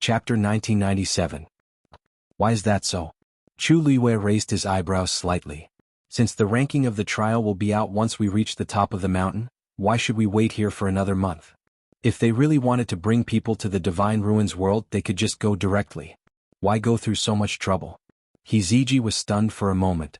Chapter 1997. Why is that so? Chu Luiyue raised his eyebrows slightly. Since the ranking of the trial will be out once we reach the top of the mountain, why should we wait here for another month? If they really wanted to bring people to the Divine Ruins world, they could just go directly. Why go through so much trouble? Hiziji was stunned for a moment.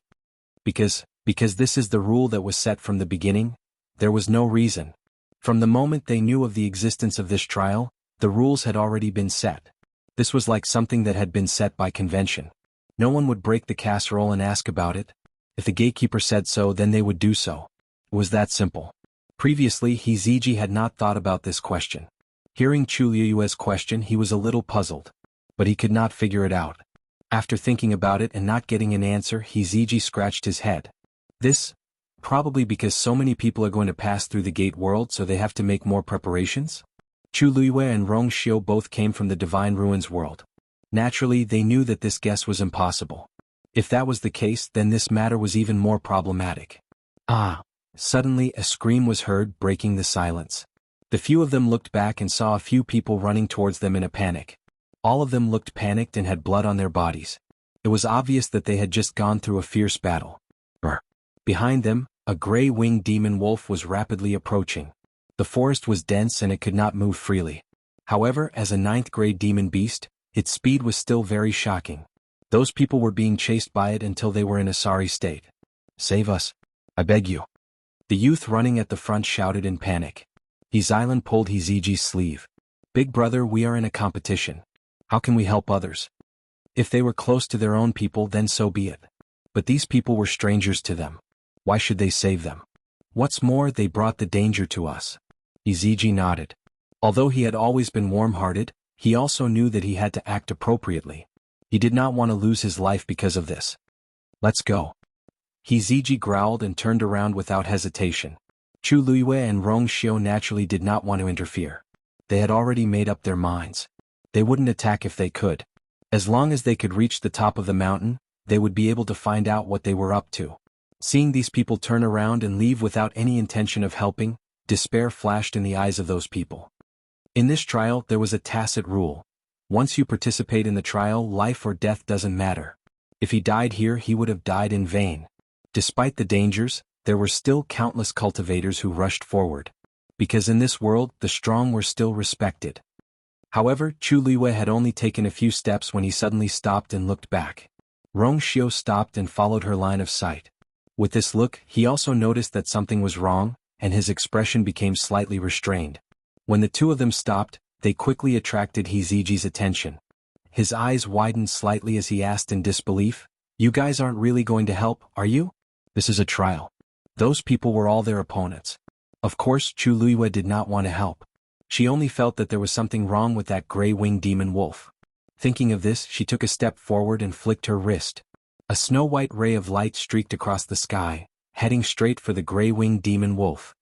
Because this is the rule that was set from the beginning? There was no reason. From the moment they knew of the existence of this trial, the rules had already been set. This was like something that had been set by convention. No one would break the casserole and ask about it. If the gatekeeper said so, then they would do so. It was that simple. Previously, Hiziji had not thought about this question. Hearing Chu Luiyue's question, he was a little puzzled. But he could not figure it out. After thinking about it and not getting an answer, Hiziji scratched his head. This? Probably because so many people are going to pass through the gate world, so they have to make more preparations? Chu Luiyue and Rong Xiu both came from the Divine Ruins world. Naturally, they knew that this guess was impossible. If that was the case, then this matter was even more problematic. Ah! Suddenly, a scream was heard, breaking the silence. The few of them looked back and saw a few people running towards them in a panic. All of them looked panicked and had blood on their bodies. It was obvious that they had just gone through a fierce battle. Brr. Behind them, a gray-winged demon wolf was rapidly approaching. The forest was dense and it could not move freely. However, as a 9th-grade demon beast, its speed was still very shocking. Those people were being chased by it until they were in a sorry state. Save us. I beg you. The youth running at the front shouted in panic. Xianxia pulled Hiziji's sleeve. Big brother, we are in a competition. How can we help others? If they were close to their own people, then so be it. But these people were strangers to them. Why should they save them? What's more, they brought the danger to us. Hiziji nodded. Although he had always been warm-hearted, he also knew that he had to act appropriately. He did not want to lose his life because of this. Let's go. Hiziji growled and turned around without hesitation. Chu Luiyue and Rong Xiu naturally did not want to interfere. They had already made up their minds. They wouldn't attack if they could. As long as they could reach the top of the mountain, they would be able to find out what they were up to. Seeing these people turn around and leave without any intention of helping, despair flashed in the eyes of those people. In this trial, there was a tacit rule. Once you participate in the trial, life or death doesn't matter. If he died here, he would have died in vain. Despite the dangers, there were still countless cultivators who rushed forward. Because in this world, the strong were still respected. However, Chu Luiyue had only taken a few steps when he suddenly stopped and looked back. Rong Xiu stopped and followed her line of sight. With this look, he also noticed that something was wrong, and his expression became slightly restrained. When the two of them stopped, they quickly attracted Hiziji's attention. His eyes widened slightly as he asked in disbelief, "You guys aren't really going to help, are you? This is a trial." Those people were all their opponents. Of course, Chu Luiyue did not want to help. She only felt that there was something wrong with that gray-winged demon wolf. Thinking of this, she took a step forward and flicked her wrist. A snow-white ray of light streaked across the sky, heading straight for the gray-winged demon wolf.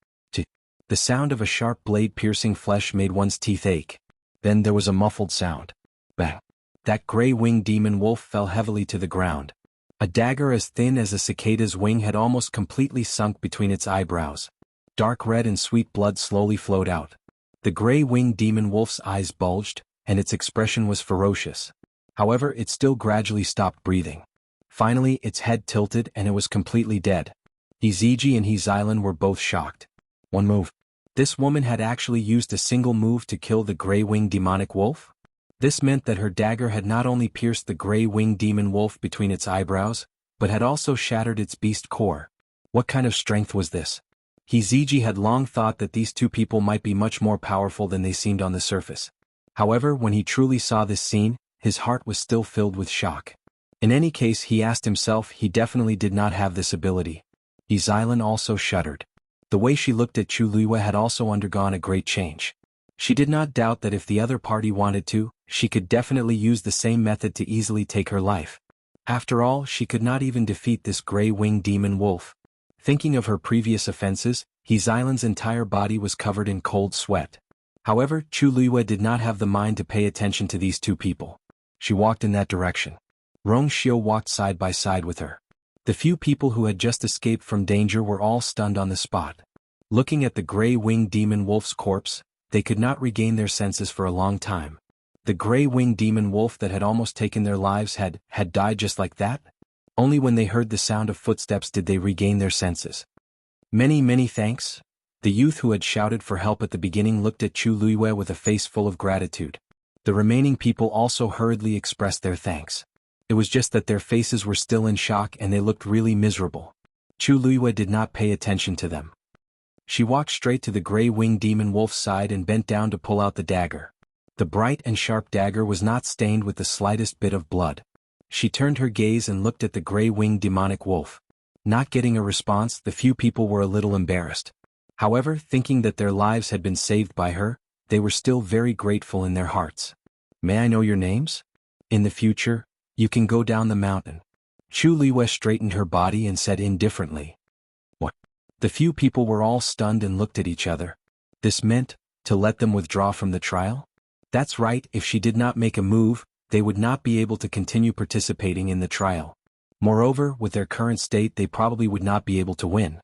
The sound of a sharp blade piercing flesh made one's teeth ache. Then there was a muffled sound. Bang! That gray-winged demon wolf fell heavily to the ground. A dagger as thin as a cicada's wing had almost completely sunk between its eyebrows. Dark red and sweet blood slowly flowed out. The gray-winged demon wolf's eyes bulged, and its expression was ferocious. However, it still gradually stopped breathing. Finally, its head tilted and it was completely dead. Hiziji and Xianxia were both shocked. One move. This woman had actually used a single move to kill the gray-winged demonic wolf? This meant that her dagger had not only pierced the gray-winged demon wolf between its eyebrows, but had also shattered its beast core. What kind of strength was this? Hiziji had long thought that these two people might be much more powerful than they seemed on the surface. However, when he truly saw this scene, his heart was still filled with shock. In any case, he asked himself, he definitely did not have this ability. Xianxia also shuddered. The way she looked at Chu Luiyue had also undergone a great change. She did not doubt that if the other party wanted to, she could definitely use the same method to easily take her life. After all, she could not even defeat this gray-winged demon wolf. Thinking of her previous offenses, Xianxia's entire body was covered in cold sweat. However, Chu Luiyue did not have the mind to pay attention to these two people. She walked in that direction. Rong Xiu walked side by side with her. The few people who had just escaped from danger were all stunned on the spot. Looking at the gray-winged demon wolf's corpse, they could not regain their senses for a long time. The gray-winged demon wolf that had almost taken their lives had died just like that? Only when they heard the sound of footsteps did they regain their senses. Many thanks. The youth who had shouted for help at the beginning looked at Chu Luiyue with a face full of gratitude. The remaining people also hurriedly expressed their thanks. It was just that their faces were still in shock and they looked really miserable. Chu Luiyue did not pay attention to them. She walked straight to the gray-winged demon wolf's side and bent down to pull out the dagger. The bright and sharp dagger was not stained with the slightest bit of blood. She turned her gaze and looked at the gray-winged demonic wolf. Not getting a response, the few people were a little embarrassed. However, thinking that their lives had been saved by her, they were still very grateful in their hearts. May I know your names? In the future, you can go down the mountain. Chu Luiyue straightened her body and said indifferently. What? The few people were all stunned and looked at each other. This meant, to let them withdraw from the trial? That's right, if she did not make a move, they would not be able to continue participating in the trial. Moreover, with their current state they probably would not be able to win.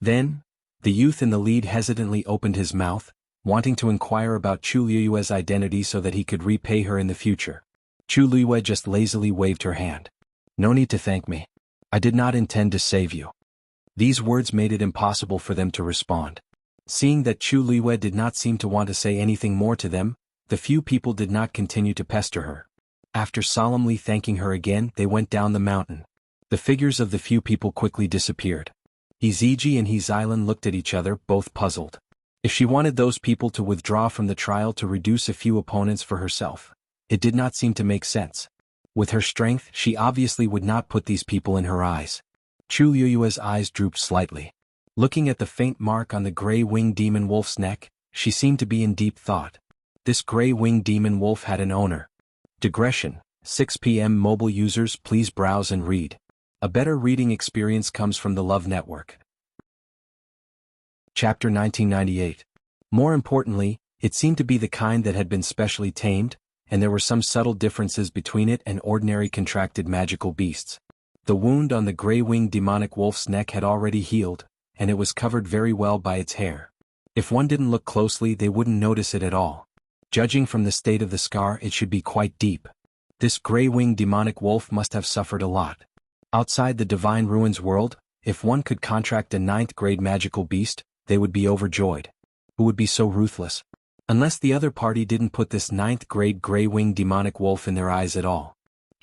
Then, the youth in the lead hesitantly opened his mouth, wanting to inquire about Chu Luiyue's identity so that he could repay her in the future. Chu Luiyue just lazily waved her hand. No need to thank me. I did not intend to save you. These words made it impossible for them to respond. Seeing that Chu Luiyue did not seem to want to say anything more to them, the few people did not continue to pester her. After solemnly thanking her again, they went down the mountain. The figures of the few people quickly disappeared. Iziji and Xiaolan looked at each other, both puzzled. If she wanted those people to withdraw from the trial to reduce a few opponents for herself, it did not seem to make sense. With her strength, she obviously would not put these people in her eyes. Chu Luiyue's eyes drooped slightly. Looking at the faint mark on the gray-winged demon wolf's neck, she seemed to be in deep thought. This gray-winged demon wolf had an owner. Digression. 6 p.m. Mobile users, please browse and read. A better reading experience comes from the Love Network. Chapter 1998. More importantly, it seemed to be the kind that had been specially tamed, and there were some subtle differences between it and ordinary contracted magical beasts. The wound on the gray-winged demonic wolf's neck had already healed, and it was covered very well by its hair. If one didn't look closely, they wouldn't notice it at all. Judging from the state of the scar, it should be quite deep. This gray-winged demonic wolf must have suffered a lot. Outside the Divine Ruins world, if one could contract a 9th-grade magical beast, they would be overjoyed. Who would be so ruthless? Unless the other party didn't put this 9th-grade gray-winged demonic wolf in their eyes at all.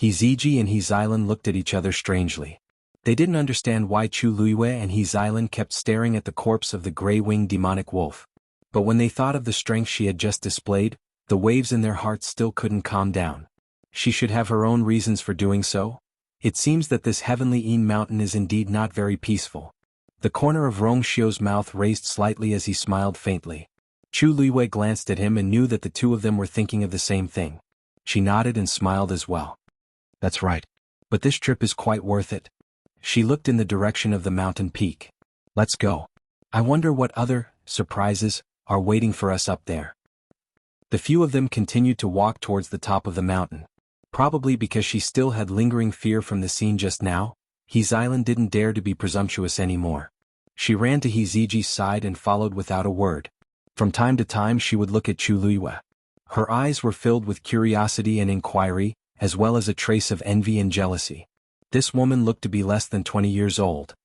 Iziji and Xiaolan looked at each other strangely. They didn't understand why Chu Luiyue and Xiaolan kept staring at the corpse of the gray-winged demonic wolf. But when they thought of the strength she had just displayed, the waves in their hearts still couldn't calm down. She should have her own reasons for doing so. It seems that this heavenly Yin mountain is indeed not very peaceful. The corner of Rongxiu's mouth raised slightly as he smiled faintly. Chu Luiyue glanced at him and knew that the two of them were thinking of the same thing. She nodded and smiled as well. That's right. But this trip is quite worth it. She looked in the direction of the mountain peak. Let's go. I wonder what other surprises are waiting for us up there. The few of them continued to walk towards the top of the mountain. Probably because she still had lingering fear from the scene just now, Xiaolan didn't dare to be presumptuous anymore. She ran to Iziji's side and followed without a word. From time to time she would look at Chu Luiyue. Her eyes were filled with curiosity and inquiry, as well as a trace of envy and jealousy. This woman looked to be less than 20 years old.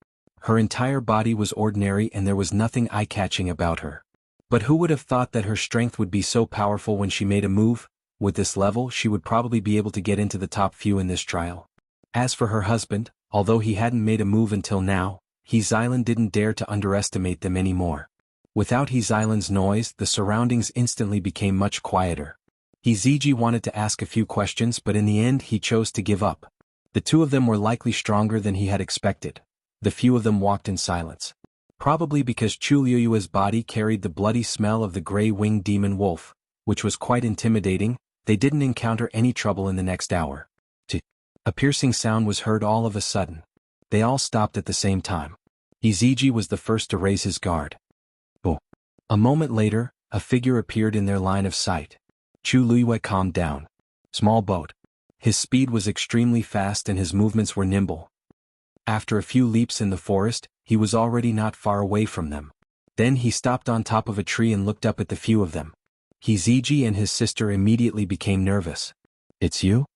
Her entire body was ordinary and there was nothing eye-catching about her. But who would have thought that her strength would be so powerful when she made a move? With this level, she would probably be able to get into the top few in this trial. As for her husband, although he hadn't made a move until now, Xiaolan didn't dare to underestimate them anymore. Without Xiaolan's noise, the surroundings instantly became much quieter. Iziji wanted to ask a few questions, but in the end he chose to give up. The two of them were likely stronger than he had expected. The few of them walked in silence. Probably because Chu Luiyue's body carried the bloody smell of the gray-winged demon wolf, which was quite intimidating, they didn't encounter any trouble in the next hour. A piercing sound was heard all of a sudden. They all stopped at the same time. Iziji was the first to raise his guard. Oh. A moment later, a figure appeared in their line of sight. Chu Luiyue calmed down. Small boat. His speed was extremely fast and his movements were nimble. After a few leaps in the forest, he was already not far away from them. Then he stopped on top of a tree and looked up at the few of them. Hiziji and his sister immediately became nervous. It's you?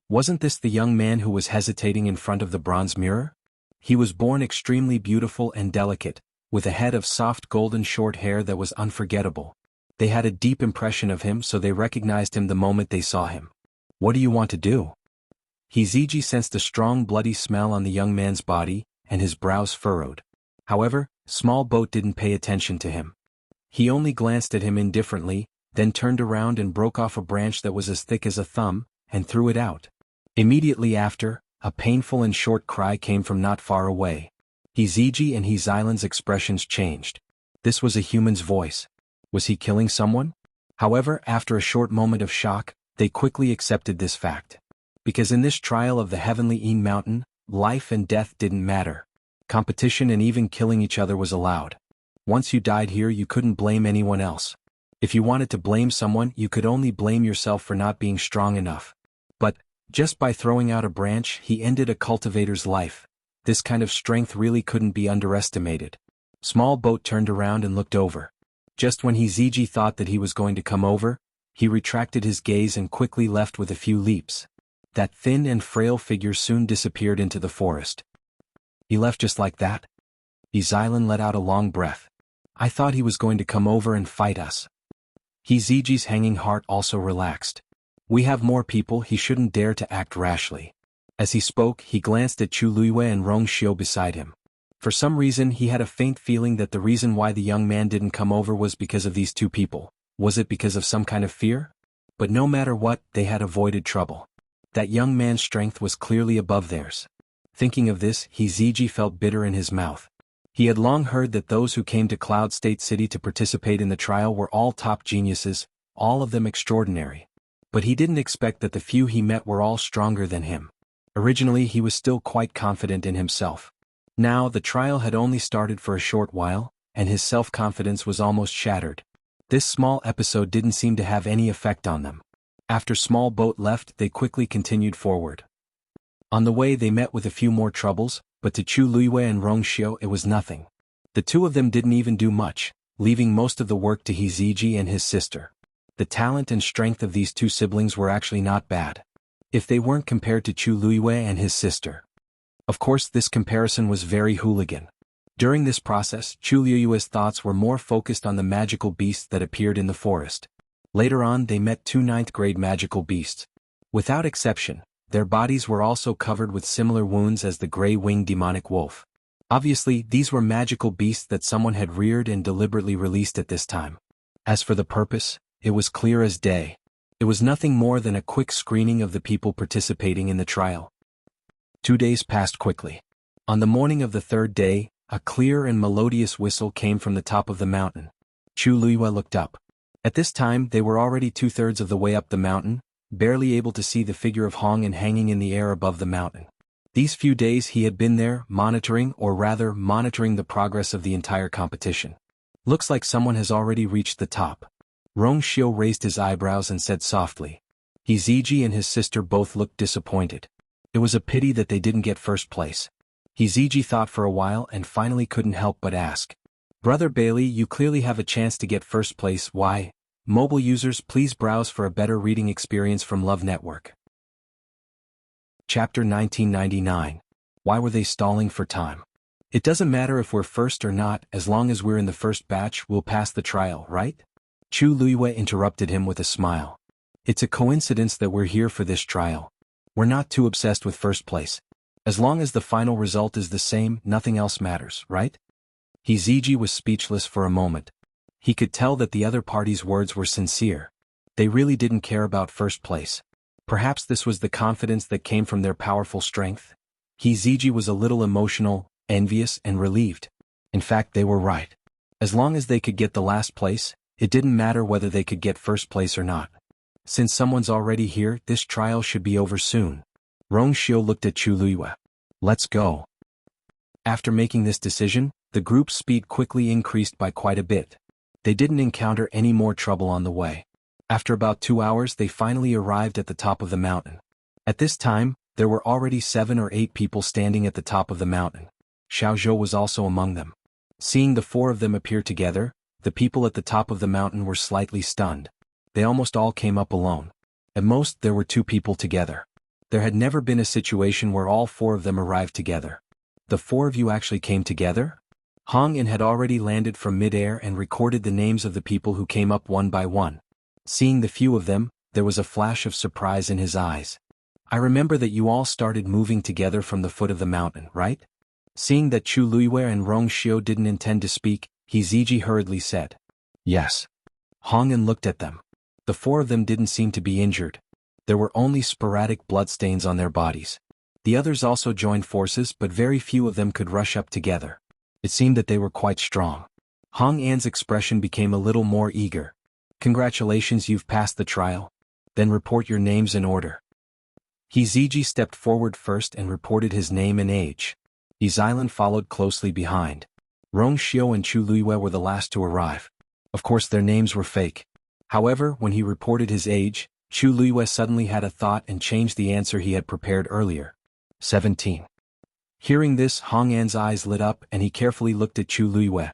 Wasn't this the young man who was hesitating in front of the bronze mirror? He was born extremely beautiful and delicate, with a head of soft golden short hair that was unforgettable. They had a deep impression of him, so they recognized him the moment they saw him. What do you want to do? Hiziji sensed a strong bloody smell on the young man's body, and his brows furrowed. However, Small Boat didn't pay attention to him. He only glanced at him indifferently, then turned around and broke off a branch that was as thick as a thumb, and threw it out. Immediately after, a painful and short cry came from not far away. Hiziji and Hizilan's expressions changed. This was a human's voice. Was he killing someone? However, after a short moment of shock, they quickly accepted this fact. Because in this trial of the heavenly Yin Mountain, life and death didn't matter. Competition and even killing each other was allowed. Once you died here, you couldn't blame anyone else. If you wanted to blame someone, you could only blame yourself for not being strong enough. But, just by throwing out a branch, he ended a cultivator's life. This kind of strength really couldn't be underestimated. Small Boat turned around and looked over. Just when Hiziji thought that he was going to come over, he retracted his gaze and quickly left with a few leaps. That thin and frail figure soon disappeared into the forest. He left just like that? Hizilan let out a long breath. I thought he was going to come over and fight us. Hiziji's hanging heart also relaxed. We have more people, he shouldn't dare to act rashly. As he spoke, he glanced at Chu Luiyue and Rong Xiu beside him. For some reason he had a faint feeling that the reason why the young man didn't come over was because of these two people. Was it because of some kind of fear? But no matter what, they had avoided trouble. That young man's strength was clearly above theirs. Thinking of this, Hiziji felt bitter in his mouth. He had long heard that those who came to Cloud State City to participate in the trial were all top geniuses, all of them extraordinary. But he didn't expect that the few he met were all stronger than him. Originally he was still quite confident in himself. Now the trial had only started for a short while, and his self-confidence was almost shattered. This small episode didn't seem to have any effect on them. After Small Boat left, they quickly continued forward. On the way they met with a few more troubles, but to Chu Luiyue and Rong Xiu it was nothing. The two of them didn't even do much, leaving most of the work to Hiziji and his sister. The talent and strength of these two siblings were actually not bad. If they weren't compared to Chu Luiyue and his sister. Of course this comparison was very hooligan. During this process, Chu Luiyue's thoughts were more focused on the magical beasts that appeared in the forest. Later on they met two 9th grade magical beasts. Without exception, their bodies were also covered with similar wounds as the gray-winged demonic wolf. Obviously these were magical beasts that someone had reared and deliberately released at this time. As for the purpose, it was clear as day. It was nothing more than a quick screening of the people participating in the trial. 2 days passed quickly. On the morning of the third day, a clear and melodious whistle came from the top of the mountain. Chu Luiyue looked up. At this time they were already 2/3 of the way up the mountain, barely able to see the figure of Hong'an hanging in the air above the mountain. These few days he had been there, monitoring the progress of the entire competition. Looks like someone has already reached the top. Rong Xiu raised his eyebrows and said softly. Hiziji and his sister both looked disappointed. It was a pity that they didn't get first place. Hiziji thought for a while and finally couldn't help but ask. Brother Bailey, you clearly have a chance to get first place. Why? Mobile users, please browse for a better reading experience from Love Network. Chapter 1999. Why were they stalling for time? It doesn't matter if we're first or not, as long as we're in the first batch, we'll pass the trial, right? Chu Luiyue interrupted him with a smile. It's a coincidence that we're here for this trial. We're not too obsessed with first place. As long as the final result is the same, nothing else matters, right? Hiziji was speechless for a moment. He could tell that the other party's words were sincere. They really didn't care about first place. Perhaps this was the confidence that came from their powerful strength. Hiziji was a little emotional, envious, and relieved. In fact, they were right. As long as they could get the last place, it didn't matter whether they could get first place or not. Since someone's already here, this trial should be over soon. Rong Xiu looked at Chu Luiyue. Let's go. After making this decision, the group's speed quickly increased by quite a bit. They didn't encounter any more trouble on the way. After about 2 hours they finally arrived at the top of the mountain. At this time, there were already 7 or 8 people standing at the top of the mountain. Xiaozhou was also among them. Seeing the 4 of them appear together, the people at the top of the mountain were slightly stunned. they almost all came up alone. At most, there were 2 people together. There had never been a situation where all 4 of them arrived together. The 4 of you actually came together? Hong An had already landed from midair and recorded the names of the people who came up one by one. Seeing the few of them, there was a flash of surprise in his eyes. I remember that you all started moving together from the foot of the mountain, right? Seeing that Chu Luiwei and Rong Xiu didn't intend to speak, He Ziji hurriedly said, "Yes." Hong An looked at them. The 4 of them didn't seem to be injured. There were only sporadic bloodstains on their bodies. The others also joined forces, but very few of them could rush up together. It seemed that they were quite strong. Hong An's expression became a little more eager. "Congratulations, you've passed the trial. Then report your names in order." He Ziji stepped forward first and reported his name and age. He Xilan followed closely behind. Rong Xiu and Chu Luiwei were the last to arrive. Of course their names were fake. However, when he reported his age, Chu Luiwei suddenly had a thought and changed the answer he had prepared earlier. 17. Hearing this, Hong An's eyes lit up and he carefully looked at Chu Luiwei.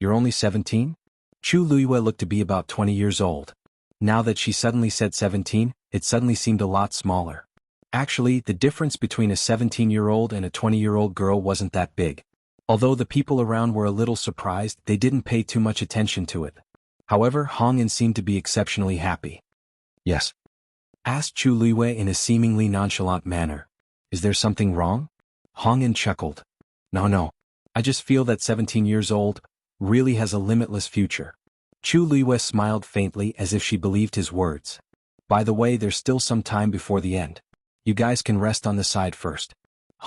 "You're only 17? Chu Luiwei looked to be about 20 years old. Now that she suddenly said 17, it suddenly seemed a lot smaller. Actually, the difference between a 17-year-old and a 20-year-old girl wasn't that big. Although the people around were a little surprised, they didn't pay too much attention to it. However, Hong An seemed to be exceptionally happy. "Yes?" asked Chu Luiwei in a seemingly nonchalant manner. "Is there something wrong?" Hong An chuckled. No. I just feel that 17 years old really has a limitless future." Chu Luiwei smiled faintly as if she believed his words. "By the way, there's still some time before the end. You guys can rest on the side first."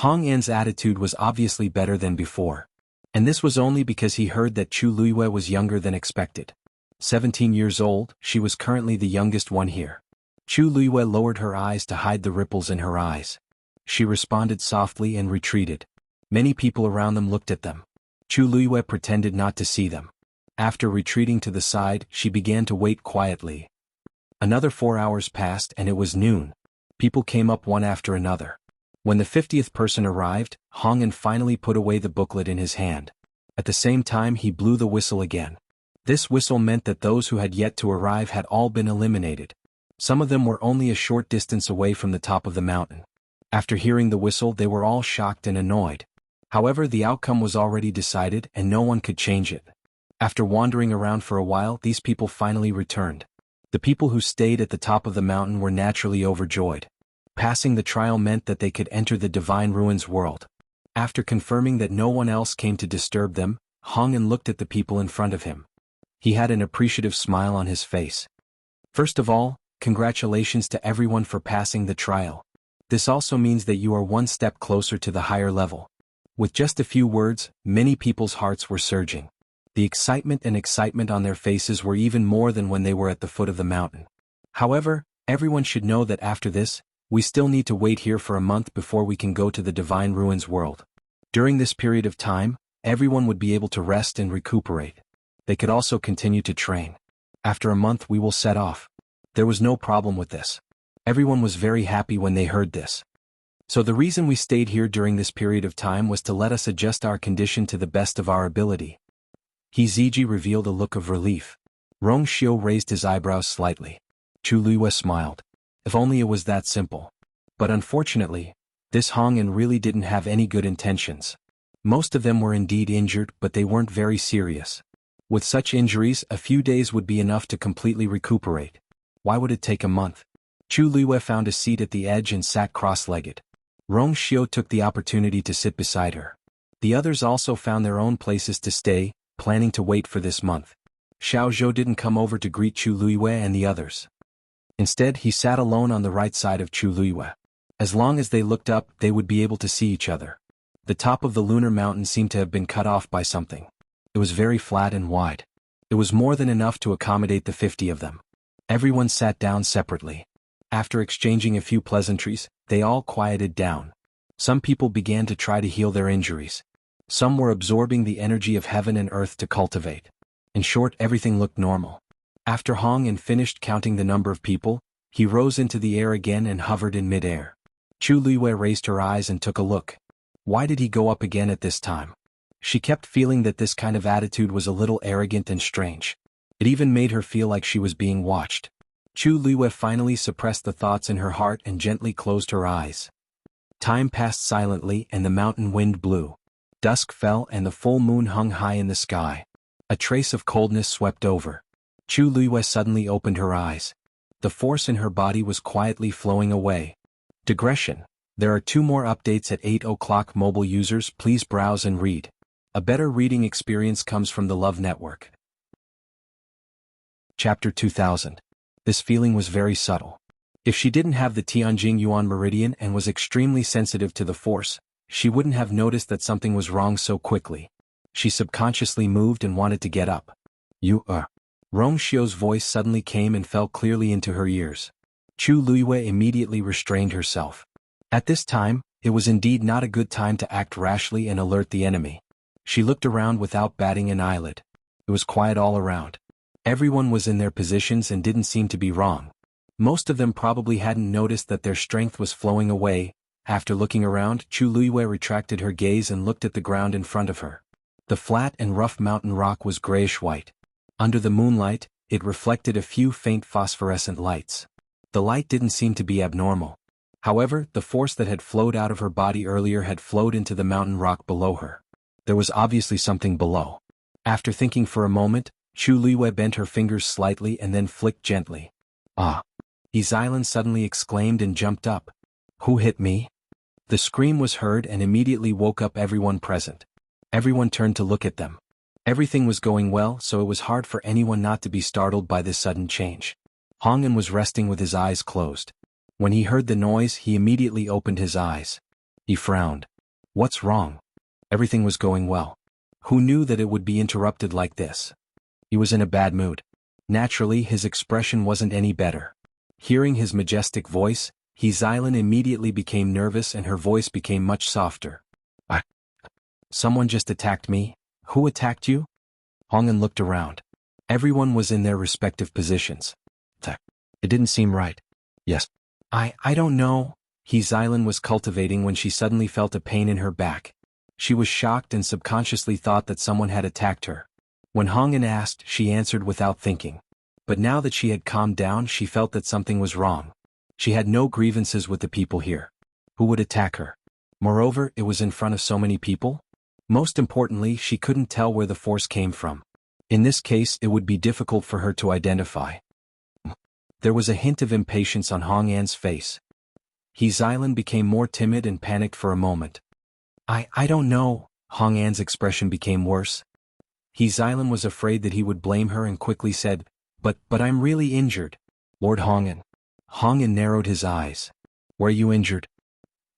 Hong An's attitude was obviously better than before. And this was only because he heard that Chu Luiwei was younger than expected. 17 years old, she was currently the youngest one here. Chu Luiwei lowered her eyes to hide the ripples in her eyes. She responded softly and retreated. Many people around them looked at them. Chu Luiwei pretended not to see them. After retreating to the side, she began to wait quietly. Another 4 hours passed and it was noon. People came up one after another. When the 50th person arrived, Hong An finally put away the booklet in his hand. At the same time he blew the whistle again. This whistle meant that those who had yet to arrive had all been eliminated. Some of them were only a short distance away from the top of the mountain. After hearing the whistle, they were all shocked and annoyed. However, the outcome was already decided and no one could change it. After wandering around for a while, these people finally returned. The people who stayed at the top of the mountain were naturally overjoyed. Passing the trial meant that they could enter the Divine Ruins world. After confirming that no one else came to disturb them, Hong An looked at the people in front of him. He had an appreciative smile on his face. "First of all, congratulations to everyone for passing the trial. This also means that you are one step closer to the higher level." With just a few words, many people's hearts were surging. The excitement on their faces were even more than when they were at the foot of the mountain. However, everyone should know that after this, we still need to wait here for a month before we can go to the Divine Ruins world. During this period of time, everyone would be able to rest and recuperate. They could also continue to train. After a month we will set off. There was no problem with this. Everyone was very happy when they heard this. So the reason we stayed here during this period of time was to let us adjust our condition to the best of our ability. He Ziji revealed a look of relief. Rong Xiu raised his eyebrows slightly. Chu Luiwei smiled. If only it was that simple. But unfortunately, this Hong An really didn't have any good intentions. Most of them were indeed injured, but they weren't very serious. With such injuries, a few days would be enough to completely recuperate. Why would it take a month? Chu Luiwei found a seat at the edge and sat cross-legged. Rong Xiu took the opportunity to sit beside her. The others also found their own places to stay, planning to wait for this month. Xiao Zhou didn't come over to greet Chu Luiwei and the others. Instead, he sat alone on the right side of Chu Luiwei. As long as they looked up, they would be able to see each other. The top of the lunar mountain seemed to have been cut off by something. It was very flat and wide. It was more than enough to accommodate the 50 of them. Everyone sat down separately. After exchanging a few pleasantries, they all quieted down. Some people began to try to heal their injuries. Some were absorbing the energy of heaven and earth to cultivate. In short, everything looked normal. After Hong An finished counting the number of people, he rose into the air again and hovered in mid-air. Chu Luiwei raised her eyes and took a look. Why did he go up again at this time? She kept feeling that this kind of attitude was a little arrogant and strange. It even made her feel like she was being watched. Chu Liwei finally suppressed the thoughts in her heart and gently closed her eyes. Time passed silently and the mountain wind blew. Dusk fell and the full moon hung high in the sky. A trace of coldness swept over. Chu Liwei suddenly opened her eyes. The force in her body was quietly flowing away. Digression. There are 2 more updates at 8 o'clock. Mobile users, please browse and read. A better reading experience comes from the Love Network. Chapter 2000. This feeling was very subtle. If she didn't have the Tianjing Yuan meridian and was extremely sensitive to the force, she wouldn't have noticed that something was wrong so quickly. She subconsciously moved and wanted to get up. Rong Xiu's voice suddenly came and fell clearly into her ears. Chu Liwei immediately restrained herself. At this time, it was indeed not a good time to act rashly and alert the enemy. She looked around without batting an eyelid. It was quiet all around. Everyone was in their positions and didn't seem to be wrong. Most of them probably hadn't noticed that their strength was flowing away. After looking around, Chu Liwei retracted her gaze and looked at the ground in front of her. The flat and rough mountain rock was grayish-white. Under the moonlight, it reflected a few faint phosphorescent lights. The light didn't seem to be abnormal. However, the force that had flowed out of her body earlier had flowed into the mountain rock below her. There was obviously something below. After thinking for a moment, Chu Liwei bent her fingers slightly and then flicked gently. Ah! Xiaolan suddenly exclaimed and jumped up. Who hit me? The scream was heard and immediately woke up everyone present. Everyone turned to look at them. Everything was going well, so it was hard for anyone not to be startled by this sudden change. Hongyan was resting with his eyes closed. When he heard the noise, he immediately opened his eyes. He frowned. What's wrong? Everything was going well. Who knew that it would be interrupted like this? He was in a bad mood. Naturally, his expression wasn't any better. Hearing his majestic voice, Xiaolan immediately became nervous and her voice became much softer. Someone just attacked me? Who attacked you? Hongyan looked around. Everyone was in their respective positions. It didn't seem right. Yes. I don't know. Xiaolan was cultivating when she suddenly felt a pain in her back. She was shocked and subconsciously thought that someone had attacked her. When Hongyan asked, she answered without thinking. But now that she had calmed down, she felt that something was wrong. She had no grievances with the people here. Who would attack her? Moreover, it was in front of so many people. Most importantly, she couldn't tell where the force came from. In this case, it would be difficult for her to identify. There was a hint of impatience on Hongyan's face. Xiaolan became more timid and panicked for a moment. I don't know. Hongyan's expression became worse. Xiaolan was afraid that he would blame her and quickly said, But I'm really injured. Lord Hongyan. Hongyan narrowed his eyes. Were you injured?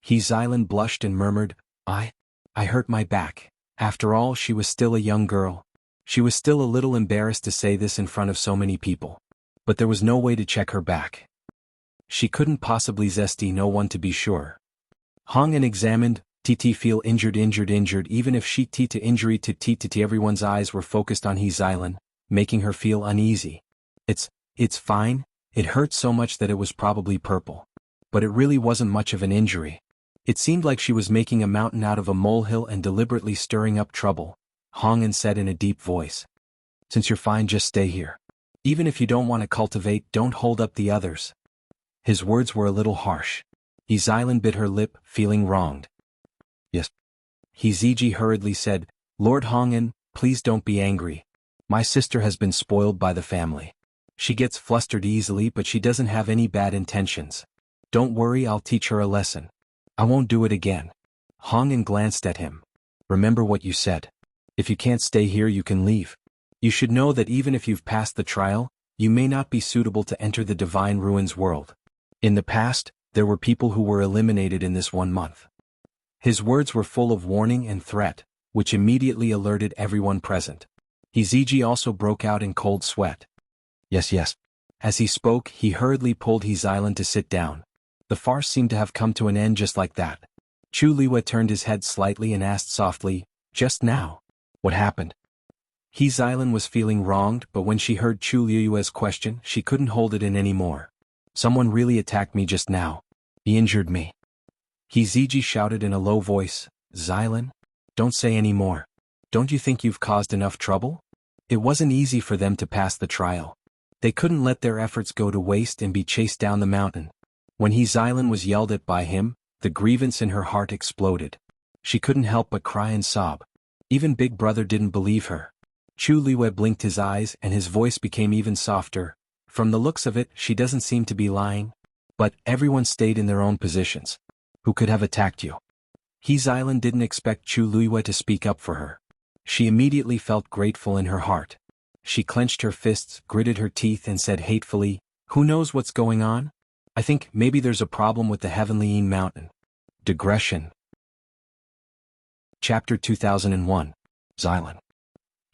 Xiaolan blushed and murmured, I hurt my back. After all, she was still a young girl. She was still a little embarrassed to say this in front of so many people. But there was no way to check her back. She couldn't possibly zesty no one to be sure. Hongyan examined, TT feel injured even if she T to injury to T everyone's eyes were focused on Xiaolan, making her feel uneasy. It's fine, it hurt so much that it was probably purple. But it really wasn't much of an injury. It seemed like she was making a mountain out of a molehill and deliberately stirring up trouble, Hongyan said in a deep voice. Since you're fine, just stay here. Even if you don't want to cultivate, don't hold up the others. His words were a little harsh. Xiaolan bit her lip, feeling wronged. Yes. Hiziji hurriedly said, Lord Hongyan, please don't be angry. My sister has been spoiled by the family. She gets flustered easily, but she doesn't have any bad intentions. Don't worry, I'll teach her a lesson. I won't do it again. Hongyan glanced at him. Remember what you said. If you can't stay here, you can leave. You should know that even if you've passed the trial, you may not be suitable to enter the Divine Ruins world. In the past, there were people who were eliminated in this 1 month. His words were full of warning and threat, which immediately alerted everyone present. Hiziji also broke out in cold sweat. Yes. As he spoke, he hurriedly pulled Xiaolan to sit down. The farce seemed to have come to an end just like that. Chu Liwei turned his head slightly and asked softly, Just now? What happened? Xiaolan was feeling wronged, but when she heard Chu Liwei's question, she couldn't hold it in anymore. Someone really attacked me just now. He injured me. Hiziji shouted in a low voice, Xiaolan? Don't say any more. Don't you think you've caused enough trouble? It wasn't easy for them to pass the trial. They couldn't let their efforts go to waste and be chased down the mountain. When Xilan was yelled at by him, the grievance in her heart exploded. She couldn't help but cry and sob. Even Big Brother didn't believe her. Chu Liwei blinked his eyes and his voice became even softer. From the looks of it, she doesn't seem to be lying. But everyone stayed in their own positions. Who could have attacked you? Xilan didn't expect Chu Liwei to speak up for her. She immediately felt grateful in her heart. She clenched her fists, gritted her teeth and said hatefully, "Who knows what's going on? I think maybe there's a problem with the Heavenly Yin Mountain." Digression. Chapter 2001. Xilan.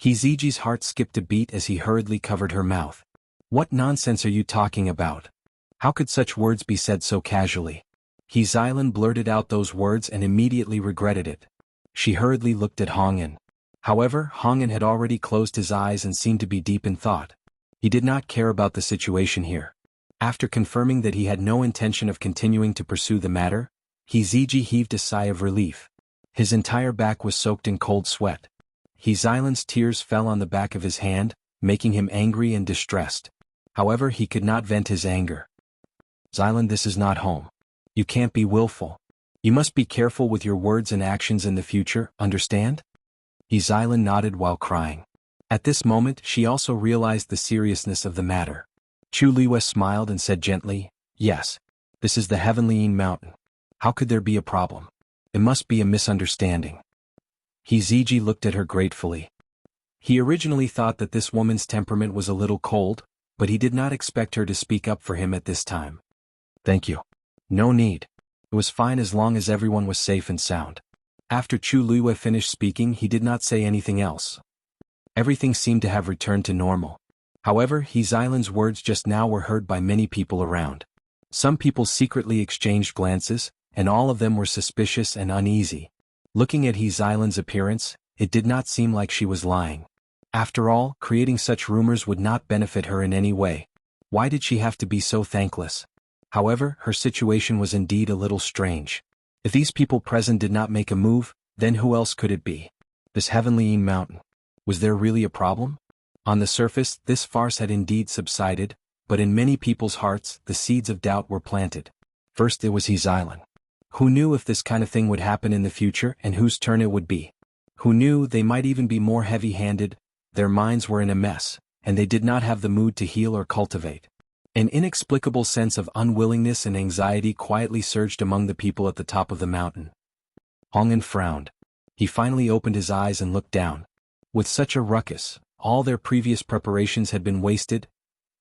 Ziji's heart skipped a beat as he hurriedly covered her mouth. "What nonsense are you talking about? How could such words be said so casually?" Xilan blurted out those words and immediately regretted it. She hurriedly looked at Hongyan. However, Hongyan had already closed his eyes and seemed to be deep in thought. He did not care about the situation here. After confirming that he had no intention of continuing to pursue the matter, Ziji heaved a sigh of relief. His entire back was soaked in cold sweat. Xilan's tears fell on the back of his hand, making him angry and distressed. However, he could not vent his anger. "Xilan, this is not home. You can't be willful. You must be careful with your words and actions in the future, understand?" Xilan nodded while crying. At this moment she also realized the seriousness of the matter. Chu Liwei smiled and said gently, "Yes. This is the Heavenly Yin Mountain. How could there be a problem? It must be a misunderstanding." Ziji looked at her gratefully. He originally thought that this woman's temperament was a little cold, but he did not expect her to speak up for him at this time. "Thank you. No need. It was fine as long as everyone was safe and sound." After Chu Liwei finished speaking, he did not say anything else. Everything seemed to have returned to normal. However, Xilan's words just now were heard by many people around. Some people secretly exchanged glances, and all of them were suspicious and uneasy. Looking at Xilan's appearance, it did not seem like she was lying. After all, creating such rumors would not benefit her in any way. Why did she have to be so thankless? However, her situation was indeed a little strange. If these people present did not make a move, then who else could it be? This Heavenly Yin Mountain. Was there really a problem? On the surface, this farce had indeed subsided, but in many people's hearts, the seeds of doubt were planted. First it was Xilan. Who knew if this kind of thing would happen in the future and whose turn it would be? Who knew they might even be more heavy-handed? Their minds were in a mess, and they did not have the mood to heal or cultivate. An inexplicable sense of unwillingness and anxiety quietly surged among the people at the top of the mountain. Hongyan frowned. He finally opened his eyes and looked down. With such a ruckus, all their previous preparations had been wasted.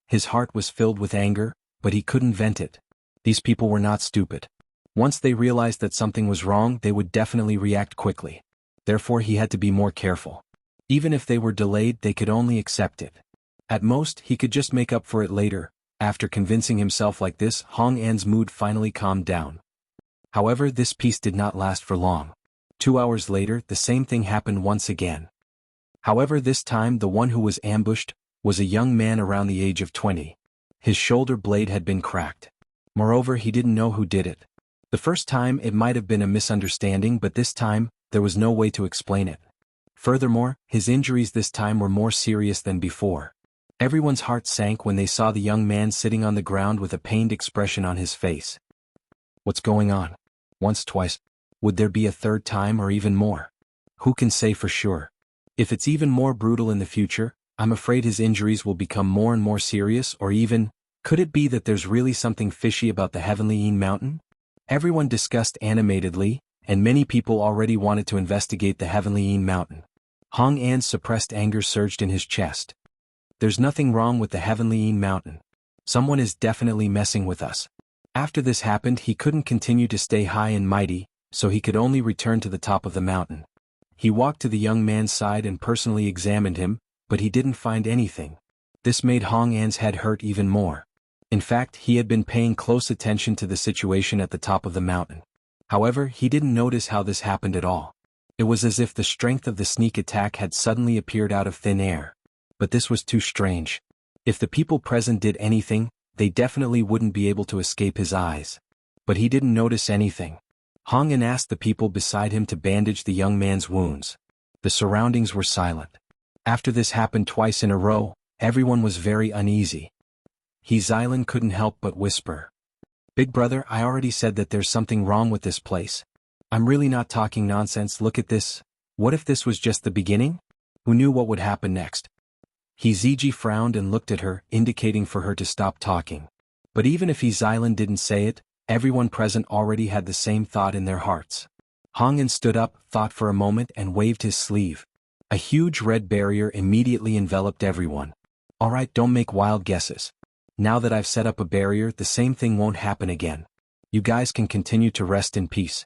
His heart was filled with anger, but he couldn't vent it. These people were not stupid. Once they realized that something was wrong, they would definitely react quickly. Therefore he had to be more careful. Even if they were delayed, they could only accept it. At most, he could just make up for it later. After convincing himself like this, Hongyan's mood finally calmed down. However, this peace did not last for long. 2 hours later, the same thing happened once again. However, this time the one who was ambushed was a young man around the age of 20. His shoulder blade had been cracked. Moreover, he didn't know who did it. The first time it might have been a misunderstanding, but this time, there was no way to explain it. Furthermore, his injuries this time were more serious than before. Everyone's heart sank when they saw the young man sitting on the ground with a pained expression on his face. What's going on? Once, twice. Would there be a third time or even more? Who can say for sure? If it's even more brutal in the future, I'm afraid his injuries will become more and more serious, or even, could it be that there's really something fishy about the Heavenly Yin Mountain? Everyone discussed animatedly, and many people already wanted to investigate the Heavenly Yin Mountain. Hongyan's suppressed anger surged in his chest. There's nothing wrong with the Heavenly Yin Mountain. Someone is definitely messing with us. After this happened, he couldn't continue to stay high and mighty, so he could only return to the top of the mountain. He walked to the young man's side and personally examined him, but he didn't find anything. This made Hongyan's head hurt even more. In fact, he had been paying close attention to the situation at the top of the mountain. However, he didn't notice how this happened at all. It was as if the strength of the sneak attack had suddenly appeared out of thin air. But this was too strange. If the people present did anything, they definitely wouldn't be able to escape his eyes. But he didn't notice anything. Hongyan asked the people beside him to bandage the young man's wounds. The surroundings were silent. After this happened twice in a row, everyone was very uneasy. Xilan couldn't help but whisper. Big brother, I already said that there's something wrong with this place. I'm really not talking nonsense, look at this. What if this was just the beginning? Who knew what would happen next? Hiziji frowned and looked at her, indicating for her to stop talking. But even if Xilan didn't say it, everyone present already had the same thought in their hearts. Hong'an stood up, thought for a moment and waved his sleeve. A huge red barrier immediately enveloped everyone. Alright, don't make wild guesses. Now that I've set up a barrier, the same thing won't happen again. You guys can continue to rest in peace.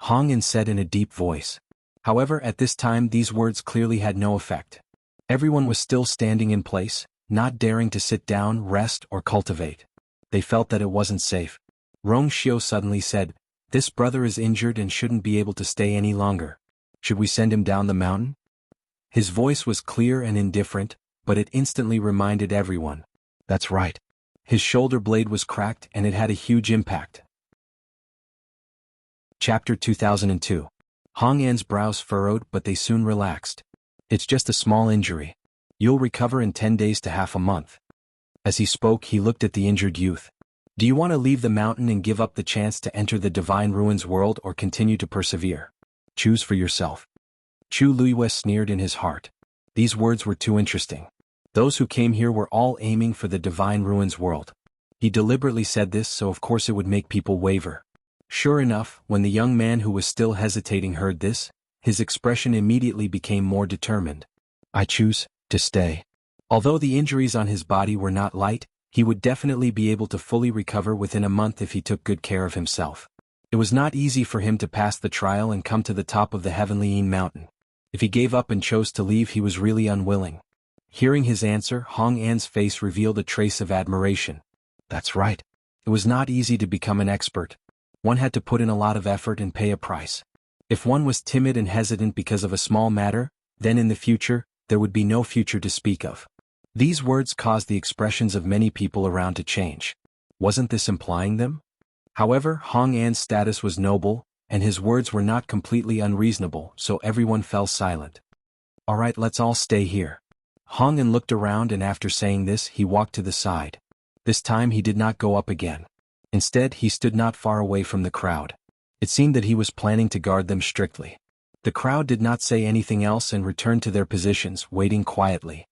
Hong'an said in a deep voice. However, at this time these words clearly had no effect. Everyone was still standing in place, not daring to sit down, rest, or cultivate. They felt that it wasn't safe. Rongxiu suddenly said, This brother is injured and shouldn't be able to stay any longer. Should we send him down the mountain? His voice was clear and indifferent, but it instantly reminded everyone. That's right. His shoulder blade was cracked and it had a huge impact. Chapter 2002. Hong'an's brows furrowed, but they soon relaxed. It's just a small injury. You'll recover in 10 days to half a month. As he spoke, he looked at the injured youth. Do you want to leave the mountain and give up the chance to enter the Divine Ruins world or continue to persevere? Choose for yourself. Chu Luiyue sneered in his heart. These words were too interesting. Those who came here were all aiming for the Divine Ruins world. He deliberately said this, so of course it would make people waver. Sure enough, when the young man who was still hesitating heard this, his expression immediately became more determined. I choose to stay. Although the injuries on his body were not light, he would definitely be able to fully recover within a month if he took good care of himself. It was not easy for him to pass the trial and come to the top of the Heavenly Yin Mountain. If he gave up and chose to leave, he was really unwilling. Hearing his answer, Hong'an's face revealed a trace of admiration. That's right. It was not easy to become an expert. One had to put in a lot of effort and pay a price. If one was timid and hesitant because of a small matter, then in the future, there would be no future to speak of. These words caused the expressions of many people around to change. Wasn't this implying them? However, Hong'an's status was noble, and his words were not completely unreasonable, so everyone fell silent. Alright, let's all stay here. Hong'an looked around, and after saying this, he walked to the side. This time he did not go up again. Instead, he stood not far away from the crowd. It seemed that he was planning to guard them strictly. The crowd did not say anything else and returned to their positions, waiting quietly.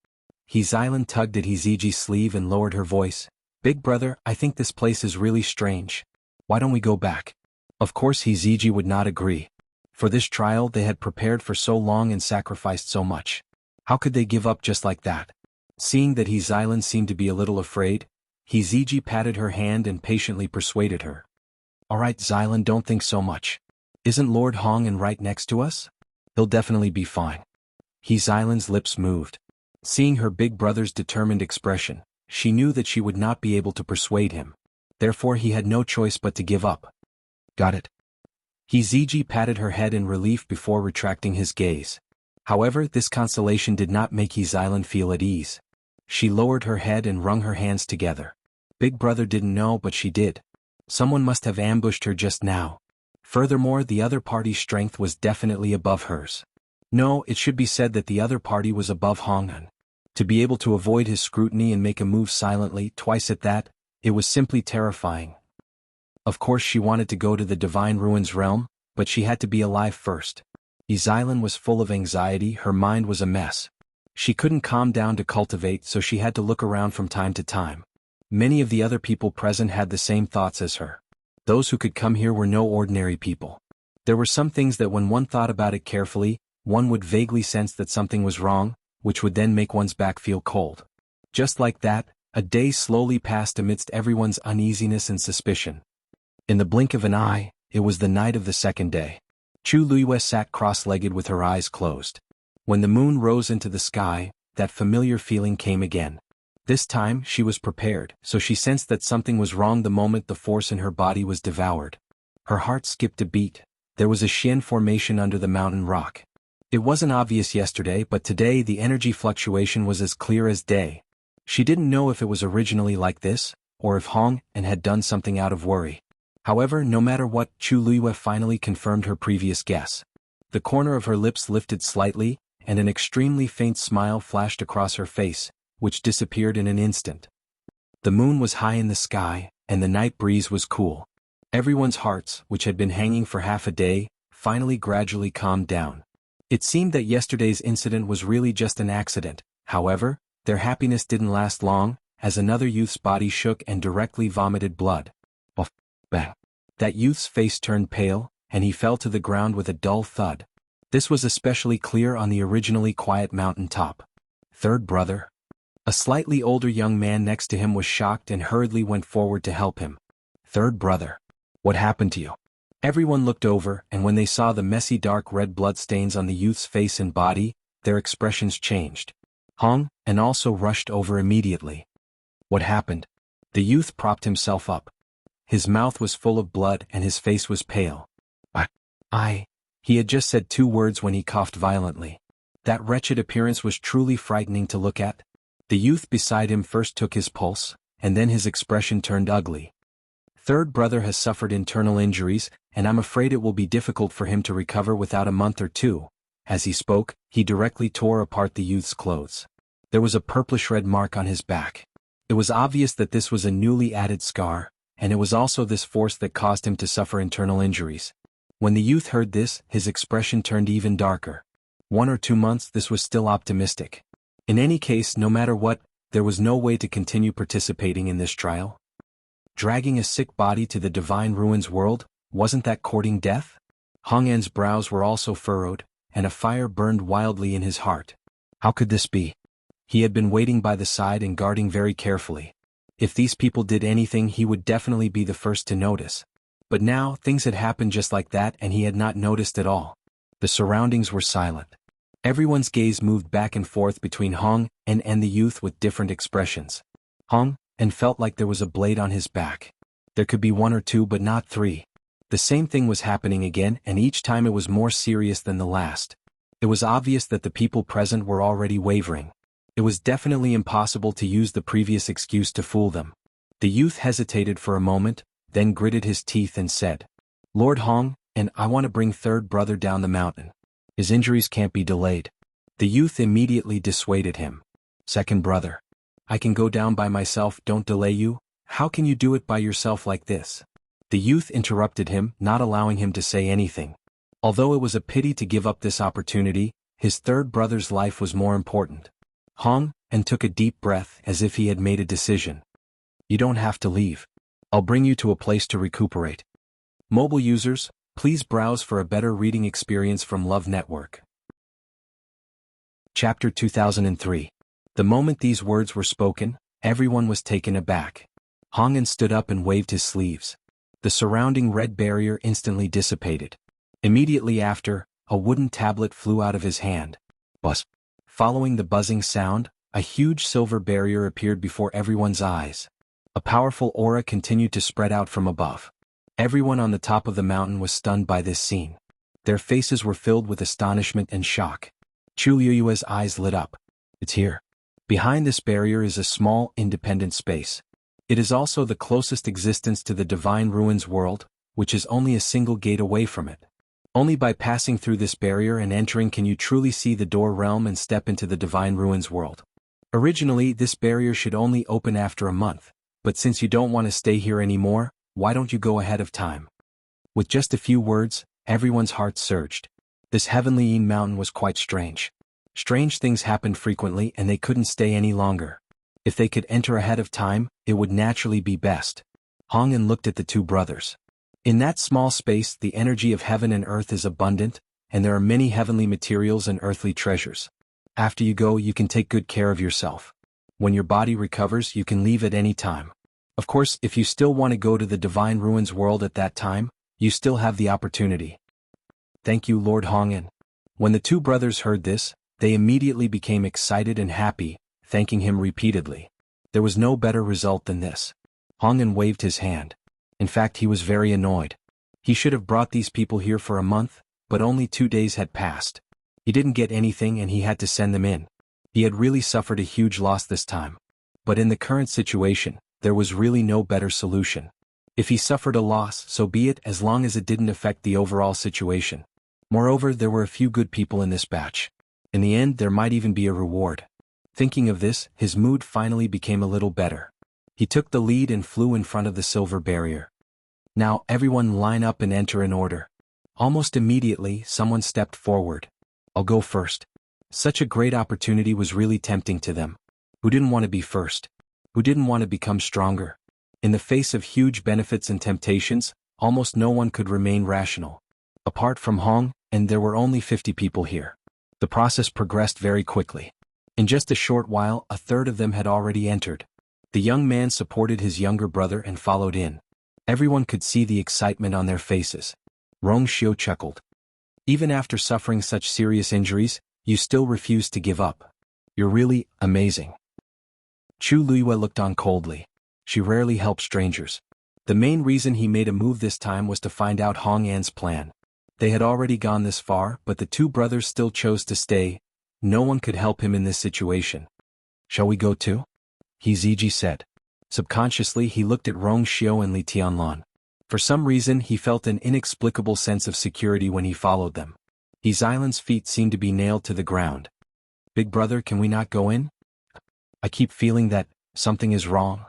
Xilan tugged at Hiziji's sleeve and lowered her voice. Big brother, I think this place is really strange. Why don't we go back? Of course Hiziji would not agree. For this trial they had prepared for so long and sacrificed so much. How could they give up just like that? Seeing that Xilan seemed to be a little afraid, Hiziji patted her hand and patiently persuaded her. Alright Xilan, don't think so much. Isn't Lord Hong'an right next to us? He'll definitely be fine. Xilan's lips moved. Seeing her big brother's determined expression, she knew that she would not be able to persuade him. Therefore he had no choice but to give up. Got it. Hiziji patted her head in relief before retracting his gaze. However, this consolation did not make Xilan feel at ease. She lowered her head and wrung her hands together. Big brother didn't know, but she did. Someone must have ambushed her just now. Furthermore, the other party's strength was definitely above hers. No, it should be said that the other party was above Hong'an. To be able to avoid his scrutiny and make a move silently, twice at that, it was simply terrifying. Of course she wanted to go to the Divine Ruins realm, but she had to be alive first. Xilan was full of anxiety, her mind was a mess. She couldn't calm down to cultivate, so she had to look around from time to time. Many of the other people present had the same thoughts as her. Those who could come here were no ordinary people. There were some things that when one thought about it carefully, one would vaguely sense that something was wrong, which would then make one's back feel cold. Just like that, a day slowly passed amidst everyone's uneasiness and suspicion. In the blink of an eye, it was the night of the second day. Chu Luiyue sat cross-legged with her eyes closed. When the moon rose into the sky, that familiar feeling came again. This time, she was prepared, so she sensed that something was wrong the moment the force in her body was devoured. Her heart skipped a beat. There was a xian formation under the mountain rock. It wasn't obvious yesterday, but today the energy fluctuation was as clear as day. She didn't know if it was originally like this, or if Hong'an had done something out of worry. However, no matter what, Chu Luiyue finally confirmed her previous guess. The corner of her lips lifted slightly, and an extremely faint smile flashed across her face, which disappeared in an instant. The moon was high in the sky, and the night breeze was cool. Everyone's hearts, which had been hanging for half a day, finally gradually calmed down. It seemed that yesterday's incident was really just an accident. However, their happiness didn't last long, as another youth's body shook and directly vomited blood. Bang! That youth's face turned pale, and he fell to the ground with a dull thud. This was especially clear on the originally quiet mountain top. Third brother? A slightly older young man next to him was shocked and hurriedly went forward to help him. Third brother. What happened to you? Everyone looked over, and when they saw the messy dark red bloodstains on the youth's face and body, their expressions changed. Hong, and also rushed over immediately. What happened? The youth propped himself up. His mouth was full of blood and his face was pale. He had just said 2 words when he coughed violently. That wretched appearance was truly frightening to look at. The youth beside him first took his pulse, and then his expression turned ugly. Third brother has suffered internal injuries, and I'm afraid it will be difficult for him to recover without a month or 2. As he spoke, he directly tore apart the youth's clothes. There was a purplish-red mark on his back. It was obvious that this was a newly added scar, and it was also this force that caused him to suffer internal injuries. When the youth heard this, his expression turned even darker. 1 or 2 months, this was still optimistic. In any case, no matter what, there was no way to continue participating in this trial. Dragging a sick body to the divine ruins world, wasn't that courting death? Hong An's brows were also furrowed, and a fire burned wildly in his heart. How could this be? He had been waiting by the side and guarding very carefully. If these people did anything, he would definitely be the first to notice. But now, things had happened just like that and he had not noticed at all. The surroundings were silent. Everyone's gaze moved back and forth between Hong and the youth with different expressions. Hong and felt like there was a blade on his back. There could be 1 or 2 but not 3. The same thing was happening again, and each time it was more serious than the last. It was obvious that the people present were already wavering. It was definitely impossible to use the previous excuse to fool them. The youth hesitated for a moment, then gritted his teeth and said, "Lord Hong, and I want to bring third brother down the mountain. His injuries can't be delayed." The youth immediately dissuaded him. "Second brother. I can go down by myself, don't delay you. How can you do it by yourself like this?" The youth interrupted him, not allowing him to say anything. Although it was a pity to give up this opportunity, his third brother's life was more important. Hong and took a deep breath as if he had made a decision. "You don't have to leave. I'll bring you to a place to recuperate." Mobile users, please browse for a better reading experience from Love Network. Chapter 2003. The moment these words were spoken, everyone was taken aback. Hong stood up and waved his sleeves. The surrounding red barrier instantly dissipated. Immediately after, a wooden tablet flew out of his hand. Buzz. Following the buzzing sound, a huge silver barrier appeared before everyone's eyes. A powerful aura continued to spread out from above. Everyone on the top of the mountain was stunned by this scene. Their faces were filled with astonishment and shock. Chu Liyue's eyes lit up. "It's here." Behind this barrier is a small, independent space. It is also the closest existence to the Divine Ruins world, which is only a single gate away from it. Only by passing through this barrier and entering can you truly see the Door Realm and step into the Divine Ruins world. Originally, this barrier should only open after a month, but since you don't want to stay here anymore, why don't you go ahead of time? With just a few words, everyone's heart surged. This heavenly mountain was quite strange. Strange things happened frequently and they couldn't stay any longer. If they could enter ahead of time, it would naturally be best. Hong looked at the 2 brothers. In that small space, the energy of heaven and earth is abundant, and there are many heavenly materials and earthly treasures. After you go, you can take good care of yourself. When your body recovers, you can leave at any time. Of course, if you still want to go to the Divine Ruins world at that time, you still have the opportunity. "Thank you, Lord Hong." When the 2 brothers heard this, they immediately became excited and happy, thanking him repeatedly. There was no better result than this. Hong waved his hand. In fact, he was very annoyed. He should have brought these people here for a month, but only 2 days had passed. He didn't get anything and he had to send them in. He had really suffered a huge loss this time. But in the current situation, there was really no better solution. If he suffered a loss, so be it, as long as it didn't affect the overall situation. Moreover, there were a few good people in this batch. In the end, there might even be a reward. Thinking of this, his mood finally became a little better. He took the lead and flew in front of the silver barrier. Now, everyone line up and enter in order. Almost immediately, someone stepped forward. I'll go first. Such a great opportunity was really tempting to them. Who didn't want to be first? Who didn't want to become stronger? In the face of huge benefits and temptations, almost no one could remain rational. Apart from Hong, and there were only 50 people here. The process progressed very quickly. In just a short while, a third of them had already entered. The young man supported his younger brother and followed in. Everyone could see the excitement on their faces. Rongxiu chuckled. Even after suffering such serious injuries, you still refuse to give up. You're really amazing. Chu Luiyue looked on coldly. She rarely helped strangers. The main reason he made a move this time was to find out Hong An's plan. They had already gone this far, but the two brothers still chose to stay. No one could help him in this situation. Shall we go too? He Ziji said. Subconsciously he looked at Rongxiu and Li Tianlan. For some reason he felt an inexplicable sense of security when he followed them. His island's feet seemed to be nailed to the ground. Big brother, can we not go in? I keep feeling that something is wrong.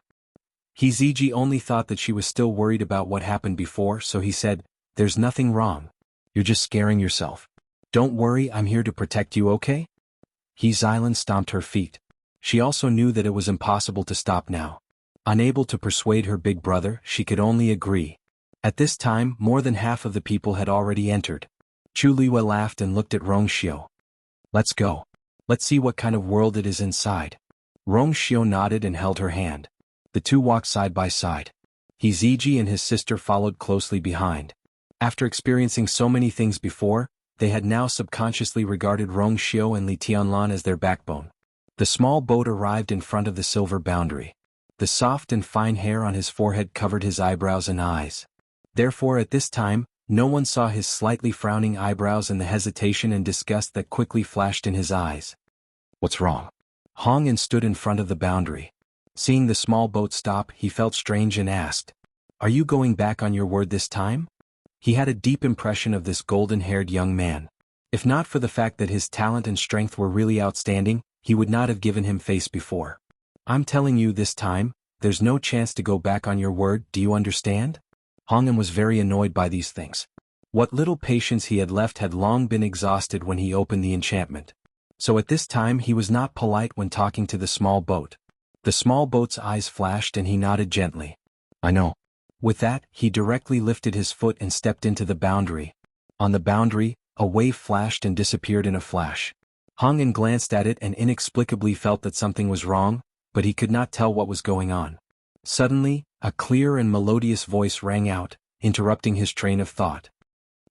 He Ziji only thought that she was still worried about what happened before, so he said, there's nothing wrong. You're just scaring yourself. Don't worry, I'm here to protect you, okay? His island stomped her feet. She also knew that it was impossible to stop now. Unable to persuade her big brother, she could only agree. At this time, more than half of the people had already entered. Chu Liwei laughed and looked at Rongxiu. Let's go. Let's see what kind of world it is inside. Rongxiu nodded and held her hand. The two walked side by side. He Ziji and his sister followed closely behind. After experiencing so many things before, they had now subconsciously regarded Rongxiu and Li Tianlan as their backbone. The small boat arrived in front of the silver boundary. The soft and fine hair on his forehead covered his eyebrows and eyes. Therefore at this time, no one saw his slightly frowning eyebrows and the hesitation and disgust that quickly flashed in his eyes. What's wrong? Hong An stood in front of the boundary. Seeing the small boat stop, he felt strange and asked, Are you going back on your word this time? He had a deep impression of this golden-haired young man. If not for the fact that his talent and strength were really outstanding, he would not have given him face before. I'm telling you this time, there's no chance to go back on your word, do you understand? Hong An was very annoyed by these things. What little patience he had left had long been exhausted when he opened the enchantment. So at this time he was not polite when talking to the small boat. The small boat's eyes flashed and he nodded gently. I know. With that, he directly lifted his foot and stepped into the boundary. On the boundary, a wave flashed and disappeared in a flash. Hong An glanced at it and inexplicably felt that something was wrong, but he could not tell what was going on. Suddenly, a clear and melodious voice rang out, interrupting his train of thought.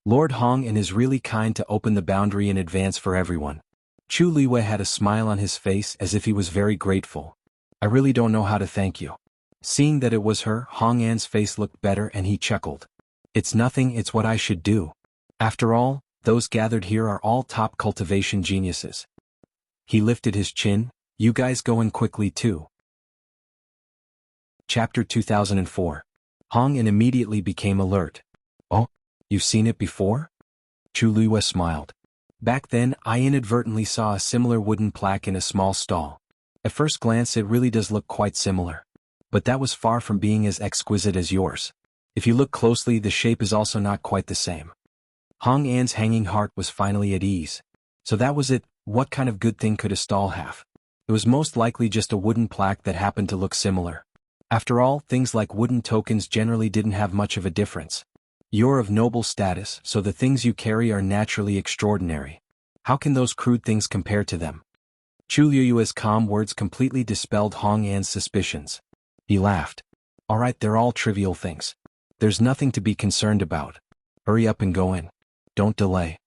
Lord Hong An is really kind to open the boundary in advance for everyone. Chu Liwei had a smile on his face as if he was very grateful. I really don't know how to thank you. Seeing that it was her, Hong An's face looked better and he chuckled. It's nothing, it's what I should do. After all, those gathered here are all top cultivation geniuses. He lifted his chin. You guys go in quickly too. Chapter 2004. Hong An immediately became alert. Oh, you've seen it before? Chu Liwei smiled. Back then, I inadvertently saw a similar wooden plaque in a small stall. At first glance it really does look quite similar. But that was far from being as exquisite as yours. If you look closely, the shape is also not quite the same. Hong An's hanging heart was finally at ease. So that was it. What kind of good thing could a stall have? It was most likely just a wooden plaque that happened to look similar. After all, things like wooden tokens generally didn't have much of a difference. You're of noble status, so the things you carry are naturally extraordinary. How can those crude things compare to them? Chu Liyue's calm words completely dispelled Hong An's suspicions. He laughed. All right, they're all trivial things. There's nothing to be concerned about. Hurry up and go in. Don't delay.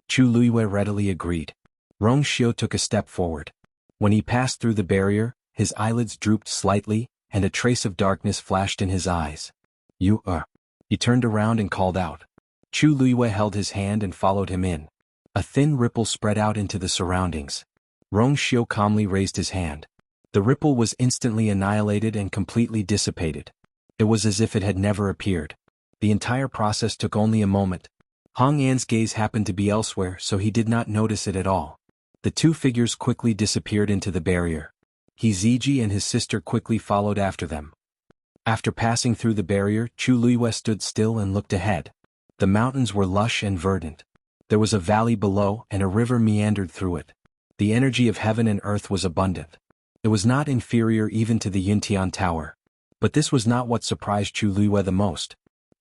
Chu Liyue readily agreed. Rongxiu took a step forward. When he passed through the barrier, his eyelids drooped slightly, and a trace of darkness flashed in his eyes. You are. He turned around and called out. Chu Liyue held his hand and followed him in. A thin ripple spread out into the surroundings. Rongxiu calmly raised his hand. The ripple was instantly annihilated and completely dissipated. It was as if it had never appeared. The entire process took only a moment. Hong An's gaze happened to be elsewhere, so he did not notice it at all. The two figures quickly disappeared into the barrier. Hiziji and his sister quickly followed after them. After passing through the barrier, Chu Luiyue stood still and looked ahead. The mountains were lush and verdant. There was a valley below and a river meandered through it. The energy of heaven and earth was abundant. It was not inferior even to the Yuntian Tower. But this was not what surprised Chu Luiyue the most.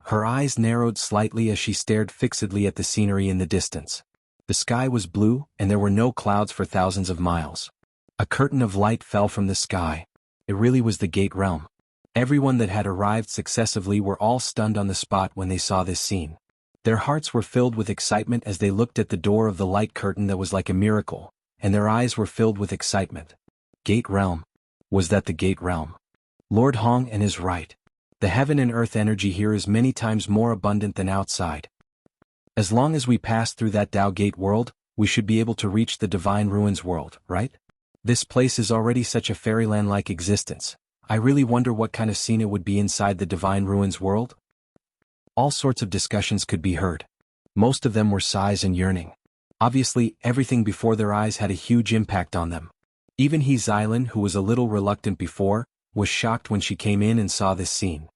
Her eyes narrowed slightly as she stared fixedly at the scenery in the distance. The sky was blue, and there were no clouds for thousands of miles. A curtain of light fell from the sky. It really was the Gate Realm. Everyone that had arrived successively were all stunned on the spot when they saw this scene. Their hearts were filled with excitement as they looked at the door of the light curtain that was like a miracle, and their eyes were filled with excitement. Gate Realm. Was that the Gate Realm? Lord Hong and is right. The heaven and earth energy here is many times more abundant than outside. As long as we pass through that Tao Gate world, we should be able to reach the Divine Ruins world, right? This place is already such a fairyland-like existence. I really wonder what kind of scene it would be inside the Divine Ruins world. All sorts of discussions could be heard. Most of them were sighs and yearning. Obviously, everything before their eyes had a huge impact on them. Even He Xilan, who was a little reluctant before, was shocked when she came in and saw this scene.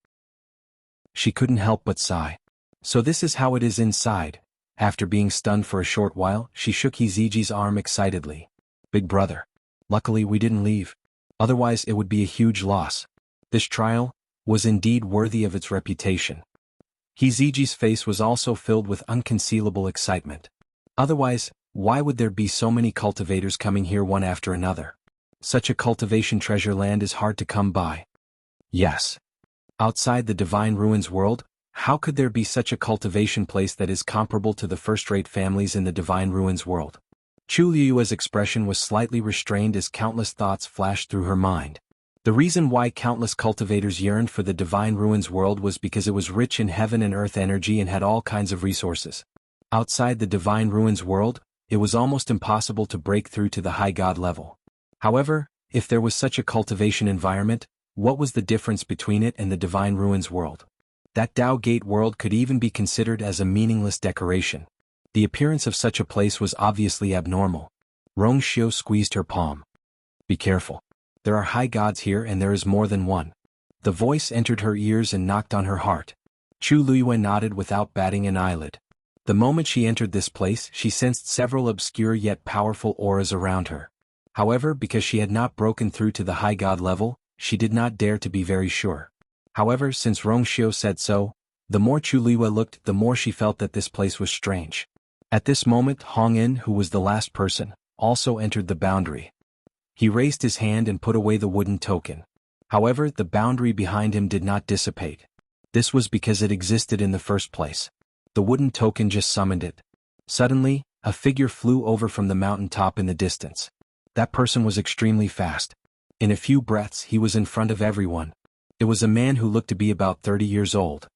She couldn't help but sigh. So this is how it is inside. After being stunned for a short while, she shook Hiziji's arm excitedly. Big brother. Luckily we didn't leave. Otherwise it would be a huge loss. This trial was indeed worthy of its reputation. Hiziji's face was also filled with unconcealable excitement. Otherwise, why would there be so many cultivators coming here one after another? Such a cultivation treasure land is hard to come by. Yes. Outside the Divine Ruins world, how could there be such a cultivation place that is comparable to the first-rate families in the Divine Ruins world? Chu Luiyue's expression was slightly restrained as countless thoughts flashed through her mind. The reason why countless cultivators yearned for the Divine Ruins world was because it was rich in heaven and earth energy and had all kinds of resources. Outside the Divine Ruins world, it was almost impossible to break through to the high god level. However, if there was such a cultivation environment, what was the difference between it and the Divine Ruins world? That Tao Gate world could even be considered as a meaningless decoration. The appearance of such a place was obviously abnormal. Rongxiu squeezed her palm. Be careful. There are high gods here and there is more than one. The voice entered her ears and knocked on her heart. Chu Luiyue nodded without batting an eyelid. The moment she entered this place, she sensed several obscure yet powerful auras around her. However, because she had not broken through to the high god level, she did not dare to be very sure. However, since Rongxiu said so, the more Chu Luiyue looked, the more she felt that this place was strange. At this moment, Hong En, who was the last person, also entered the boundary. He raised his hand and put away the wooden token. However, the boundary behind him did not dissipate. This was because it existed in the first place. The wooden token just summoned it. Suddenly, a figure flew over from the mountain top in the distance. That person was extremely fast. In a few breaths, he was in front of everyone. It was a man who looked to be about 30 years old.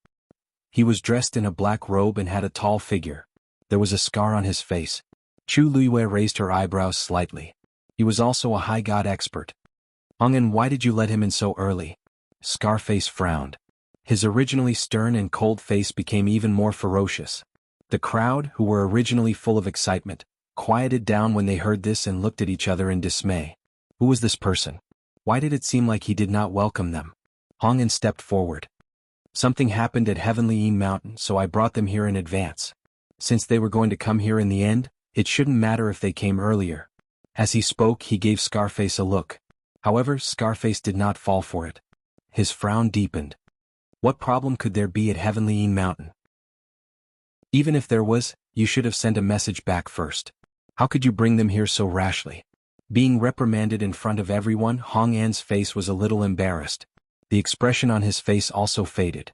He was dressed in a black robe and had a tall figure. There was a scar on his face. Chu Luiyue raised her eyebrows slightly. He was also a high god expert. Hong En, why did you let him in so early? Scarface frowned. His originally stern and cold face became even more ferocious. The crowd, who were originally full of excitement, quieted down when they heard this and looked at each other in dismay. Who was this person? Why did it seem like he did not welcome them? Hong En stepped forward. Something happened at Heavenly Yi Mountain, so I brought them here in advance. Since they were going to come here in the end, it shouldn't matter if they came earlier. As he spoke, he gave Scarface a look. However, Scarface did not fall for it. His frown deepened. What problem could there be at Heavenly Yi Mountain? Even if there was, you should have sent a message back first. How could you bring them here so rashly? Being reprimanded in front of everyone, Hong An's face was a little embarrassed. The expression on his face also faded.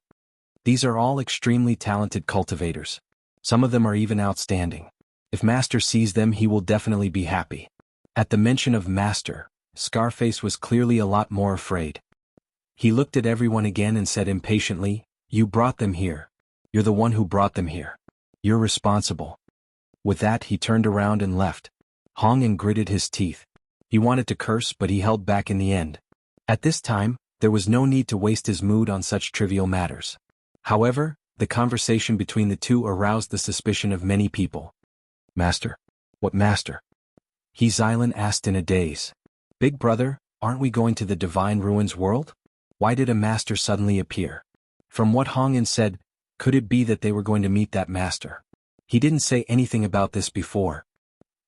These are all extremely talented cultivators. Some of them are even outstanding. If Master sees them, he will definitely be happy. At the mention of Master, Scarface was clearly a lot more afraid. He looked at everyone again and said impatiently, "You brought them here. You're the one who brought them here. You're responsible." With that, he turned around and left. Hong En gritted his teeth. He wanted to curse, but he held back in the end. At this time, there was no need to waste his mood on such trivial matters. However, the conversation between the two aroused the suspicion of many people. Master? What master? He Xilan asked in a daze. Big brother, Aren't we going to the Divine Ruins world? Why did a master suddenly appear? From what Hongyan said, could it be that they were going to meet that master? He didn't say anything about this before.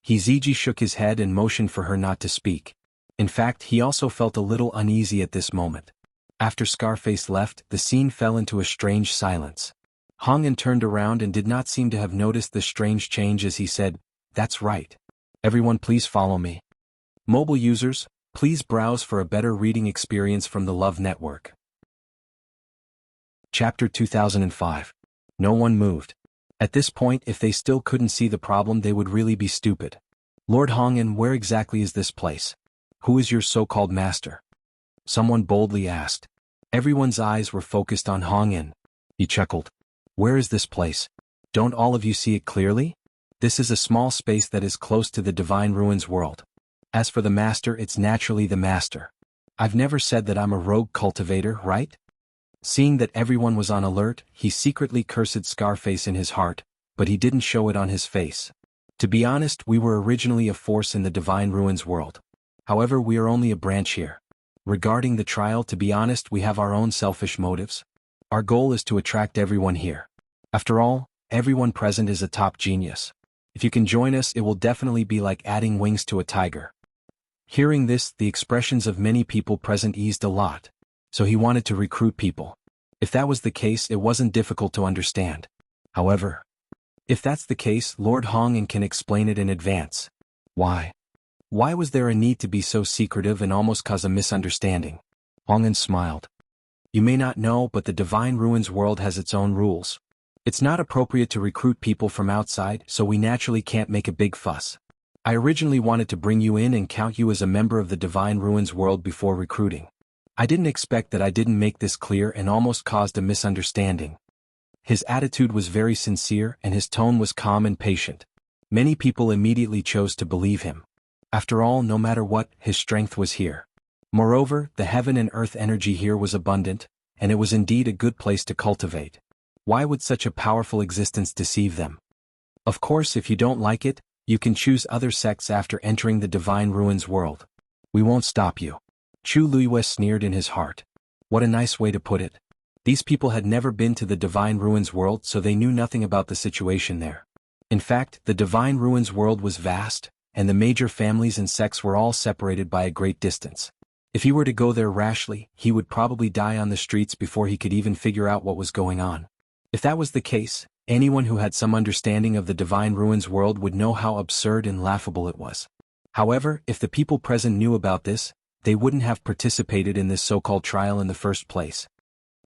Ziji shook his head and motioned for her not to speak. In fact, he also felt a little uneasy at this moment. After Scarface left, the scene fell into a strange silence. Hongyan turned around and did not seem to have noticed the strange change as he said, "That's right. Everyone please follow me." Mobile users, please browse for a better reading experience from the Love Network. Chapter 2005. No one moved. At this point, if they still couldn't see the problem, they would really be stupid. Lord Hongyan, where exactly is this place? Who is your so-called master? Someone boldly asked. Everyone's eyes were focused on Hongyan. He chuckled. Where is this place? Don't all of you see it clearly? This is a small space that is close to the Divine Ruins world. As for the master, it's naturally the master. I've never said that I'm a rogue cultivator, right? Seeing that everyone was on alert, he secretly cursed Scarface in his heart, but he didn't show it on his face. To be honest, we were originally a force in the Divine Ruins world. However, we are only a branch here. Regarding the trial, to be honest, we have our own selfish motives. Our goal is to attract everyone here. After all, everyone present is a top genius. If you can join us, it will definitely be like adding wings to a tiger. Hearing this, the expressions of many people present eased a lot. So he wanted to recruit people. If that was the case, it wasn't difficult to understand. However, if that's the case, Lord Hongyan can explain it in advance. Why? Why was there a need to be so secretive and almost cause a misunderstanding? Hongyan smiled. You may not know, but the Divine Ruins world has its own rules. It's not appropriate to recruit people from outside, so we naturally can't make a big fuss. I originally wanted to bring you in and count you as a member of the Divine Ruins world before recruiting. I didn't expect that I didn't make this clear and almost caused a misunderstanding. His attitude was very sincere and his tone was calm and patient. Many people immediately chose to believe him. After all, no matter what, his strength was here. Moreover, the heaven and earth energy here was abundant, and it was indeed a good place to cultivate. Why would such a powerful existence deceive them? Of course, if you don't like it, you can choose other sects after entering the Divine Ruins world. We won't stop you. Chu Luiyue sneered in his heart. What a nice way to put it. These people had never been to the Divine Ruins world, so they knew nothing about the situation there. In fact, the Divine Ruins world was vast, and the major families and sects were all separated by a great distance. If he were to go there rashly, he would probably die on the streets before he could even figure out what was going on. If that was the case, anyone who had some understanding of the Divine Ruins world would know how absurd and laughable it was. However, if the people present knew about this, they wouldn't have participated in this so-called trial in the first place.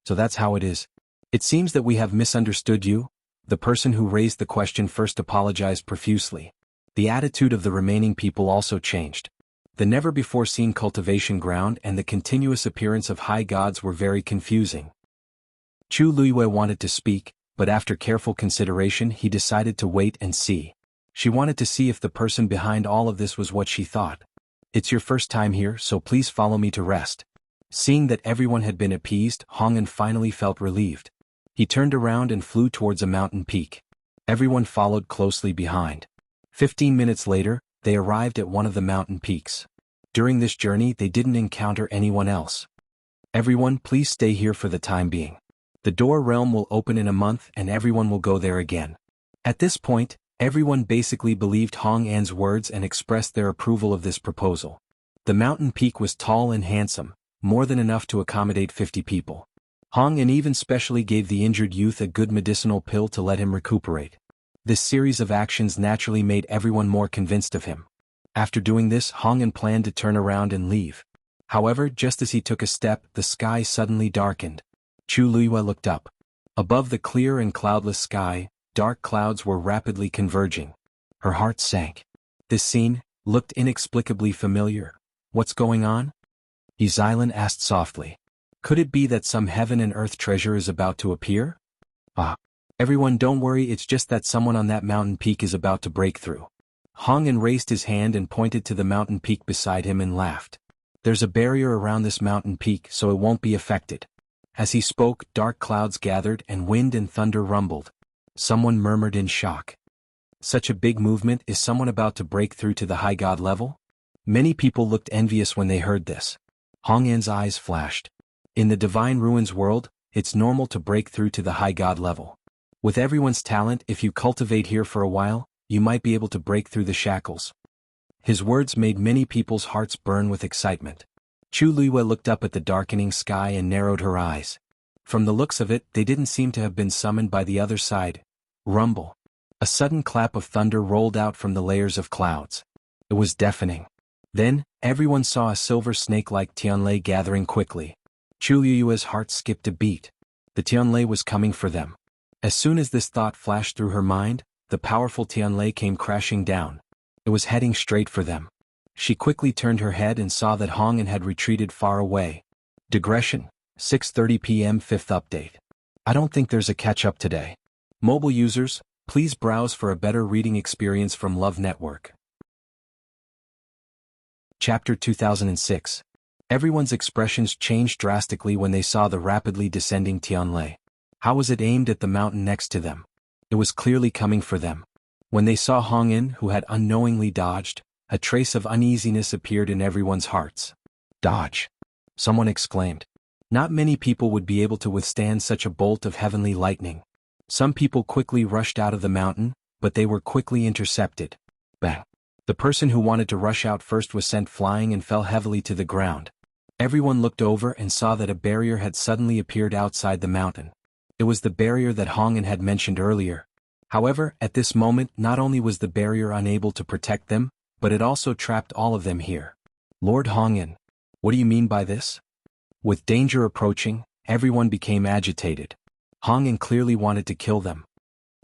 So that's how it is. It seems that we have misunderstood you. The person who raised the question first apologized profusely. The attitude of the remaining people also changed. The never-before-seen cultivation ground and the continuous appearance of high gods were very confusing. Chu Luiyue wanted to speak, but after careful consideration he decided to wait and see. She wanted to see if the person behind all of this was what she thought. It's your first time here, so please follow me to rest. Seeing that everyone had been appeased, Hongyan finally felt relieved. He turned around and flew towards a mountain peak. Everyone followed closely behind. 15 minutes later, they arrived at one of the mountain peaks. During this journey, they didn't encounter anyone else. Everyone, please stay here for the time being. The door realm will open in a month and everyone will go there again. At this point, everyone basically believed Hongyan's words and expressed their approval of this proposal. The mountain peak was tall and handsome, more than enough to accommodate 50 people. Hongyan even specially gave the injured youth a good medicinal pill to let him recuperate. This series of actions naturally made everyone more convinced of him. After doing this, Hongyan planned to turn around and leave. However, just as he took a step, the sky suddenly darkened. Chu Luiyue looked up. Above the clear and cloudless sky, dark clouds were rapidly converging. Her heart sank. This scene looked inexplicably familiar. What's going on? Xilan asked softly. Could it be that some heaven and earth treasure is about to appear? Everyone, don't worry, it's just that someone on that mountain peak is about to break through. Hongyan raised his hand and pointed to the mountain peak beside him and laughed. There's a barrier around this mountain peak, so it won't be affected. As he spoke, dark clouds gathered and wind and thunder rumbled. Someone murmured in shock. Such a big movement, is someone about to break through to the high god level? Many people looked envious when they heard this. Hong An's eyes flashed. In the Divine Ruins world, it's normal to break through to the high god level. With everyone's talent, if you cultivate here for a while, you might be able to break through the shackles. His words made many people's hearts burn with excitement. Chu Luiyue looked up at the darkening sky and narrowed her eyes. From the looks of it, they didn't seem to have been summoned by the other side. Rumble. A sudden clap of thunder rolled out from the layers of clouds. It was deafening. Then, everyone saw a silver snake-like Tianlei gathering quickly. Chu Luiyue's heart skipped a beat. The Tianlei was coming for them. As soon as this thought flashed through her mind, the powerful Tianlei came crashing down. It was heading straight for them. She quickly turned her head and saw that Hong An had retreated far away. Digression, 6:30 p.m. 5th update. I don't think there's a catch-up today. Mobile users, please browse for a better reading experience from Love Network. Chapter 2006. Everyone's expressions changed drastically when they saw the rapidly descending Tianlei. How was it aimed at the mountain next to them? It was clearly coming for them. When they saw Hong An, who had unknowingly dodged, a trace of uneasiness appeared in everyone's hearts. Dodge! Someone exclaimed. Not many people would be able to withstand such a bolt of heavenly lightning. Some people quickly rushed out of the mountain, but they were quickly intercepted. Bang! The person who wanted to rush out first was sent flying and fell heavily to the ground. Everyone looked over and saw that a barrier had suddenly appeared outside the mountain. It was the barrier that Hong An had mentioned earlier. However, at this moment not only was the barrier unable to protect them, but it also trapped all of them here. Lord Hong An, what do you mean by this? With danger approaching, everyone became agitated. Hong An clearly wanted to kill them.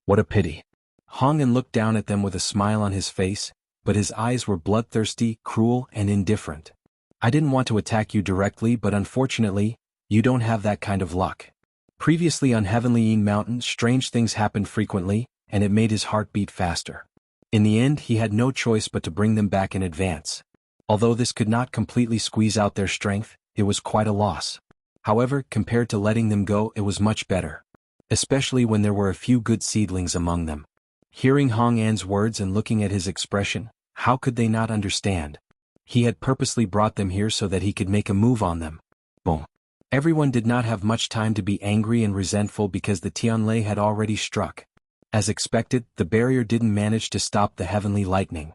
What a pity. Hong An looked down at them with a smile on his face, but his eyes were bloodthirsty, cruel, and indifferent. I didn't want to attack you directly, but unfortunately, you don't have that kind of luck. Previously on Heavenly Yin Mountain, strange things happened frequently, and it made his heart beat faster. In the end, he had no choice but to bring them back in advance. Although this could not completely squeeze out their strength, it was quite a loss. However, compared to letting them go, it was much better. Especially when there were a few good seedlings among them. Hearing Hong An's words and looking at his expression, how could they not understand? He had purposely brought them here so that he could make a move on them. Boom. Everyone did not have much time to be angry and resentful because the Tianlei had already struck. As expected, the barrier didn't manage to stop the heavenly lightning.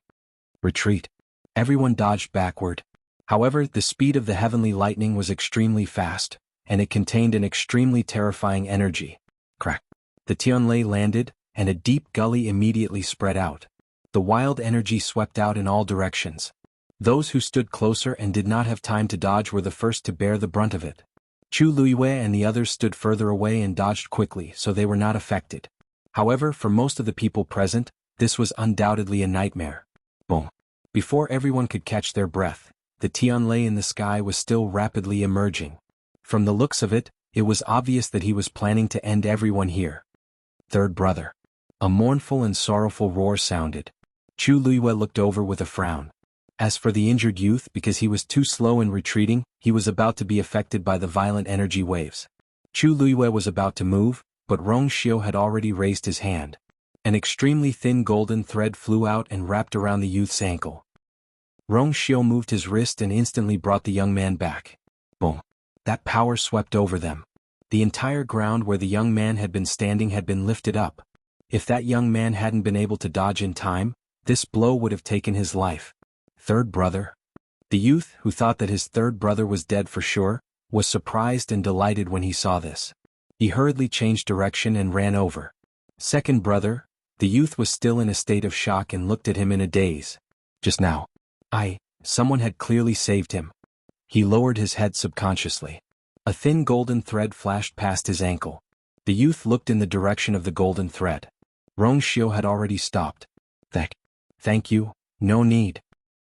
Retreat. Everyone dodged backward. However, the speed of the heavenly lightning was extremely fast, and it contained an extremely terrifying energy. Crack. The Tianlei landed, and a deep gully immediately spread out. The wild energy swept out in all directions. Those who stood closer and did not have time to dodge were the first to bear the brunt of it. Chu Luiyue and the others stood further away and dodged quickly, so they were not affected. However, for most of the people present, this was undoubtedly a nightmare. Boom. Before everyone could catch their breath, the Tianlei in the sky was still rapidly emerging. From the looks of it, it was obvious that he was planning to end everyone here. Third brother. A mournful and sorrowful roar sounded. Chu Luiyue looked over with a frown. As for the injured youth, because he was too slow in retreating, he was about to be affected by the violent energy waves. Chu Luiyue was about to move, but Rong Xiu had already raised his hand. An extremely thin golden thread flew out and wrapped around the youth's ankle. Rong Xiu moved his wrist and instantly brought the young man back. Boom. That power swept over them. The entire ground where the young man had been standing had been lifted up. If that young man hadn't been able to dodge in time, this blow would have taken his life. Third brother. The youth, who thought that his third brother was dead for sure, was surprised and delighted when he saw this. He hurriedly changed direction and ran over. Second brother. The youth was still in a state of shock and looked at him in a daze. Just now. Someone had clearly saved him. He lowered his head subconsciously. A thin golden thread flashed past his ankle. The youth looked in the direction of the golden thread. Rong Xiu had already stopped. Thank you, no need.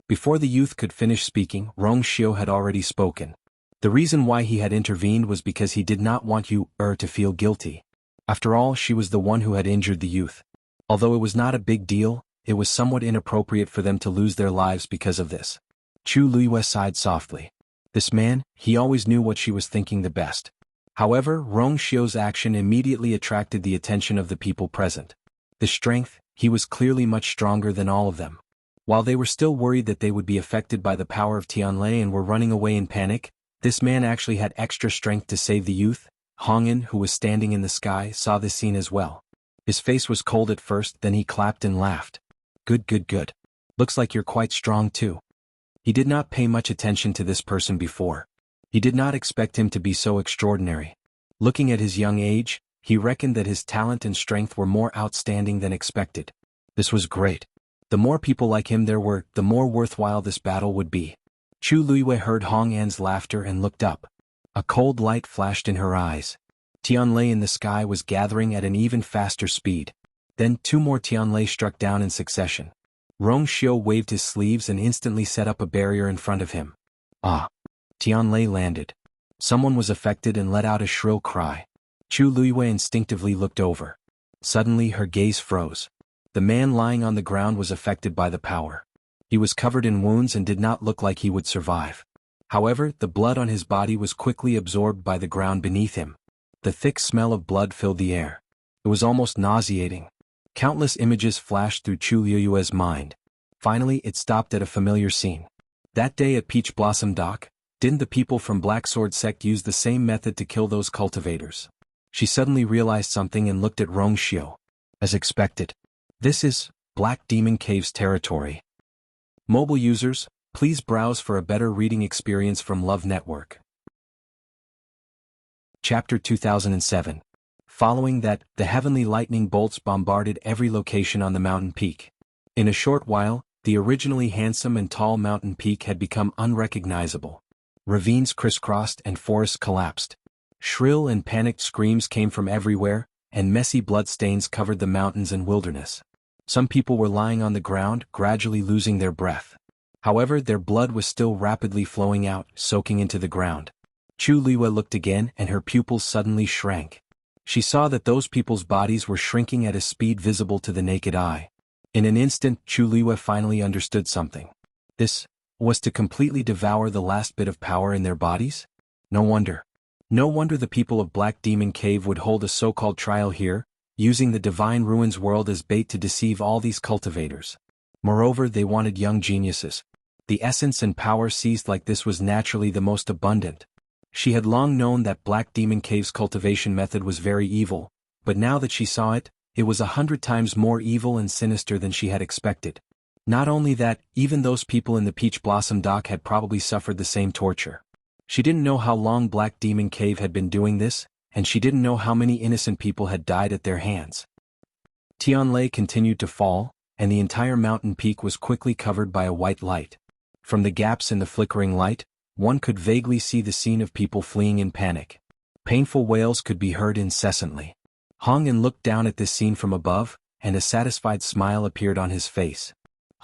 Before the youth could finish speaking, Rong Xiu had already spoken. The reason why he had intervened was because he did not want to feel guilty. After all, she was the one who had injured the youth. Although it was not a big deal, it was somewhat inappropriate for them to lose their lives because of this. Chu Luiyue sighed softly. This man, he always knew what she was thinking the best. However, Rong Xiu's action immediately attracted the attention of the people present. The strength, he was clearly much stronger than all of them. While they were still worried that they would be affected by the power of Tianlei and were running away in panic, this man actually had extra strength to save the youth. Hongyan, who was standing in the sky, saw this scene as well. His face was cold at first, then he clapped and laughed. Good, good, good. Looks like you're quite strong too. He did not pay much attention to this person before. He did not expect him to be so extraordinary. Looking at his young age, he reckoned that his talent and strength were more outstanding than expected. This was great. The more people like him there were, the more worthwhile this battle would be. Chu Luiwei heard Hongyan's laughter and looked up. A cold light flashed in her eyes. Tianlei in the sky was gathering at an even faster speed. Then 2 more Tianlei struck down in succession. Rong Xiu waved his sleeves and instantly set up a barrier in front of him. Ah! Tianlei landed. Someone was affected and let out a shrill cry. Chu Luiwei instinctively looked over. Suddenly her gaze froze. The man lying on the ground was affected by the power. He was covered in wounds and did not look like he would survive. However, the blood on his body was quickly absorbed by the ground beneath him. The thick smell of blood filled the air. It was almost nauseating. Countless images flashed through Chu Luiwei's mind. Finally, it stopped at a familiar scene. That day at Peach Blossom Dock, didn't the people from Black Sword Sect use the same method to kill those cultivators? She suddenly realized something and looked at Rong Xiu. As expected. This is Black Demon Cave's territory. Mobile users, please browse for a better reading experience from Love Network. Chapter 2007. Following that, the heavenly lightning bolts bombarded every location on the mountain peak. In a short while, the originally handsome and tall mountain peak had become unrecognizable. Ravines crisscrossed and forests collapsed. Shrill and panicked screams came from everywhere, and messy bloodstains covered the mountains and wilderness. Some people were lying on the ground, gradually losing their breath. However, their blood was still rapidly flowing out, soaking into the ground. Chu Luiwei looked again and her pupils suddenly shrank. She saw that those people's bodies were shrinking at a speed visible to the naked eye. In an instant, Chu Luiwei finally understood something. This was to completely devour the last bit of power in their bodies? No wonder. No wonder the people of Black Demon Cave would hold a so-called trial here, using the Divine Ruins world as bait to deceive all these cultivators. Moreover, they wanted young geniuses. The essence and power seized like this was naturally the most abundant. She had long known that Black Demon Cave's cultivation method was very evil, but now that she saw it, it was 100 times more evil and sinister than she had expected. Not only that, even those people in the Peach Blossom Dock had probably suffered the same torture. She didn't know how long Black Demon Cave had been doing this, and she didn't know how many innocent people had died at their hands. Tianlei continued to fall, and the entire mountain peak was quickly covered by a white light. From the gaps in the flickering light, one could vaguely see the scene of people fleeing in panic. Painful wails could be heard incessantly. Hongyan looked down at this scene from above, and a satisfied smile appeared on his face.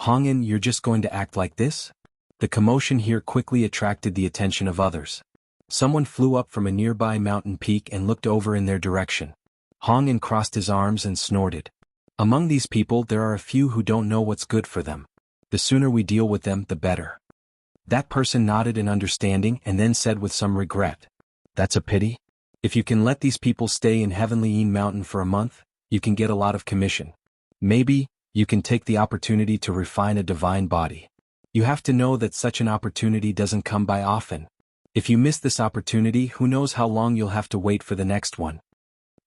Hongyan, you're just going to act like this? The commotion here quickly attracted the attention of others. Someone flew up from a nearby mountain peak and looked over in their direction. Hongyan crossed his arms and snorted. Among these people there are a few who don't know what's good for them. The sooner we deal with them, the better. That person nodded in understanding and then said with some regret. That's a pity. If you can let these people stay in Heavenly Yin Mountain for a month, you can get a lot of commission. Maybe, you can take the opportunity to refine a divine body. You have to know that such an opportunity doesn't come by often. If you miss this opportunity, who knows how long you'll have to wait for the next one.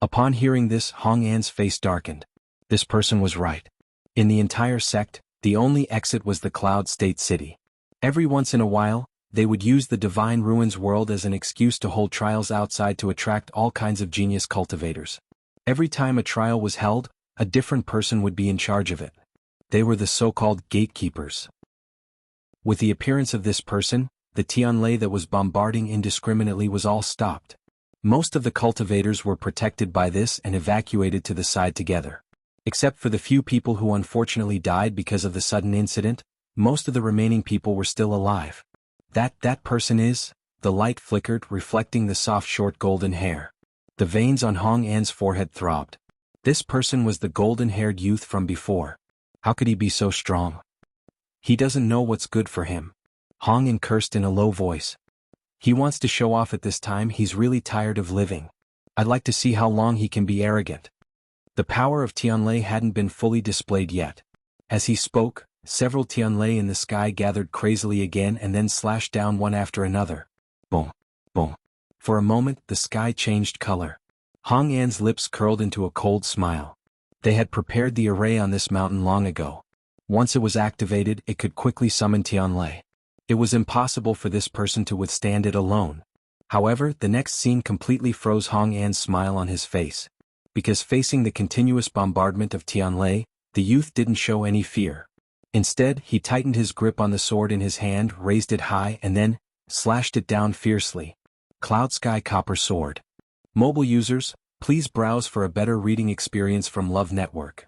Upon hearing this, Hongyan's face darkened. This person was right. In the entire sect, the only exit was the Cloud State City. Every once in a while, they would use the Divine Ruins world as an excuse to hold trials outside to attract all kinds of genius cultivators. Every time a trial was held, a different person would be in charge of it. They were the so-called gatekeepers. With the appearance of this person, the Tianlei that was bombarding indiscriminately was all stopped. Most of the cultivators were protected by this and evacuated to the side together. Except for the few people who unfortunately died because of the sudden incident, most of the remaining people were still alive. That person is, the light flickered, reflecting the soft short golden hair. The veins on Hongyan's forehead throbbed. This person was the golden-haired youth from before. How could he be so strong? He doesn't know what's good for him. Hongyan cursed in a low voice. He wants to show off at this time. He's really tired of living. I'd like to see how long he can be arrogant. The power of Tianlei hadn't been fully displayed yet. As he spoke, Several Tianlei in the sky gathered crazily again and then slashed down one after another. Boom, boom. For a moment, the sky changed color. Hong An's lips curled into a cold smile. They had prepared the array on this mountain long ago. Once it was activated, it could quickly summon Tianlei. It was impossible for this person to withstand it alone. However, the next scene completely froze Hong An's smile on his face. Because facing the continuous bombardment of Tianlei, the youth didn't show any fear. Instead, he tightened his grip on the sword in his hand, raised it high, and then slashed it down fiercely. Cloud Sky Copper Sword. Mobile users, please browse for a better reading experience from Love Network.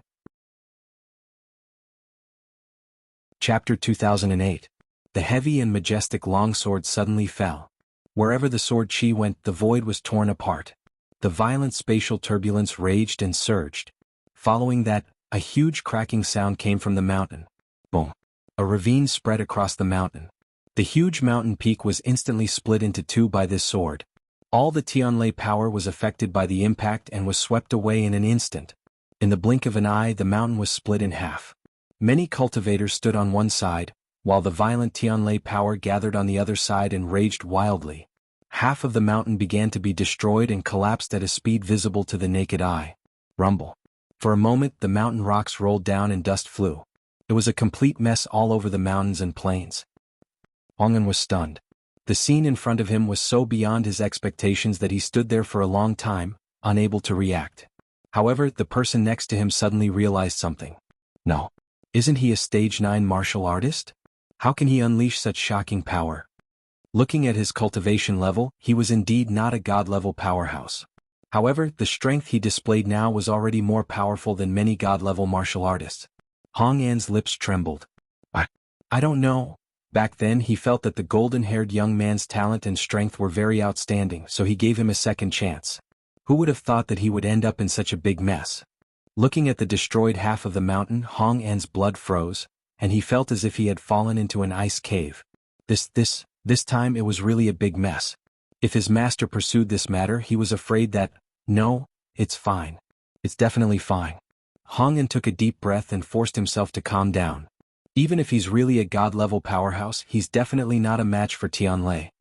Chapter 2008. The heavy and majestic longsword suddenly fell. Wherever the sword chi went, the void was torn apart. The violent spatial turbulence raged and surged. Following that, a huge cracking sound came from the mountain. Boom. A ravine spread across the mountain. The huge mountain peak was instantly split into two by this sword. All the Tianlei power was affected by the impact and was swept away in an instant. In the blink of an eye, the mountain was split in half. Many cultivators stood on one side, while the violent Tianlei power gathered on the other side and raged wildly. Half of the mountain began to be destroyed and collapsed at a speed visible to the naked eye. Rumble. For a moment, the mountain rocks rolled down and dust flew. It was a complete mess all over the mountains and plains. Hong An was stunned. The scene in front of him was so beyond his expectations that he stood there for a long time, unable to react. However, the person next to him suddenly realized something. No. Isn't he a stage 9 martial artist? How can he unleash such shocking power? Looking at his cultivation level, he was indeed not a god-level powerhouse. However, the strength he displayed now was already more powerful than many god-level martial artists. Hong An's lips trembled. I don't know. Back then he felt that the golden-haired young man's talent and strength were very outstanding, so he gave him a second chance. Who would have thought that he would end up in such a big mess? Looking at the destroyed half of the mountain, Hong An's blood froze, and he felt as if he had fallen into an ice cave. This time it was really a big mess. If his master pursued this matter, he was afraid that, no, it's fine. It's definitely fine. Hong An took a deep breath and forced himself to calm down. Even if he's really a god-level powerhouse, he's definitely not a match for Tianlei.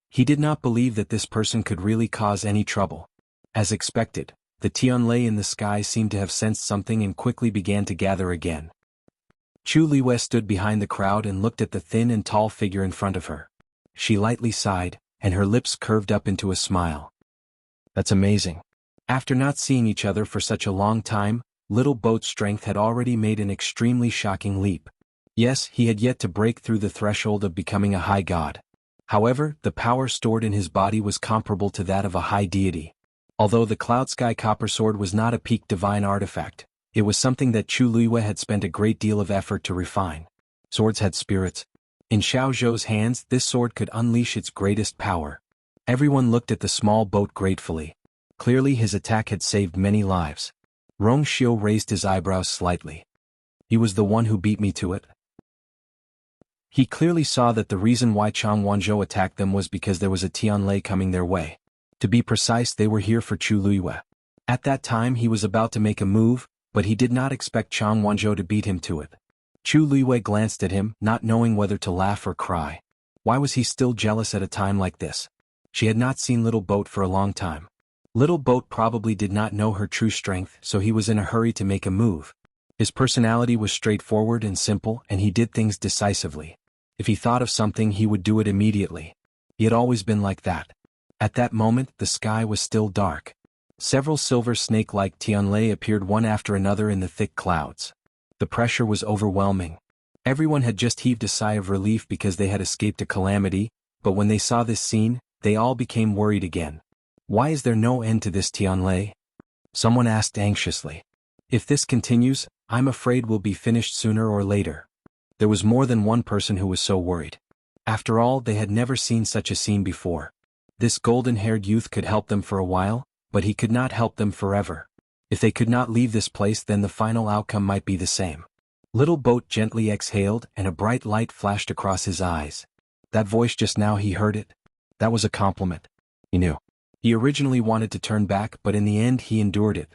He did not believe that this person could really cause any trouble. As expected, the Tianlei in the sky seemed to have sensed something and quickly began to gather again. Chu Liwei stood behind the crowd and looked at the thin and tall figure in front of her. She lightly sighed, and her lips curved up into a smile. That's amazing. After not seeing each other for such a long time, Little Boat's strength had already made an extremely shocking leap. Yes, he had yet to break through the threshold of becoming a high god. However, the power stored in his body was comparable to that of a high deity. Although the Cloud Sky Copper Sword was not a peak divine artifact, it was something that Chu Liwei had spent a great deal of effort to refine. Swords had spirits. In Xiao Zhou's hands, this sword could unleash its greatest power. Everyone looked at the small boat gratefully. Clearly his attack had saved many lives. Rong Xiu raised his eyebrows slightly. He was the one who beat me to it. He clearly saw that the reason why xuanhuan attacked them was because there was a Tianlei coming their way. To be precise, they were here for Chu Liwei. At that time he was about to make a move, but he did not expect xuanhuan to beat him to it. Chu Liwei glanced at him, not knowing whether to laugh or cry. Why was he still jealous at a time like this? She had not seen Little Boat for a long time. Little Boat probably did not know her true strength, so he was in a hurry to make a move. His personality was straightforward and simple, and he did things decisively. If he thought of something, he would do it immediately. He had always been like that. At that moment, the sky was still dark. Several silver snake-like Tianlei appeared one after another in the thick clouds. The pressure was overwhelming. Everyone had just heaved a sigh of relief because they had escaped a calamity, but when they saw this scene, they all became worried again. Why is there no end to this Tianlei? Someone asked anxiously. If this continues, I'm afraid we'll be finished sooner or later. There was more than one person who was so worried. After all, they had never seen such a scene before. This golden-haired youth could help them for a while, but he could not help them forever. If they could not leave this place, then the final outcome might be the same. Little Boat gently exhaled, and a bright light flashed across his eyes. That voice just now, he heard it. That was a compliment. He knew. He originally wanted to turn back, but in the end he endured it.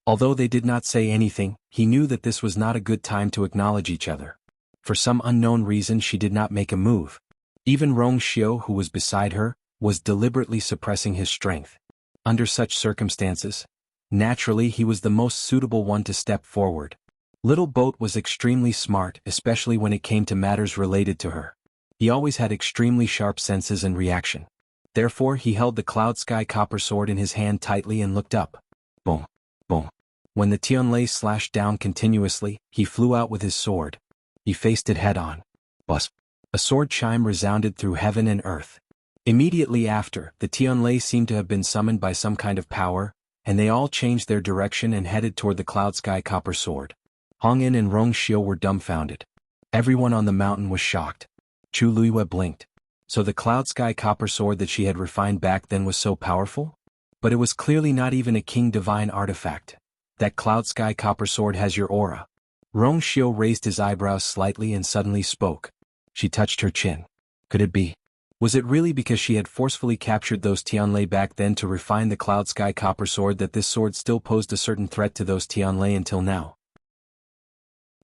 Although they did not say anything, he knew that this was not a good time to acknowledge each other. For some unknown reason she did not make a move. Even Rong Xiao, who was beside her, was deliberately suppressing his strength. Under such circumstances, naturally he was the most suitable one to step forward. Little Boat was extremely smart, especially when it came to matters related to her. He always had extremely sharp senses and reaction. Therefore he held the cloud sky copper sword in his hand tightly and looked up. Boom, boom. When the Tianlei slashed down continuously, he flew out with his sword. He faced it head-on. Buzz. A sword chime resounded through heaven and earth. Immediately after, the Tianlei seemed to have been summoned by some kind of power, and they all changed their direction and headed toward the cloud sky copper sword. Hongyan and Rong Xiao were dumbfounded. Everyone on the mountain was shocked. Chu Luiyue blinked. So the cloud sky copper sword that she had refined back then was so powerful? But it was clearly not even a king divine artifact. That cloud sky copper sword has your aura. Rong Xiao raised his eyebrows slightly and suddenly spoke. She touched her chin. Could it be? Was it really because she had forcefully captured those Tianlei back then to refine the cloud sky copper sword that this sword still posed a certain threat to those Tianlei until now?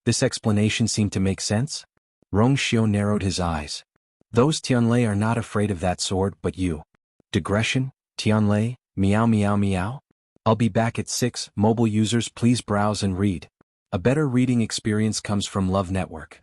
This explanation seemed to make sense. Rong Xiao narrowed his eyes. Those Tianlei are not afraid of that sword, but you. Digression, Tianlei, meow meow meow. I'll be back at 6. Mobile users, please browse and read. A better reading experience comes from Love Network.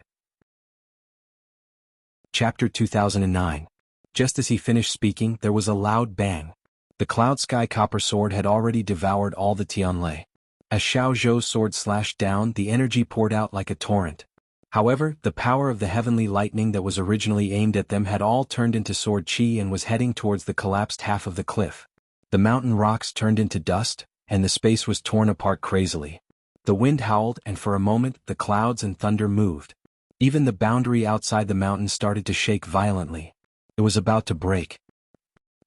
Chapter 2009. Just as he finished speaking, there was a loud bang. The cloud sky copper sword had already devoured all the Tianlei. As Xiao Zhou's sword slashed down, the energy poured out like a torrent. However, the power of the heavenly lightning that was originally aimed at them had all turned into sword chi and was heading towards the collapsed half of the cliff. The mountain rocks turned into dust, and the space was torn apart crazily. The wind howled, and for a moment, the clouds and thunder moved. Even the boundary outside the mountain started to shake violently. It was about to break.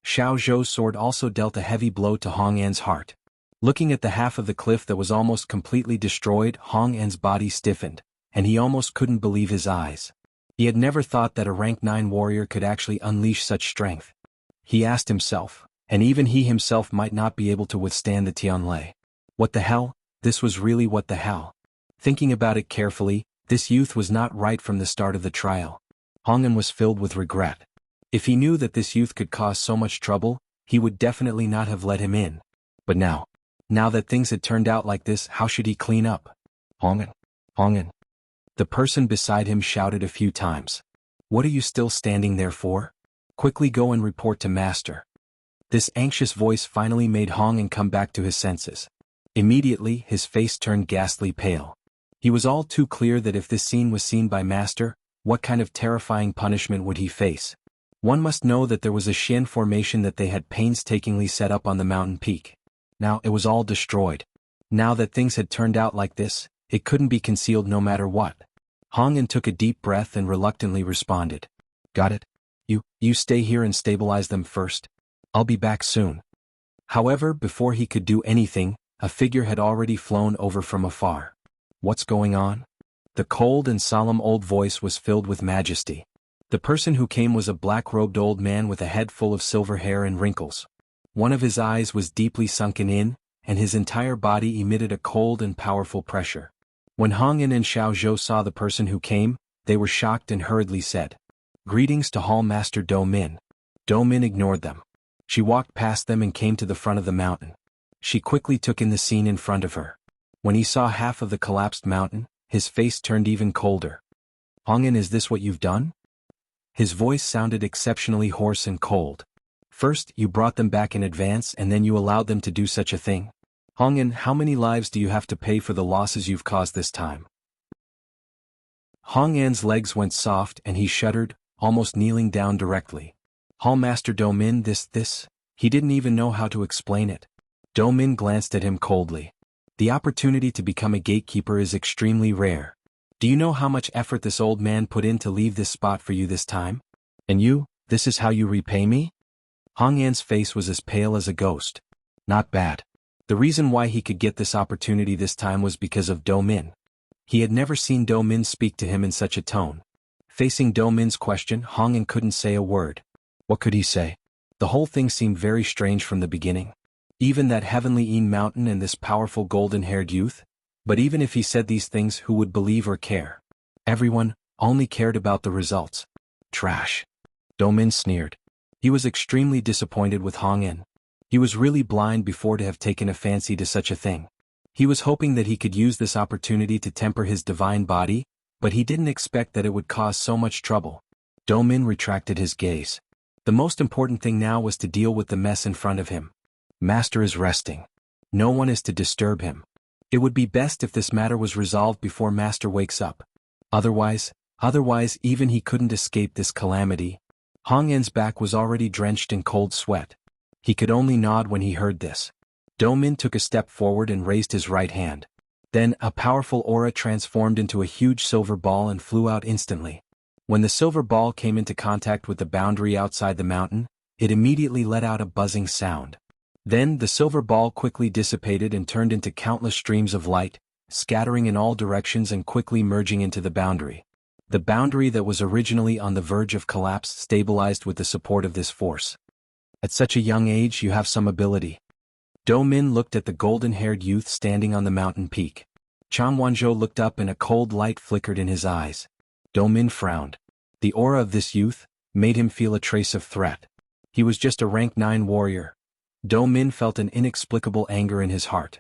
Xiao Zhou's sword also dealt a heavy blow to Hong An's heart. Looking at the half of the cliff that was almost completely destroyed, Hong An's body stiffened, and he almost couldn't believe his eyes. He had never thought that a rank 9 warrior could actually unleash such strength. He asked himself, and even he himself might not be able to withstand the Tianlei. What the hell? This was really what the hell. Thinking about it carefully, this youth was not right from the start of the trial. Hongyan was filled with regret. If he knew that this youth could cause so much trouble, he would definitely not have let him in. But now that things had turned out like this, how should he clean up? Hongyan, Hongyan. The person beside him shouted a few times. What are you still standing there for? Quickly go and report to Master. This anxious voice finally made Hongyan come back to his senses. Immediately, his face turned ghastly pale. He was all too clear that if this scene was seen by Master, what kind of terrifying punishment would he face? One must know that there was a Xian formation that they had painstakingly set up on the mountain peak. Now it was all destroyed. Now that things had turned out like this, it couldn't be concealed no matter what. Hongyan took a deep breath and reluctantly responded. Got it? You stay here and stabilize them first. I'll be back soon. However, before he could do anything, a figure had already flown over from afar. What's going on? The cold and solemn old voice was filled with majesty. The person who came was a black-robed old man with a head full of silver hair and wrinkles. One of his eyes was deeply sunken in, and his entire body emitted a cold and powerful pressure. When Hongyan and Xiao Zhou saw the person who came, they were shocked and hurriedly said, Greetings to Hall Master Do Min. Do Min ignored them. She walked past them and came to the front of the mountain. She quickly took in the scene in front of her. When he saw half of the collapsed mountain, his face turned even colder. Hongyan, is this what you've done? His voice sounded exceptionally hoarse and cold. First, you brought them back in advance and then you allowed them to do such a thing. Hongyan, how many lives do you have to pay for the losses you've caused this time? Hongyan's legs went soft and he shuddered, almost kneeling down directly. Hallmaster Do Min, this, he didn't even know how to explain it. Do Min glanced at him coldly. The opportunity to become a gatekeeper is extremely rare. Do you know how much effort this old man put in to leave this spot for you this time? And you, this is how you repay me? Hongyan's face was as pale as a ghost. Not bad. The reason why he could get this opportunity this time was because of Do Min. He had never seen Do Min speak to him in such a tone. Facing Do Min's question, Hongyan couldn't say a word. What could he say? The whole thing seemed very strange from the beginning. Even that heavenly mountain and this powerful golden-haired youth? But even if he said these things, who would believe or care? Everyone, only cared about the results. Trash. Domin sneered. He was extremely disappointed with Hong En. He was really blind before to have taken a fancy to such a thing. He was hoping that he could use this opportunity to temper his divine body, but he didn't expect that it would cause so much trouble. Domin retracted his gaze. The most important thing now was to deal with the mess in front of him. Master is resting. No one is to disturb him. It would be best if this matter was resolved before Master wakes up. Otherwise even he couldn't escape this calamity. Hong En's back was already drenched in cold sweat. He could only nod when he heard this. Domin took a step forward and raised his right hand. Then a powerful aura transformed into a huge silver ball and flew out instantly. When the silver ball came into contact with the boundary outside the mountain, it immediately let out a buzzing sound. Then the silver ball quickly dissipated and turned into countless streams of light, scattering in all directions and quickly merging into the boundary. The boundary that was originally on the verge of collapse stabilized with the support of this force. At such a young age you have some ability. Domin looked at the golden-haired youth standing on the mountain peak. Xuanhuan looked up and a cold light flickered in his eyes. Domin frowned. The aura of this youth made him feel a trace of threat. He was just a rank 9 warrior. Domin felt an inexplicable anger in his heart.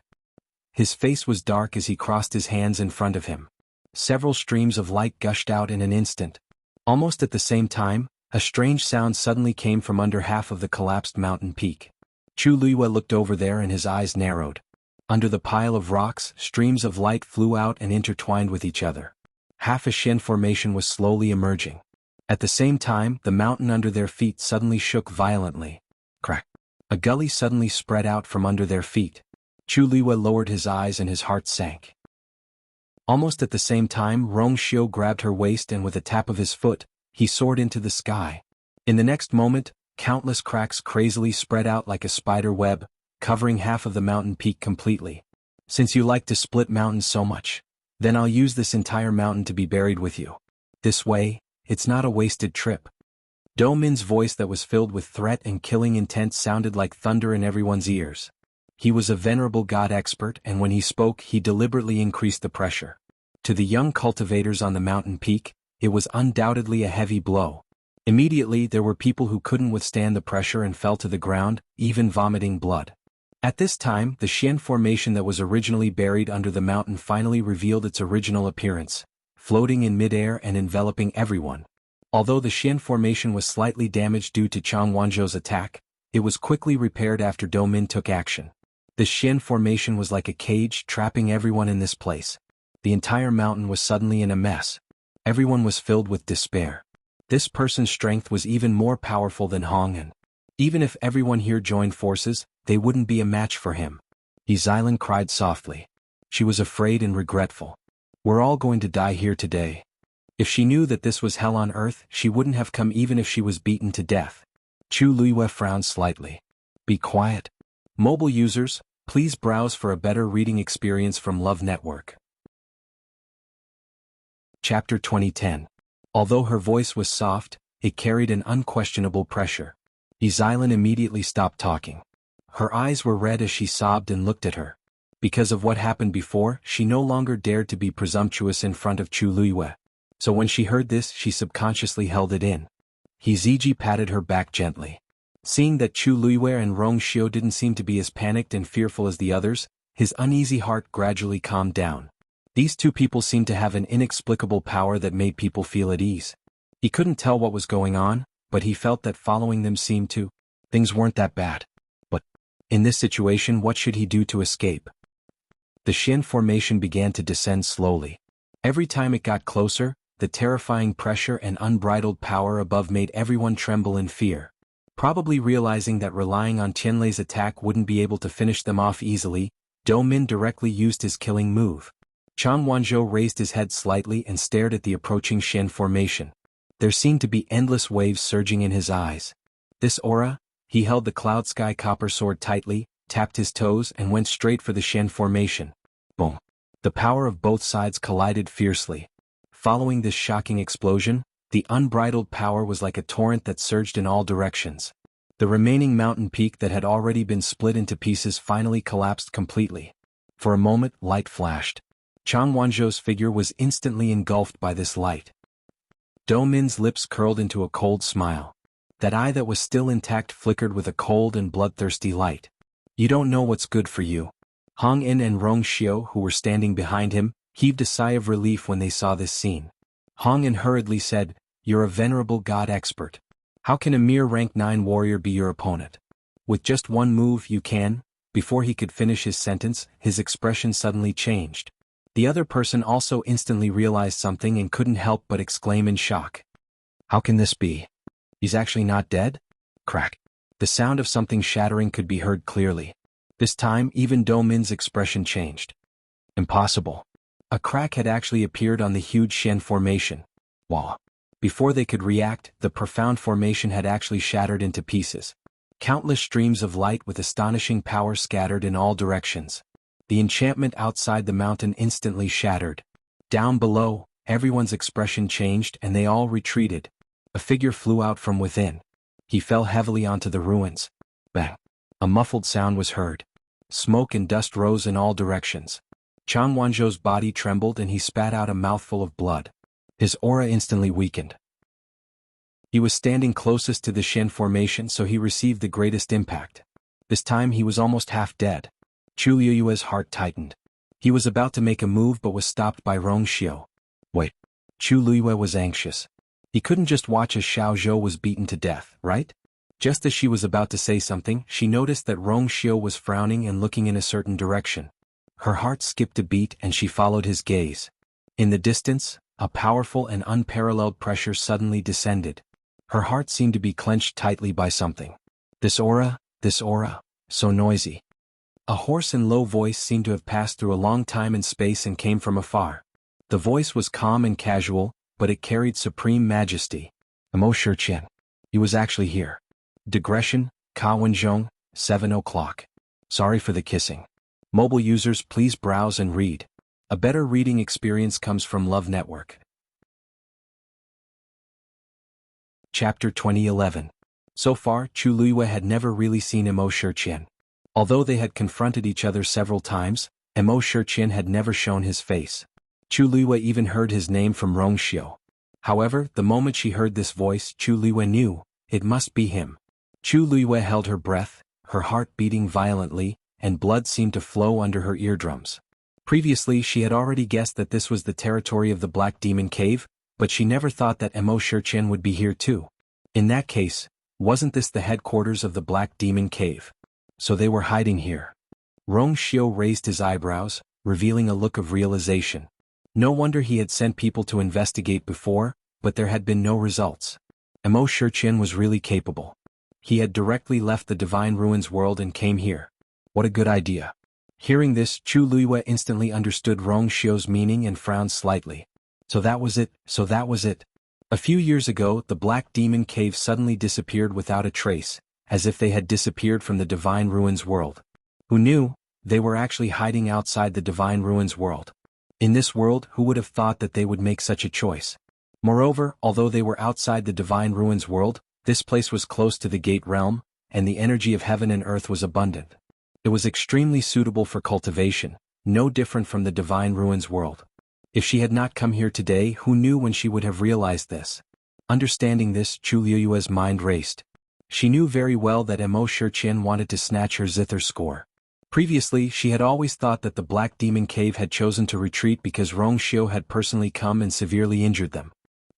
His face was dark as he crossed his hands in front of him. Several streams of light gushed out in an instant. Almost at the same time, a strange sound suddenly came from under half of the collapsed mountain peak. Chu Luiyue looked over there and his eyes narrowed. Under the pile of rocks, streams of light flew out and intertwined with each other. Half a Xian formation was slowly emerging. At the same time, the mountain under their feet suddenly shook violently. Crack. A gully suddenly spread out from under their feet. Chu Luiyue lowered his eyes and his heart sank. Almost at the same time, Rongxiu grabbed her waist and with a tap of his foot, he soared into the sky. In the next moment, countless cracks crazily spread out like a spider web, covering half of the mountain peak completely. Since you like to split mountains so much, then I'll use this entire mountain to be buried with you. This way, it's not a wasted trip. Domin's voice that was filled with threat and killing intent sounded like thunder in everyone's ears. He was a venerable god expert and when he spoke he deliberately increased the pressure. To the young cultivators on the mountain peak, it was undoubtedly a heavy blow. Immediately there were people who couldn't withstand the pressure and fell to the ground, even vomiting blood. At this time, the Xian formation that was originally buried under the mountain finally revealed its original appearance, floating in midair and enveloping everyone. Although the Xian formation was slightly damaged due to Xuanhuan's attack, it was quickly repaired after Domin took action. The Xian formation was like a cage trapping everyone in this place. The entire mountain was suddenly in a mess. Everyone was filled with despair. This person's strength was even more powerful than Hong En. Even if everyone here joined forces, they wouldn't be a match for him. Xilan cried softly. She was afraid and regretful. We're all going to die here today. If she knew that this was hell on earth, she wouldn't have come even if she was beaten to death. Chu Luiyue frowned slightly. Be quiet. Mobile users, please browse for a better reading experience from Love Network. Chapter 2010. Although her voice was soft, it carried an unquestionable pressure. Xilan immediately stopped talking. Her eyes were red as she sobbed and looked at her. Because of what happened before, she no longer dared to be presumptuous in front of Chu Luiyue. So when she heard this, she subconsciously held it in. Ziji patted her back gently. Seeing that Chu Luiyue and Rongxiu didn't seem to be as panicked and fearful as the others, his uneasy heart gradually calmed down. These two people seemed to have an inexplicable power that made people feel at ease. He couldn't tell what was going on, but he felt that following them seemed to. Things weren't that bad. But, in this situation, what should he do to escape? The Xian formation began to descend slowly. Every time it got closer, the terrifying pressure and unbridled power above made everyone tremble in fear. Probably realizing that relying on Tianlei's attack wouldn't be able to finish them off easily, Domin directly used his killing move. Xuanhuan raised his head slightly and stared at the approaching Xian formation. There seemed to be endless waves surging in his eyes. This aura? He held the cloud sky copper sword tightly, tapped his toes and went straight for the Xian formation. Boom. The power of both sides collided fiercely. Following this shocking explosion, the unbridled power was like a torrent that surged in all directions. The remaining mountain peak that had already been split into pieces finally collapsed completely. For a moment, light flashed. Xuanhuan's figure was instantly engulfed by this light. Do Min's lips curled into a cold smile. That eye that was still intact flickered with a cold and bloodthirsty light. You don't know what's good for you. Hong In and Rong Xiao, who were standing behind him, heaved a sigh of relief when they saw this scene. Hong In hurriedly said, "You're a venerable god expert. How can a mere rank 9 warrior be your opponent? With just one move you can." Before he could finish his sentence, his expression suddenly changed. The other person also instantly realized something and couldn't help but exclaim in shock. "How can this be? He's actually not dead?" Crack. The sound of something shattering could be heard clearly. This time, even Do Min's expression changed. Impossible. A crack had actually appeared on the huge Shen formation. Wah. Before they could react, the profound formation had actually shattered into pieces. Countless streams of light with astonishing power scattered in all directions. The enchantment outside the mountain instantly shattered. Down below, everyone's expression changed and they all retreated. A figure flew out from within. He fell heavily onto the ruins. Bang! A muffled sound was heard. Smoke and dust rose in all directions. Xuanhuan's body trembled and he spat out a mouthful of blood. His aura instantly weakened. He was standing closest to the Shen formation, so he received the greatest impact. This time he was almost half dead. Chu Liyue's heart tightened. He was about to make a move but was stopped by Rong Xiao. Wait. Chu Liyue was anxious. He couldn't just watch as Xiao Zhou was beaten to death, right? Just as she was about to say something, she noticed that Rong Xiao was frowning and looking in a certain direction. Her heart skipped a beat and she followed his gaze. In the distance, a powerful and unparalleled pressure suddenly descended. Her heart seemed to be clenched tightly by something. This aura, so noisy. A hoarse and low voice seemed to have passed through a long time and space and came from afar. The voice was calm and casual, but it carried supreme majesty. Mo Shiqian. He was actually here. Digression, Ka Wenzhong, 7 o'clock. Sorry for the kissing. Mobile users, please browse and read. A better reading experience comes from Love Network. Chapter 2011. So far, Chu Liyue had never really seen Mo Shiqian. Although they had confronted each other several times, Mo Shiqian had never shown his face. Chu Liyue even heard his name from Rong Xiao. However, the moment she heard this voice, Chu Liyue knew, it must be him. Chu Liyue held her breath, her heart beating violently, and blood seemed to flow under her eardrums. Previously she had already guessed that this was the territory of the Black Demon Cave, but she never thought that Mo Shiqian would be here too. In that case, wasn't this the headquarters of the Black Demon Cave? So they were hiding here. Rong Xiao raised his eyebrows, revealing a look of realization. No wonder he had sent people to investigate before, but there had been no results. Mo Shiqian was really capable. He had directly left the Divine Ruins world and came here. What a good idea. Hearing this, Chu Liyue instantly understood Rong Xiao's meaning and frowned slightly. So that was it. A few years ago, the Black Demon Cave suddenly disappeared without a trace, as if they had disappeared from the Divine Ruins world. Who knew? They were actually hiding outside the Divine Ruins world. In this world, who would have thought that they would make such a choice? Moreover, although they were outside the Divine Ruins world, this place was close to the Gate Realm, and the energy of heaven and earth was abundant. It was extremely suitable for cultivation, no different from the Divine Ruins world. If she had not come here today, who knew when she would have realized this? Understanding this, Chu Liyue's mind raced. She knew very well that Mo Shiqian wanted to snatch her zither score. Previously, she had always thought that the Black Demon Cave had chosen to retreat because Rong Xiao had personally come and severely injured them.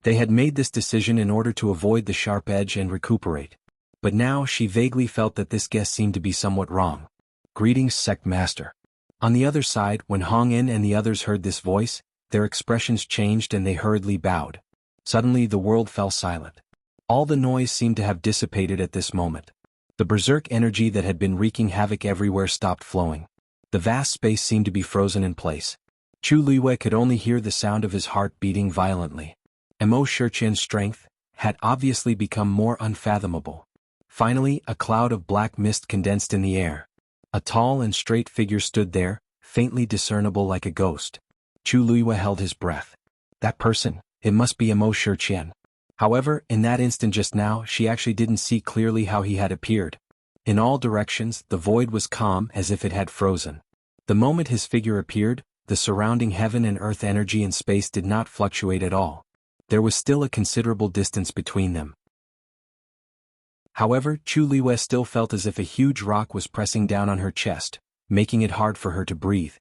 They had made this decision in order to avoid the sharp edge and recuperate. But now she vaguely felt that this guess seemed to be somewhat wrong. Greetings, Sect Master. On the other side, when Hong In and the others heard this voice, their expressions changed and they hurriedly bowed. Suddenly the world fell silent. All the noise seemed to have dissipated at this moment. The berserk energy that had been wreaking havoc everywhere stopped flowing. The vast space seemed to be frozen in place. Chu Liyue could only hear the sound of his heart beating violently. Mo Shiqian's strength had obviously become more unfathomable. Finally, a cloud of black mist condensed in the air. A tall and straight figure stood there, faintly discernible like a ghost. Chu Liyue held his breath. That person, it must be Mo Shiqian. However, in that instant just now, she actually didn't see clearly how he had appeared. In all directions, the void was calm as if it had frozen. The moment his figure appeared, the surrounding heaven and earth energy and space did not fluctuate at all. There was still a considerable distance between them. However, Chu Liwei still felt as if a huge rock was pressing down on her chest, making it hard for her to breathe.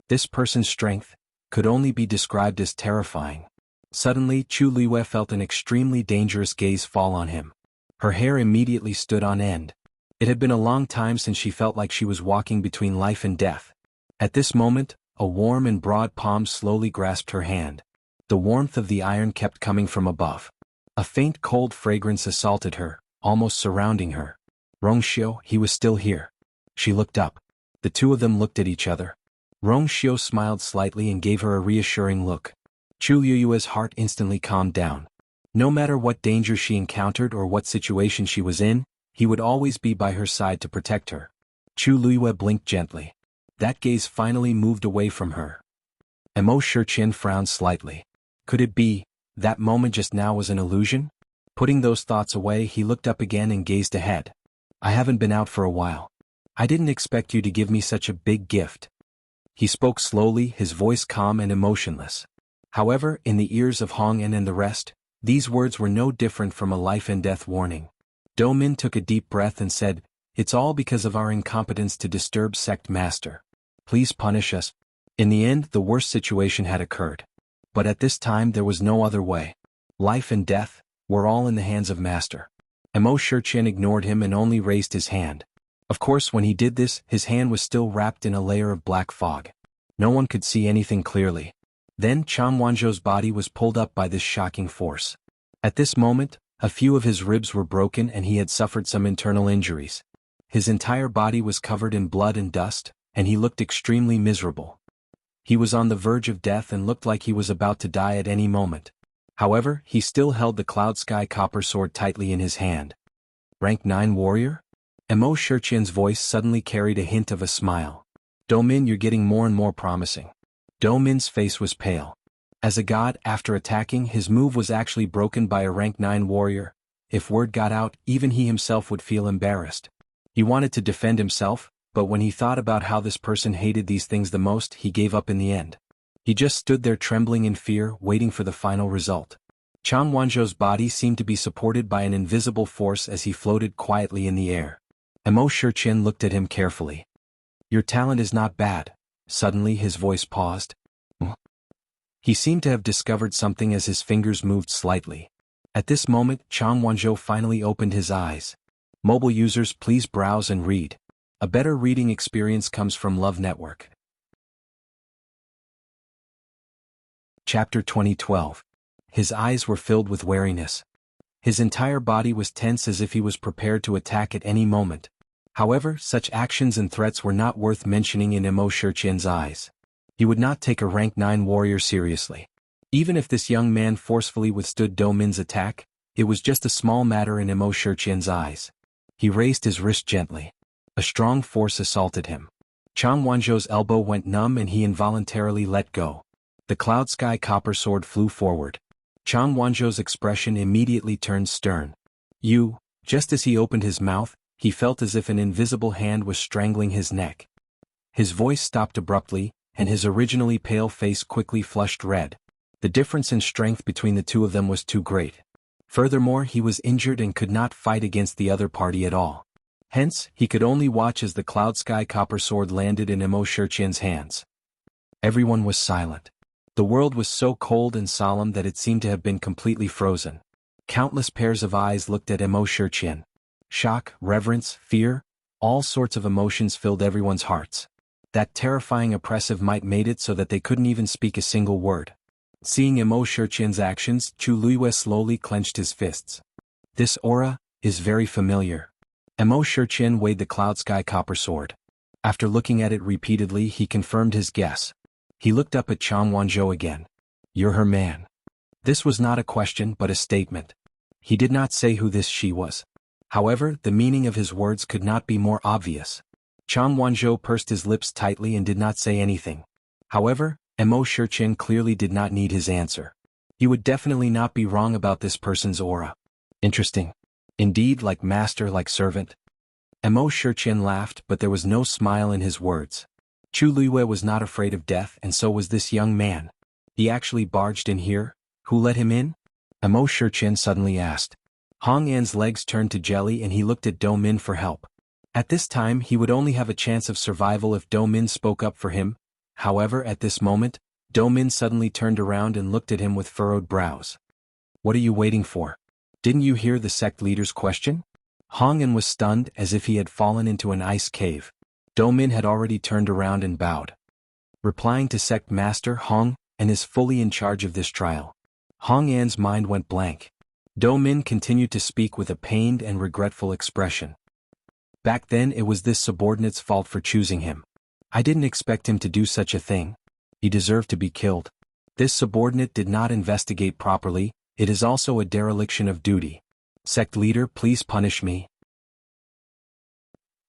This person's strength could only be described as terrifying. Suddenly, Chu Liwei felt an extremely dangerous gaze fall on him. Her hair immediately stood on end. It had been a long time since she felt like she was walking between life and death. At this moment, a warm and broad palm slowly grasped her hand. The warmth of the iron kept coming from above. A faint cold fragrance assaulted her, almost surrounding her. Rongxiu, he was still here. She looked up. The two of them looked at each other. Rongxiu smiled slightly and gave her a reassuring look. Chu Liyue's heart instantly calmed down. No matter what danger she encountered or what situation she was in, he would always be by her side to protect her. Chu Liyue blinked gently. That gaze finally moved away from her. Mo Shiqian frowned slightly. Could it be that moment just now was an illusion? Putting those thoughts away, he looked up again and gazed ahead. I haven't been out for a while. I didn't expect you to give me such a big gift. He spoke slowly, his voice calm and emotionless. However, in the ears of Hong En and the rest, these words were no different from a life-and-death warning. Domin took a deep breath and said, "It's all because of our incompetence to disturb Sect Master. Please punish us." In the end, the worst situation had occurred. But at this time there was no other way. Life and death were all in the hands of Master. Mo Shiqian ignored him and only raised his hand. Of course, when he did this, his hand was still wrapped in a layer of black fog. No one could see anything clearly. Then Chang Wanzhou's body was pulled up by this shocking force. At this moment, a few of his ribs were broken and he had suffered some internal injuries. His entire body was covered in blood and dust, and he looked extremely miserable. He was on the verge of death and looked like he was about to die at any moment. However, he still held the Cloud Sky Copper Sword tightly in his hand. Rank 9 warrior? Mo Shiqian's voice suddenly carried a hint of a smile. Domin, you're getting more and more promising. Domin's face was pale. As a god, after attacking, his move was actually broken by a rank 9 warrior. If word got out, even he himself would feel embarrassed. He wanted to defend himself, but when he thought about how this person hated these things the most, he gave up in the end. He just stood there trembling in fear, waiting for the final result. Chang Wanzhou's body seemed to be supported by an invisible force as he floated quietly in the air. Mo Shiqian looked at him carefully. Your talent is not bad. Suddenly his voice paused. He seemed to have discovered something as his fingers moved slightly. At this moment, Chang Wanzhou finally opened his eyes. Mobile users, please browse and read. A better reading experience comes from Love Network. Chapter 2012. His eyes were filled with wariness. His entire body was tense as if he was prepared to attack at any moment. However, such actions and threats were not worth mentioning in Mo Shiqian's eyes. He would not take a rank 9 warrior seriously. Even if this young man forcefully withstood Domin's attack, it was just a small matter in Mo Shiqian's eyes. He raised his wrist gently. A strong force assaulted him. Chang Wanzhou's elbow went numb and he involuntarily let go. The Cloud Sky Copper Sword flew forward. Chang Wanzhou's expression immediately turned stern. Just as he opened his mouth, he felt as if an invisible hand was strangling his neck. His voice stopped abruptly, and his originally pale face quickly flushed red. The difference in strength between the two of them was too great. Furthermore, he was injured and could not fight against the other party at all. Hence, he could only watch as the Cloud Sky Copper Sword landed in Mo Shiqian's hands. Everyone was silent. The world was so cold and solemn that it seemed to have been completely frozen. Countless pairs of eyes looked at Mo Shiqian. Shock, reverence, fear, all sorts of emotions filled everyone's hearts. That terrifying oppressive might made it so that they couldn't even speak a single word. Seeing Mo Shiqian's actions, Chu Liyue slowly clenched his fists. This aura is very familiar. Mo Shiqian weighed the Cloud Sky Copper Sword. After looking at it repeatedly, he confirmed his guess. He looked up at Chang Wanzhou again. You're her man. This was not a question but a statement. He did not say who this she was. However, the meaning of his words could not be more obvious. Chang Wanzhou pursed his lips tightly and did not say anything. However, Mo Shiqian clearly did not need his answer. He would definitely not be wrong about this person's aura. Interesting. Indeed, like master, like servant. Mo Shiqian laughed, but there was no smile in his words. Chu Liyue was not afraid of death, and so was this young man. He actually barged in here. Who let him in? Emo Shurchin suddenly asked. Hong An's legs turned to jelly and he looked at Do Min for help. At this time he would only have a chance of survival if Do Min spoke up for him. However, at this moment, Do Min suddenly turned around and looked at him with furrowed brows. What are you waiting for? Didn't you hear the sect leader's question? Hong An was stunned as if he had fallen into an ice cave. Do Min had already turned around and bowed. Replying to sect master Hong An is fully in charge of this trial. Hong An's mind went blank. Do Min continued to speak with a pained and regretful expression. Back then it was this subordinate's fault for choosing him. I didn't expect him to do such a thing. He deserved to be killed. This subordinate did not investigate properly. It is also a dereliction of duty. Sect leader, please punish me.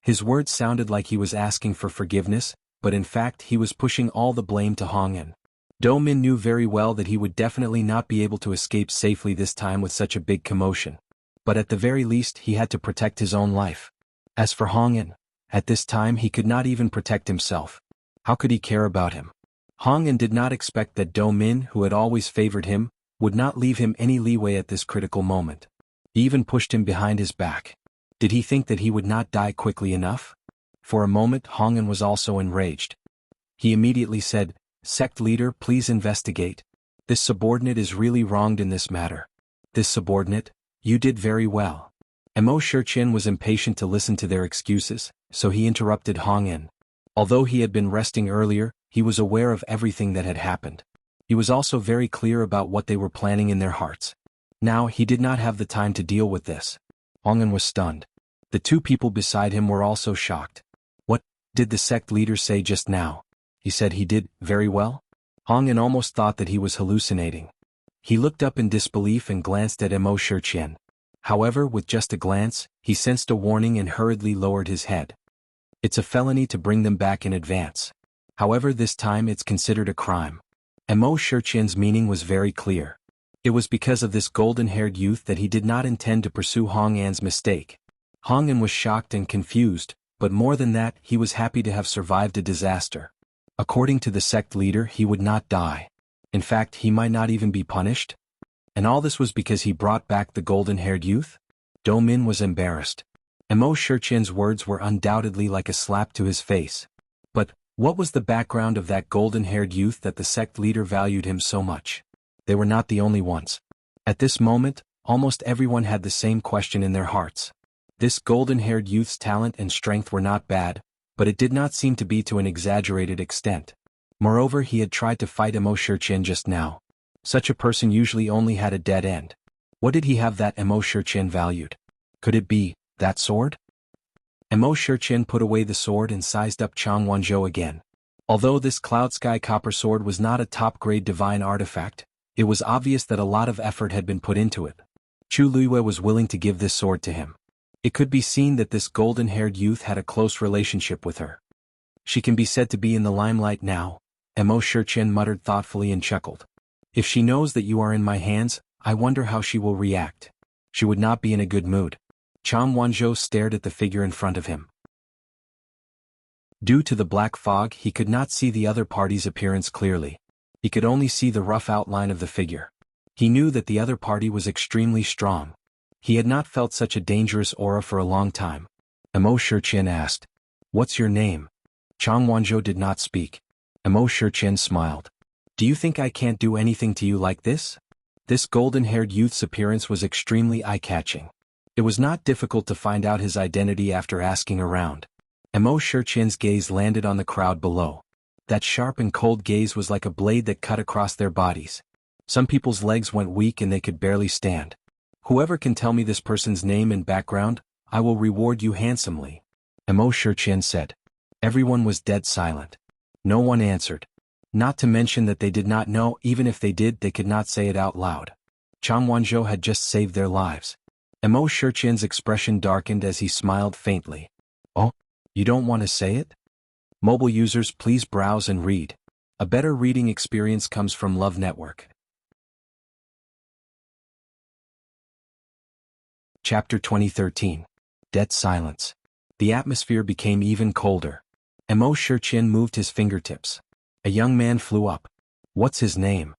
His words sounded like he was asking for forgiveness, but in fact he was pushing all the blame to Hong An. Do Min knew very well that he would definitely not be able to escape safely this time with such a big commotion. But at the very least he had to protect his own life. As for Hong An, at this time he could not even protect himself. How could he care about him? Hong An did not expect that Do Min, who had always favored him, would not leave him any leeway at this critical moment. He even pushed him behind his back. Did he think that he would not die quickly enough? For a moment Hong An was also enraged. He immediately said, Sect leader, please investigate. This subordinate is really wronged in this matter. This subordinate, you did very well. Emo Shurchin was impatient to listen to their excuses, so he interrupted Hong An. Although he had been resting earlier, he was aware of everything that had happened. He was also very clear about what they were planning in their hearts. Now he did not have the time to deal with this. Hong An was stunned. The two people beside him were also shocked. What did the sect leader say just now? He said he did very well? Hong An almost thought that he was hallucinating. He looked up in disbelief and glanced at Emo Shurchin. However, with just a glance, he sensed a warning and hurriedly lowered his head. It's a felony to bring them back in advance. However, this time it's considered a crime. Emo Shurchin's meaning was very clear. It was because of this golden-haired youth that he did not intend to pursue Hong An's mistake. Hong An was shocked and confused, but more than that, he was happy to have survived a disaster. According to the sect leader, he would not die. In fact, he might not even be punished. And all this was because he brought back the golden-haired youth? Do Min was embarrassed. Emo Shurchin's words were undoubtedly like a slap to his face. But what was the background of that golden-haired youth that the sect leader valued him so much? They were not the only ones. At this moment, almost everyone had the same question in their hearts. This golden-haired youth's talent and strength were not bad, but it did not seem to be to an exaggerated extent. Moreover, he had tried to fight Emo Shurchin just now. Such a person usually only had a dead end. What did he have that Emo Shurchin valued? Could it be that sword? Emo Shurchin put away the sword and sized up xuanhuan again. Although this Cloud Sky Copper sword was not a top-grade divine artifact, it was obvious that a lot of effort had been put into it. Chu Luiyue was willing to give this sword to him. It could be seen that this golden-haired youth had a close relationship with her. She can be said to be in the limelight now, Emo Shurchin muttered thoughtfully and chuckled. If she knows that you are in my hands, I wonder how she will react. She would not be in a good mood. Xuanhuan stared at the figure in front of him. Due to the black fog, he could not see the other party's appearance clearly. He could only see the rough outline of the figure. He knew that the other party was extremely strong. He had not felt such a dangerous aura for a long time. Emo Shurchin asked, "What's your name?" Xuanhuan did not speak. Emo Shurchin smiled. "Do you think I can't do anything to you like this?" This golden-haired youth's appearance was extremely eye-catching. It was not difficult to find out his identity after asking around. Emo Shurchin's gaze landed on the crowd below. That sharp and cold gaze was like a blade that cut across their bodies. Some people's legs went weak and they could barely stand. "Whoever can tell me this person's name and background, I will reward you handsomely," Emo Shurchin said. Everyone was dead silent. No one answered. Not to mention that they did not know, even if they did, they could not say it out loud. Xuanhuan had just saved their lives. Emo Shurchin's expression darkened as he smiled faintly. "Oh, you don't want to say it?" Mobile users, please browse and read. A better reading experience comes from Love Network. Chapter 2013. Dead Silence. The atmosphere became even colder. Emo Shurchin moved his fingertips. A young man flew up. "What's his name?"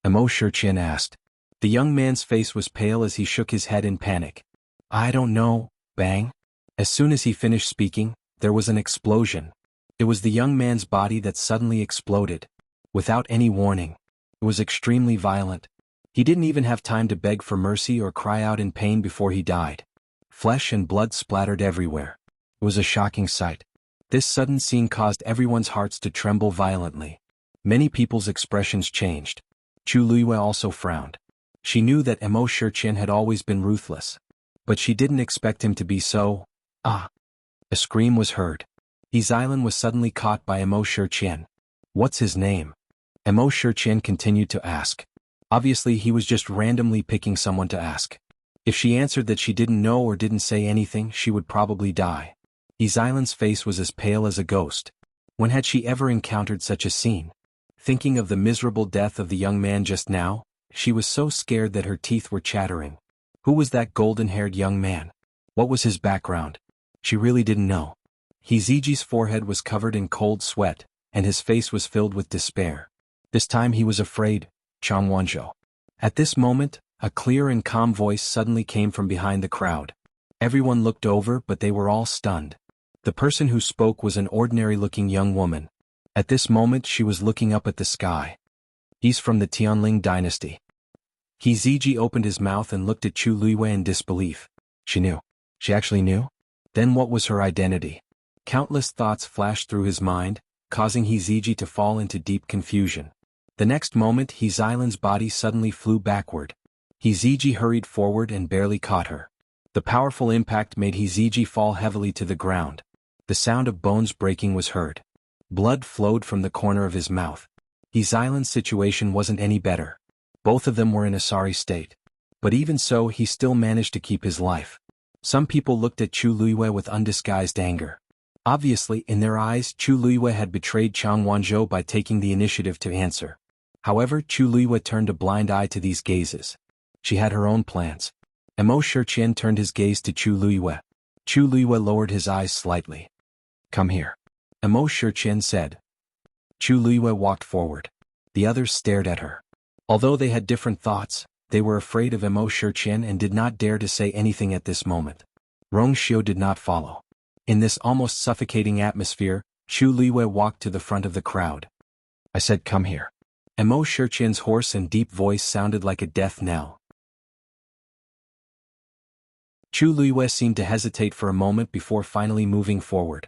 Emo Shurchin asked. The young man's face was pale as he shook his head in panic. I don't know, bang. As soon as he finished speaking, there was an explosion. It was the young man's body that suddenly exploded. Without any warning. It was extremely violent. He didn't even have time to beg for mercy or cry out in pain before he died. Flesh and blood splattered everywhere. It was a shocking sight. This sudden scene caused everyone's hearts to tremble violently. Many people's expressions changed. Chu Luiyue also frowned. She knew that Emo Shiqian had always been ruthless. But she didn't expect him to be so. Ah! A scream was heard. Xianxia was suddenly caught by Emo Shiqian. What's his name? Emo Shiqian continued to ask. Obviously he was just randomly picking someone to ask. If she answered that she didn't know or didn't say anything, she would probably die. Xianxia's face was as pale as a ghost. When had she ever encountered such a scene? Thinking of the miserable death of the young man just now, she was so scared that her teeth were chattering. Who was that golden-haired young man? What was his background? She really didn't know. Hiziji's forehead was covered in cold sweat, and his face was filled with despair. This time he was afraid, Xuanhuan. At this moment, a clear and calm voice suddenly came from behind the crowd. Everyone looked over, but they were all stunned. The person who spoke was an ordinary-looking young woman. At this moment she was looking up at the sky. He's from the Tianling dynasty. Hiziji opened his mouth and looked at Chu Luiyue in disbelief. She knew. She actually knew? Then what was her identity? Countless thoughts flashed through his mind, causing Hiziji to fall into deep confusion. The next moment Xianxia's body suddenly flew backward. Hiziji hurried forward and barely caught her. The powerful impact made Hiziji fall heavily to the ground. The sound of bones breaking was heard. Blood flowed from the corner of his mouth. Xianxia's situation wasn't any better. Both of them were in a sorry state. But even so, he still managed to keep his life. Some people looked at Chu Luiyue with undisguised anger. Obviously, in their eyes, Chu Luiyue had betrayed Xuanhuan by taking the initiative to answer. However, Chu Luiyue turned a blind eye to these gazes. She had her own plans. Emo Shiqian turned his gaze to Chu Luiyue. Chu Luiyue lowered his eyes slightly. Come here. Emo Shiqian said. Chu Luiyue walked forward. The others stared at her. Although they had different thoughts, they were afraid of Emo Shiqian and did not dare to say anything at this moment. Rongxiu did not follow. In this almost suffocating atmosphere, Chu Luiyue walked to the front of the crowd. I said come here. Emo Shiqian's hoarse and deep voice sounded like a death knell. Chu Luiyue seemed to hesitate for a moment before finally moving forward.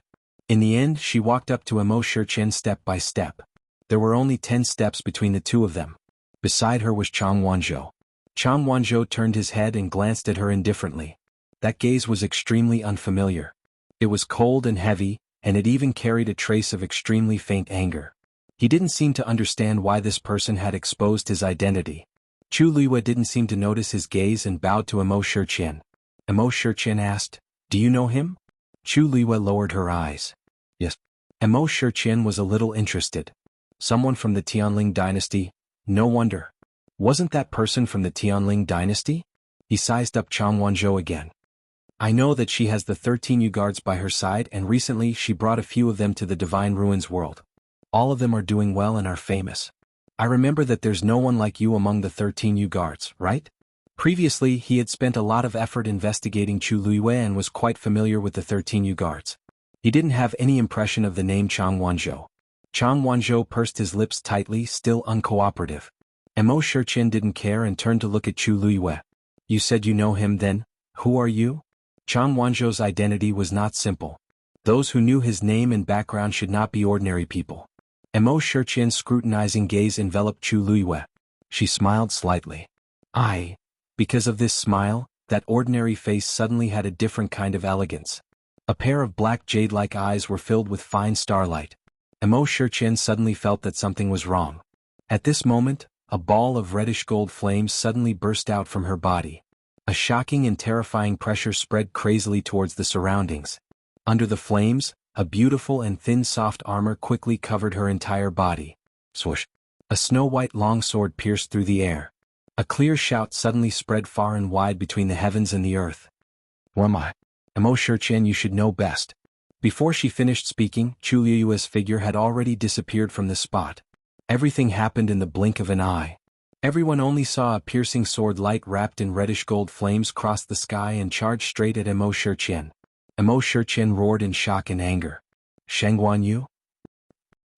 In the end, she walked up to Emo Shiqian step by step. There were only 10 steps between the two of them. Beside her was Xuanhuan. Xuanhuan turned his head and glanced at her indifferently. That gaze was extremely unfamiliar. It was cold and heavy, and it even carried a trace of extremely faint anger. He didn't seem to understand why this person had exposed his identity. Chu Luiyue didn't seem to notice his gaze and bowed to Emo Shiqian. Emo Shiqian asked, Do you know him? Chu Luiyue lowered her eyes. Yes. Emo Shiqian was a little interested. Someone from the Tianling dynasty? No wonder. Wasn't that person from the Tianling dynasty? He sized up Xuanhuan again. I know that she has the 13 Yu guards by her side, and recently she brought a few of them to the Divine Ruins world. All of them are doing well and are famous. I remember that there's no one like you among the 13 Yu guards, right? Previously, he had spent a lot of effort investigating Chu Luiyue and was quite familiar with the 13 Yu guards. He didn't have any impression of the name Xuanhuan. Xuanhuan pursed his lips tightly, still uncooperative. Emo Shiqian didn't care and turned to look at Chu Luiyue. You said you know him then? Who are you? Xuanhuan's identity was not simple. Those who knew his name and background should not be ordinary people. Emo Shiqian's scrutinizing gaze enveloped Chu Luiyue. She smiled slightly. Because of this smile, that ordinary face suddenly had a different kind of elegance. A pair of black jade-like eyes were filled with fine starlight. Emo Shiqian suddenly felt that something was wrong. At this moment, a ball of reddish-gold flames suddenly burst out from her body. A shocking and terrifying pressure spread crazily towards the surroundings. Under the flames, a beautiful and thin soft armor quickly covered her entire body. Swoosh! A snow-white longsword pierced through the air. A clear shout suddenly spread far and wide between the heavens and the earth. Who am I? Emo Shiqian, you should know best. Before she finished speaking, Chu Luiyue's figure had already disappeared from the spot. Everything happened in the blink of an eye. Everyone only saw a piercing sword light wrapped in reddish gold flames cross the sky and charge straight at Emo Shiqian. Emo Shiqian roared in shock and anger. Xuanhuan?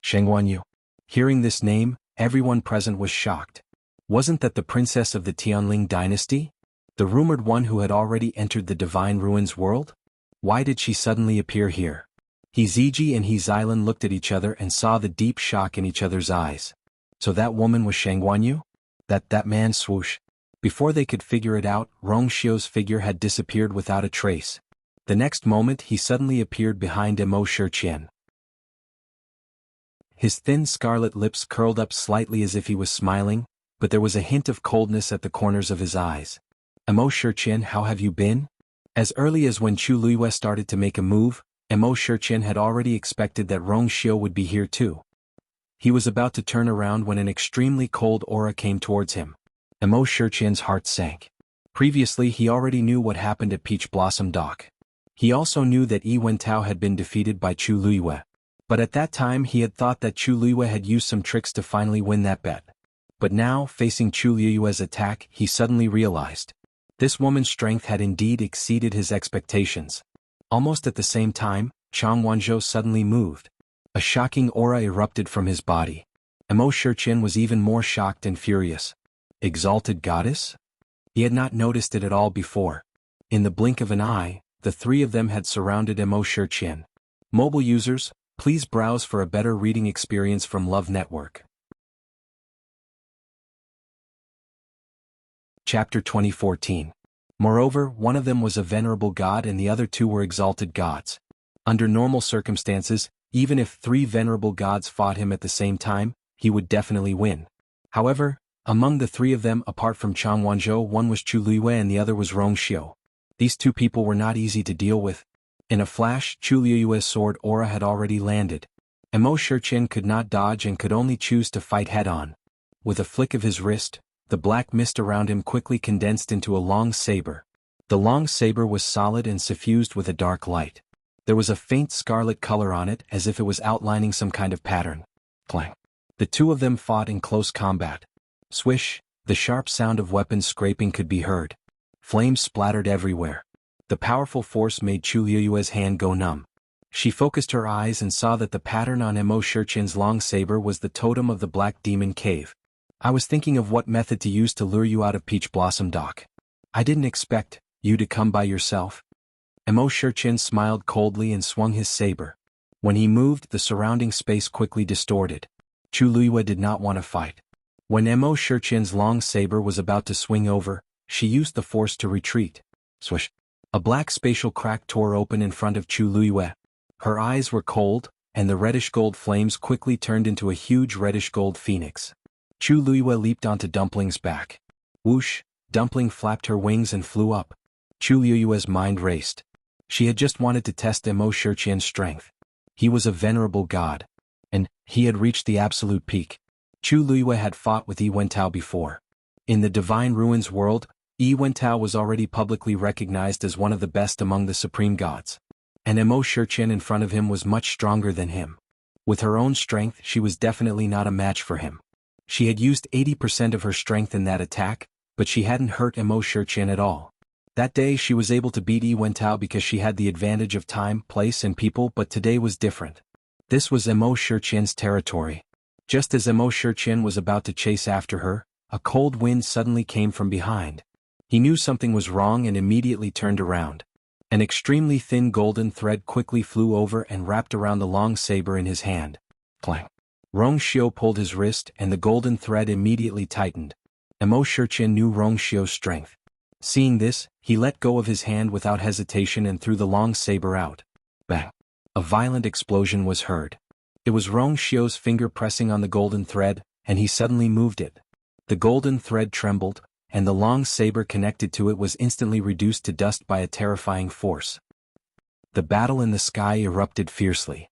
Xuanhuan. Hearing this name, everyone present was shocked. Wasn't that the princess of the Tianling dynasty? The rumored one who had already entered the Divine Ruins world? Why did she suddenly appear here? He Ziji and He Xilan looked at each other and saw the deep shock in each other's eyes. So that woman was Xuanhuan? That man swoosh. Before they could figure it out, Rongxiu's figure had disappeared without a trace. The next moment he suddenly appeared behind Emo Shiqian. His thin scarlet lips curled up slightly as if he was smiling, but there was a hint of coldness at the corners of his eyes. Emo Shiqian, how have you been? As early as when Chu Luiyue started to make a move, Emo Shiqian had already expected that Rongxiu would be here too. He was about to turn around when an extremely cold aura came towards him. Emo Shiqian's heart sank. Previously he already knew what happened at Peach Blossom Dock. He also knew that Yi Wentao had been defeated by Chu Luiyue. But at that time he had thought that Chu Luiyue had used some tricks to finally win that bet. But now, facing Chu Luiyue's attack, he suddenly realized. This woman's strength had indeed exceeded his expectations. Almost at the same time, Changwanzhou suddenly moved. A shocking aura erupted from his body. Emo Shiqian was even more shocked and furious. Exalted goddess? He had not noticed it at all before. In the blink of an eye, the three of them had surrounded Emo Shiqian. Mobile users, please browse for a better reading experience from Love Network. Chapter 2014. Moreover, one of them was a venerable god and the other two were exalted gods. Under normal circumstances, even if three venerable gods fought him at the same time, he would definitely win. However, among the three of them apart from Changwanzhou, one was Chu Luiyue and the other was Rongxiu. These two people were not easy to deal with. In a flash, Chu Luiyue's sword aura had already landed. Emo Shiqian could not dodge and could only choose to fight head-on. With a flick of his wrist, the black mist around him quickly condensed into a long saber. The long saber was solid and suffused with a dark light. There was a faint scarlet color on it as if it was outlining some kind of pattern. Clang. The two of them fought in close combat. Swish, the sharp sound of weapons scraping could be heard. Flames splattered everywhere. The powerful force made Chu Luiyue's hand go numb. She focused her eyes and saw that the pattern on Emo Shiqian's long saber was the totem of the Black Demon Cave. I was thinking of what method to use to lure you out of Peach Blossom Dock. I didn't expect you to come by yourself. Emo Shiqian smiled coldly and swung his saber. When he moved, the surrounding space quickly distorted. Chu Luiyue did not want to fight. When Emo Shiqian's long saber was about to swing over, she used the force to retreat. Swish. A black spatial crack tore open in front of Chu Luiyue. Her eyes were cold, and the reddish gold flames quickly turned into a huge reddish gold phoenix. Chu Luiyue leaped onto Dumpling's back. Whoosh, Dumpling flapped her wings and flew up. Chu Luiyue's mind raced. She had just wanted to test Emo Shiqian's strength. He was a venerable god. And he had reached the absolute peak. Chu Luiyue had fought with Yi Wentao before. In the Divine Ruins world, Yi Wentao was already publicly recognized as one of the best among the supreme gods. And Emo Shiqian in front of him was much stronger than him. With her own strength, she was definitely not a match for him. She had used 80% of her strength in that attack, but she hadn't hurt Emo Shiqian at all. That day she was able to beat Yi Wentao because she had the advantage of time, place and people, but today was different. This was Emo Shiqian's territory. Just as Emo Shiqian was about to chase after her, a cold wind suddenly came from behind. He knew something was wrong and immediately turned around. An extremely thin golden thread quickly flew over and wrapped around the long saber in his hand. Clang. Rongxiu pulled his wrist and the golden thread immediately tightened. Emo Shiqian knew Rongxiu's strength. Seeing this, he let go of his hand without hesitation and threw the long saber out. Bang! A violent explosion was heard. It was Rongxiu's finger pressing on the golden thread, and he suddenly moved it. The golden thread trembled, and the long saber connected to it was instantly reduced to dust by a terrifying force. The battle in the sky erupted fiercely.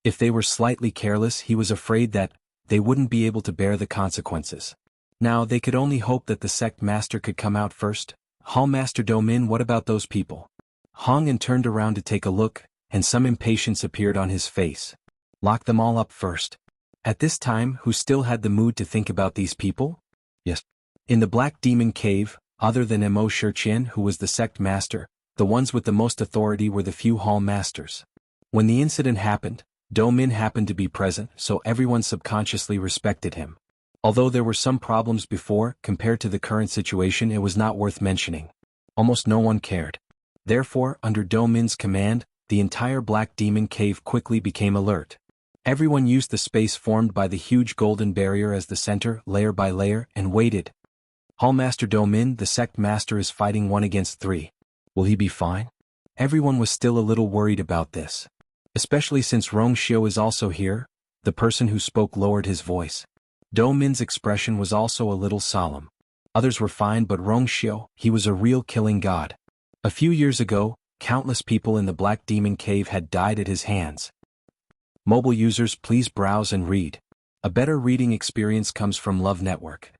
If they were slightly careless, he was afraid that they wouldn't be able to bear the consequences. Now they could only hope that the sect master could come out first. Hall Master Domin, what about those people? Hong An turned around to take a look, and some impatience appeared on his face. Lock them all up first. At this time, who still had the mood to think about these people? Yes. In the Black Demon Cave, other than Mo Shiqian, who was the sect master, the ones with the most authority were the few hall masters. When the incident happened, Do Min happened to be present, so everyone subconsciously respected him. Although there were some problems before, compared to the current situation, it was not worth mentioning. Almost no one cared. Therefore, under Do Min's command, the entire Black Demon Cave quickly became alert. Everyone used the space formed by the huge golden barrier as the center, layer by layer, and waited. Hallmaster Do Min, the sect master, is fighting 1 against 3. Will he be fine? Everyone was still a little worried about this. Especially since Rong Xiu is also here. The person who spoke lowered his voice. Do Min's expression was also a little solemn. Others were fine, but Rong Xiu, he was a real killing god. A few years ago, countless people in the Black Demon Cave had died at his hands. Mobile users, please browse and read. A better reading experience comes from Love Network.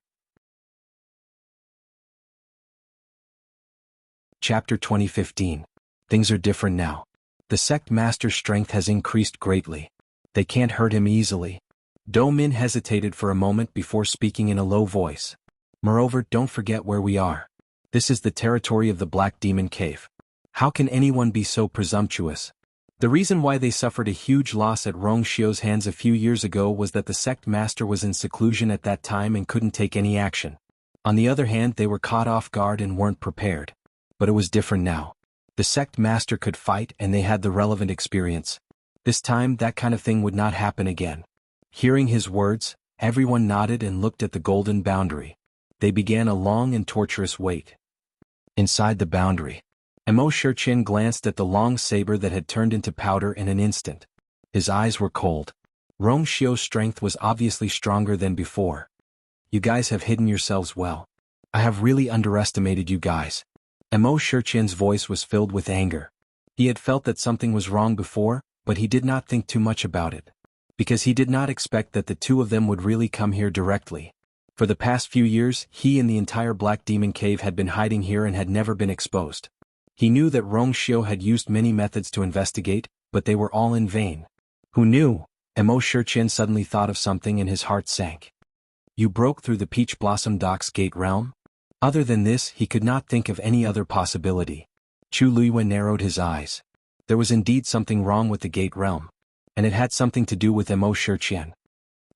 Chapter 2015. Things are different now. The sect master's strength has increased greatly. They can't hurt him easily. Do Min hesitated for a moment before speaking in a low voice. Moreover, don't forget where we are. This is the territory of the Black Demon Cave. How can anyone be so presumptuous? The reason why they suffered a huge loss at Rong Xiu's hands a few years ago was that the sect master was in seclusion at that time and couldn't take any action. On the other hand, they were caught off guard and weren't prepared. But it was different now. The sect master could fight and they had the relevant experience. This time, that kind of thing would not happen again. Hearing his words, everyone nodded and looked at the golden boundary. They began a long and torturous wait. Inside the boundary, Mo Shiqian glanced at the long saber that had turned into powder in an instant. His eyes were cold. Rong Xiu's strength was obviously stronger than before. You guys have hidden yourselves well. I have really underestimated you guys. Mo Shiqian's voice was filled with anger. He had felt that something was wrong before, but he did not think too much about it. Because he did not expect that the two of them would really come here directly. For the past few years, he and the entire Black Demon Cave had been hiding here and had never been exposed. He knew that Rong Xiu had used many methods to investigate, but they were all in vain. Who knew? Mo Shiqian suddenly thought of something and his heart sank. You broke through the Peach Blossom Docks Gate realm? Other than this, he could not think of any other possibility. Chu Luiyue narrowed his eyes. There was indeed something wrong with the Gate realm. And it had something to do with Mo Shiqian.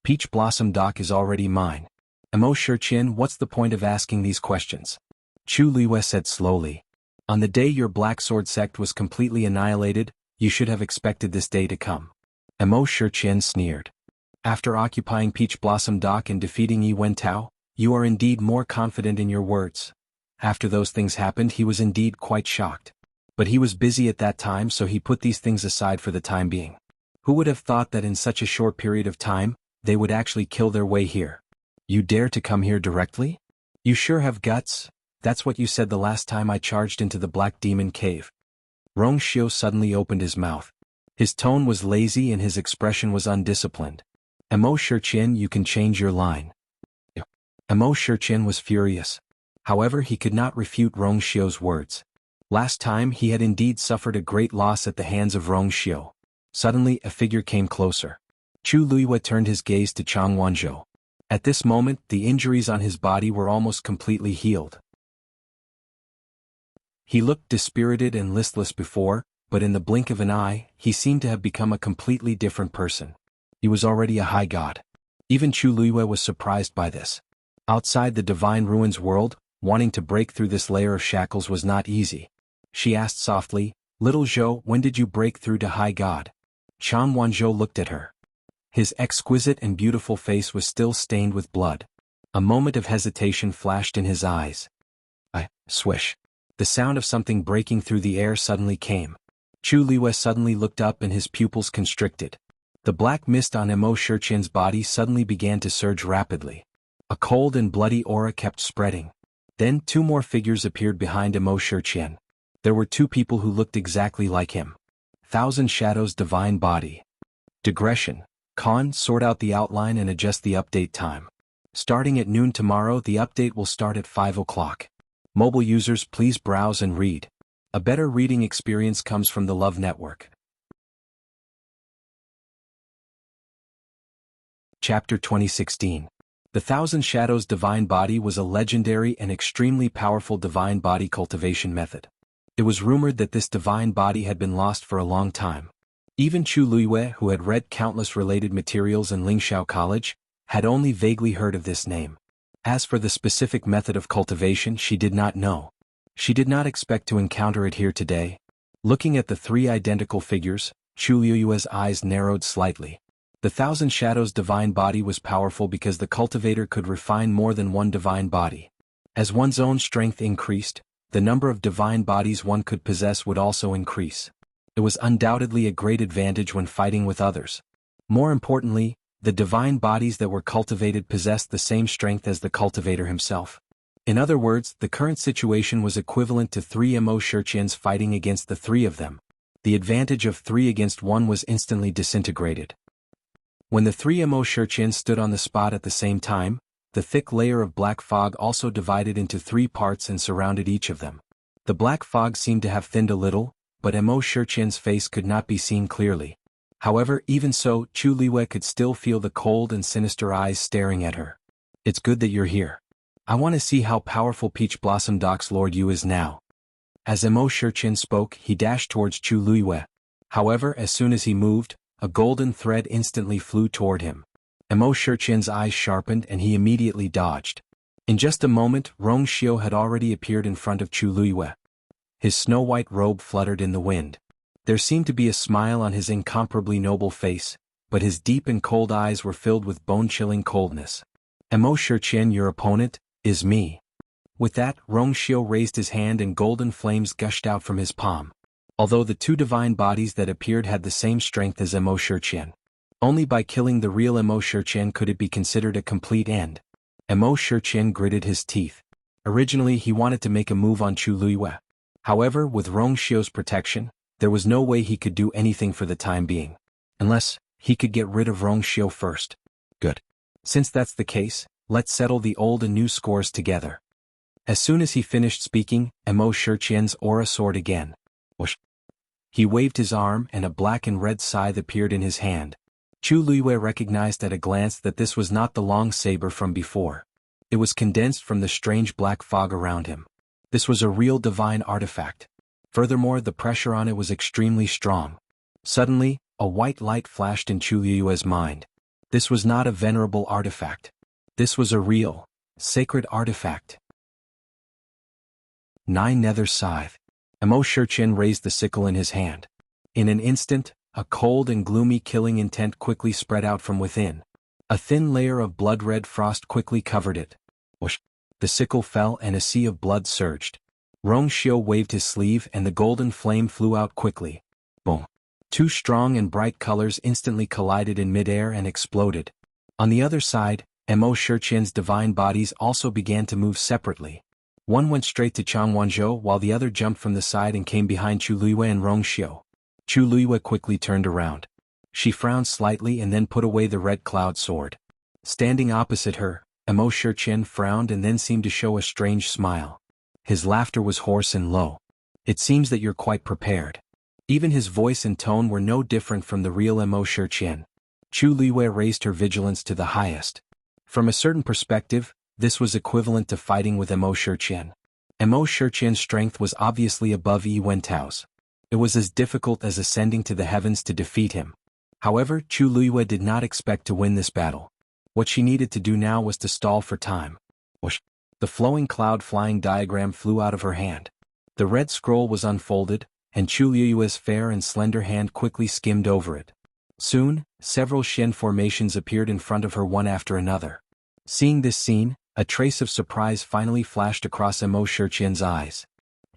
Peach Blossom Dock is already mine. Mo Shiqian, what's the point of asking these questions? Chu Luiyue said slowly. On the day your Black Sword sect was completely annihilated, you should have expected this day to come. Mo Shiqian sneered. After occupying Peach Blossom Dock and defeating Yi Wentao, you are indeed more confident in your words. After those things happened, he was indeed quite shocked. But he was busy at that time, so he put these things aside for the time being. Who would have thought that in such a short period of time, they would actually kill their way here? You dare to come here directly? You sure have guts. That's what you said the last time I charged into the Black Demon Cave. Rong Xiu suddenly opened his mouth. His tone was lazy and his expression was undisciplined. Mo Shiqian, you can change your line. Mo Shiqian was furious. However, he could not refute Rong Xiu's words. Last time he had indeed suffered a great loss at the hands of Rong Xiu. Suddenly, a figure came closer. Chu Luiyue turned his gaze to Xuanhuan. At this moment, the injuries on his body were almost completely healed. He looked dispirited and listless before, but in the blink of an eye, he seemed to have become a completely different person. He was already a high god. Even Chu Luiyue was surprised by this. Outside the Divine Ruins world, wanting to break through this layer of shackles was not easy. She asked softly, Little Zhou, when did you break through to High God? Xuanhuan looked at her. His exquisite and beautiful face was still stained with blood. A moment of hesitation flashed in his eyes. Swish. The sound of something breaking through the air suddenly came. Chu Luiyue suddenly looked up and his pupils constricted. The black mist on Mo Shiqian's body suddenly began to surge rapidly. A cold and bloody aura kept spreading. Then 2 more figures appeared behind Mo Shiqian. There were 2 people who looked exactly like him. Thousand Shadows Divine Body. Digression. Khan, sort out the outline and adjust the update time. Starting at noon tomorrow, the update will start at 5 o'clock. Mobile users, please browse and read. A better reading experience comes from the Love Network. Chapter 2016. The Thousand Shadows Divine Body was a legendary and extremely powerful divine body cultivation method. It was rumored that this divine body had been lost for a long time. Even Chu Luiyue, who had read countless related materials in Lingxiao College, had only vaguely heard of this name. As for the specific method of cultivation, she did not know. She did not expect to encounter it here today. Looking at the three identical figures, Chu Luiyue's eyes narrowed slightly. The Thousand Shadows divine body was powerful because the cultivator could refine more than one divine body. As one's own strength increased, the number of divine bodies one could possess would also increase. It was undoubtedly a great advantage when fighting with others. More importantly, the divine bodies that were cultivated possessed the same strength as the cultivator himself. In other words, the current situation was equivalent to three Mo Shurqians fighting against the three of them. The advantage of 3 against 1 was instantly disintegrated. When the three Mo Shurqians stood on the spot at the same time, the thick layer of black fog also divided into 3 parts and surrounded each of them. The black fog seemed to have thinned a little, but Mo Shurqian's face could not be seen clearly. However, even so, Chu Luiyue could still feel the cold and sinister eyes staring at her. "It's good that you're here. I want to see how powerful Peach Blossom Doc's Lord Yu is now." As Mo Shurqian spoke, he dashed towards Chu Luiyue. However, as soon as he moved, a golden thread instantly flew toward him. Mo Shurqian's eyes sharpened and he immediately dodged. In just a moment, Rong Xiao had already appeared in front of Chu Luiyue. His snow-white robe fluttered in the wind. There seemed to be a smile on his incomparably noble face, but his deep and cold eyes were filled with bone-chilling coldness. "Mo Shurqian, your opponent, is me." With that, Rong Xiao raised his hand and golden flames gushed out from his palm. Although the two divine bodies that appeared had the same strength as Mo Shurqian. Only by killing the real Mo Shurqian could it be considered a complete end. Mo Shurqian gritted his teeth. Originally he wanted to make a move on Chu Luiyue. However, with Rong Xiao's protection, there was no way he could do anything for the time being. Unless, he could get rid of Rong Xiao first. Good. Since that's the case, let's settle the old and new scores together. As soon as he finished speaking, Mo Shurqian's aura soared again. Whoosh. He waved his arm and a black and red scythe appeared in his hand. Chu Luiyue recognized at a glance that this was not the long saber from before. It was condensed from the strange black fog around him. This was a real divine artifact. Furthermore, the pressure on it was extremely strong. Suddenly, a white light flashed in Chu Luiyue's mind. This was not a venerable artifact. This was a real, sacred artifact. 9 Nether Scythe. Mo Shurqian raised the sickle in his hand. In an instant, a cold and gloomy killing intent quickly spread out from within. A thin layer of blood-red frost quickly covered it. Whoosh! The sickle fell and a sea of blood surged. Rong Xiao waved his sleeve and the golden flame flew out quickly. Boom! 2 strong and bright colors instantly collided in midair and exploded. On the other side, Mo Shurqian's divine bodies also began to move separately. One went straight to Xuanhuan while the other jumped from the side and came behind Chu Luiyue and Rong Xiao. Chu Luiyue quickly turned around. She frowned slightly and then put away the red cloud sword. Standing opposite her, Mo Shurqian frowned and then seemed to show a strange smile. His laughter was hoarse and low. "It seems that you're quite prepared." Even his voice and tone were no different from the real Mo Shurqian. Chu Luiyue raised her vigilance to the highest. From a certain perspective, this was equivalent to fighting with Mo Shurqian. Mo Shurqian's strength was obviously above Yi Wentao's. It was as difficult as ascending to the heavens to defeat him. However, Chu Luiyue did not expect to win this battle. What she needed to do now was to stall for time. Whoosh! The flowing cloud flying diagram flew out of her hand. The red scroll was unfolded, and Chu Luiyue's fair and slender hand quickly skimmed over it. Soon, several Shen formations appeared in front of her one after another. Seeing this scene, a trace of surprise finally flashed across Mo Shurqian's eyes.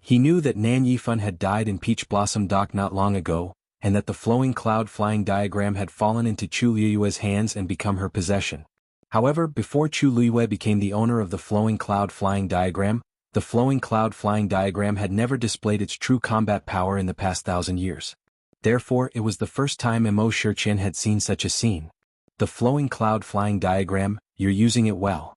He knew that Nan Yifan had died in Peach Blossom Dock not long ago, and that the flowing cloud flying diagram had fallen into Chu Luiyue's hands and become her possession. However, before Chu Luiyue became the owner of the flowing cloud flying diagram, the flowing cloud flying diagram had never displayed its true combat power in the past 1,000 years. Therefore, it was the first time Mo Shurqian had seen such a scene. The flowing cloud flying diagram, you're using it well.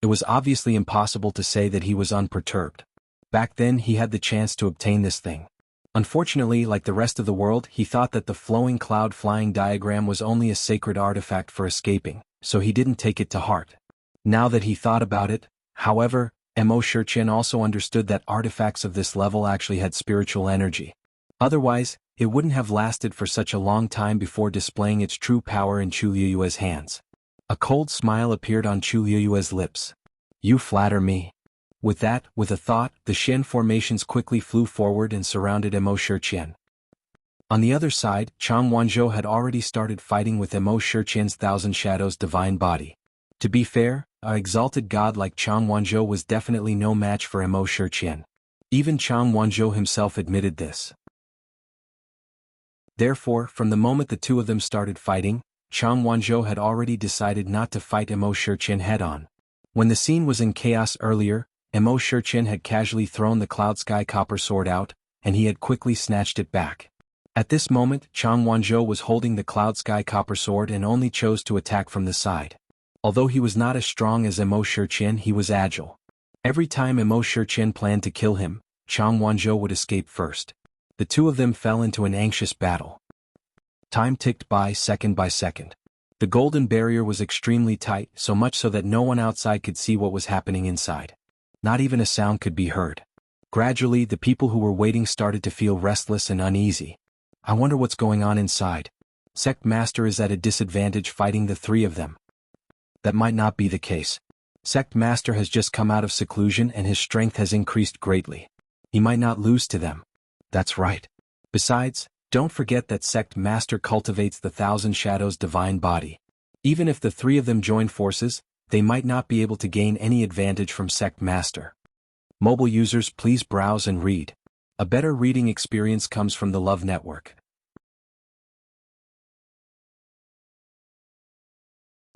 It was obviously impossible to say that he was unperturbed. Back then he had the chance to obtain this thing. Unfortunately, like the rest of the world, he thought that the flowing cloud flying diagram was only a sacred artifact for escaping, so he didn't take it to heart. Now that he thought about it, however, Mo Shurchen also understood that artifacts of this level actually had spiritual energy. Otherwise, it wouldn't have lasted for such a long time before displaying its true power in Chu Liyue's hands. A cold smile appeared on Chu Liyue's lips. "You flatter me." With a thought, the Shen formations quickly flew forward and surrounded Mo Shurchen. On the other side, Chang Wanzhou had already started fighting with Mo Shurchen's Thousand Shadows divine body. To be fair, an exalted god like Chang Wanzhou was definitely no match for Mo Shurchen. Even Chang Wanzhou himself admitted this. Therefore, from the moment the two of them started fighting, Chang Wanzhou had already decided not to fight Mo Shurchen head-on. When the scene was in chaos earlier, Mo Shurchen had casually thrown the Cloud Sky Copper Sword out, and he had quickly snatched it back. At this moment, Chang Wanzhou was holding the Cloud Sky Copper Sword and only chose to attack from the side. Although he was not as strong as Mo Shurchen, he was agile. Every time Mo Shurchen planned to kill him, Chang Wanzhou would escape first. The two of them fell into an anxious battle. Time ticked by second. The golden barrier was extremely tight, so much so that no one outside could see what was happening inside. Not even a sound could be heard. Gradually, the people who were waiting started to feel restless and uneasy. "I wonder what's going on inside. Sect Master is at a disadvantage fighting the three of them." That might not be the case. Sect Master has just come out of seclusion and his strength has increased greatly. He might not lose to them. That's right. Besides, don't forget that Sect Master cultivates the Thousand Shadows divine body. Even if the three of them join forces, they might not be able to gain any advantage from Sect Master. Mobile users, please browse and read. A better reading experience comes from the Love Network.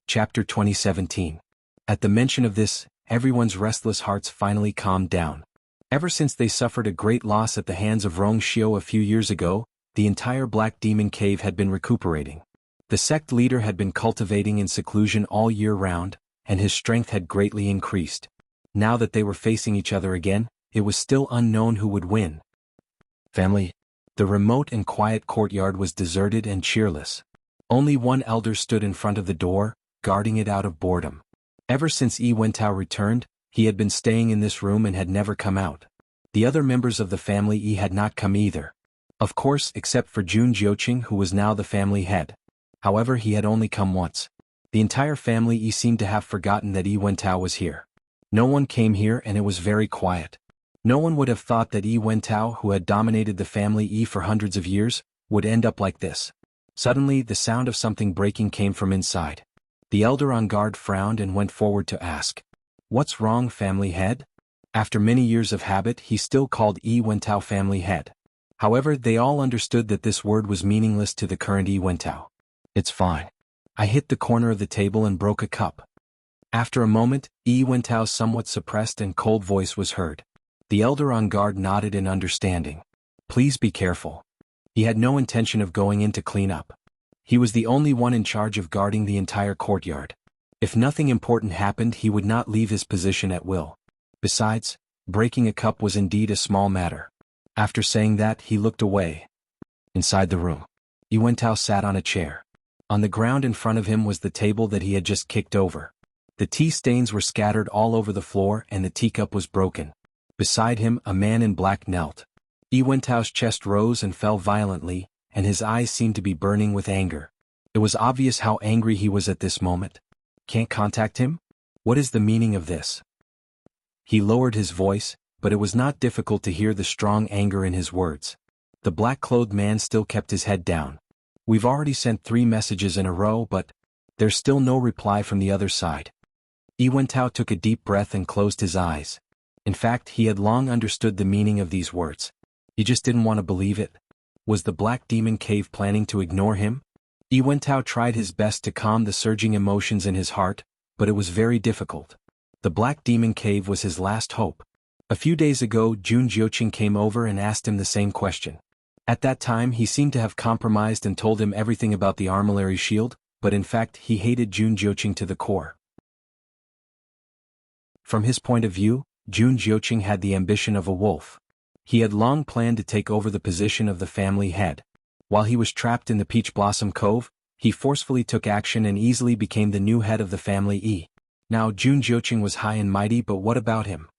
Chapter 2017. At the mention of this, everyone's restless hearts finally calmed down. Ever since they suffered a great loss at the hands of Rong Xiao a few years ago, the entire Black Demon Cave had been recuperating. The sect leader had been cultivating in seclusion all year round, and his strength had greatly increased. Now that they were facing each other again, it was still unknown who would win. Family. The remote and quiet courtyard was deserted and cheerless. Only one elder stood in front of the door, guarding it out of boredom. Ever since Yi Wentao returned, he had been staying in this room and had never come out. The other members of the family Yi had not come either. Of course, except for Jun Jiuqing, who was now the family head. However, he had only come once. The entire family Yi seemed to have forgotten that Yi Wentao was here. No one came here and it was very quiet. No one would have thought that Yi Wentao, who had dominated the family Yi for hundreds of years, would end up like this. Suddenly, the sound of something breaking came from inside. The elder on guard frowned and went forward to ask, "What's wrong, family head?" After many years of habit, he still called Yi Wentao family head. However, they all understood that this word was meaningless to the current Yi Wentao. "It's fine. I hit the corner of the table and broke a cup." After a moment, Yi Wentao's somewhat suppressed and cold voice was heard. The elder on guard nodded in understanding. "Please be careful." He had no intention of going in to clean up. He was the only one in charge of guarding the entire courtyard. If nothing important happened, he would not leave his position at will. Besides, breaking a cup was indeed a small matter. After saying that, he looked away. Inside the room, Yi Wentao sat on a chair. On the ground in front of him was the table that he had just kicked over. The tea stains were scattered all over the floor and the teacup was broken. Beside him, a man in black knelt. Yi Wentao's chest rose and fell violently, and his eyes seemed to be burning with anger. It was obvious how angry he was at this moment. "Can't contact him? What is the meaning of this?" He lowered his voice, but it was not difficult to hear the strong anger in his words. The black-clothed man still kept his head down. "We've already sent 3 messages in a row, but there's still no reply from the other side." Yi Wentao took a deep breath and closed his eyes. In fact, he had long understood the meaning of these words. He just didn't want to believe it. Was the Black Demon Cave planning to ignore him? Yi Wentao tried his best to calm the surging emotions in his heart, but it was very difficult. The Black Demon Cave was his last hope. A few days ago, Jun Jiuqing came over and asked him the same question. At that time, he seemed to have compromised and told him everything about the armillary shield, but in fact, he hated Jun Jiuqing to the core. From his point of view, Jun Jiuqing had the ambition of a wolf. He had long planned to take over the position of the family head. While he was trapped in the Peach Blossom Cove, He forcefully took action and easily became the new head of the family Yi. Now Jun Jiuqing was high and mighty, but what about him?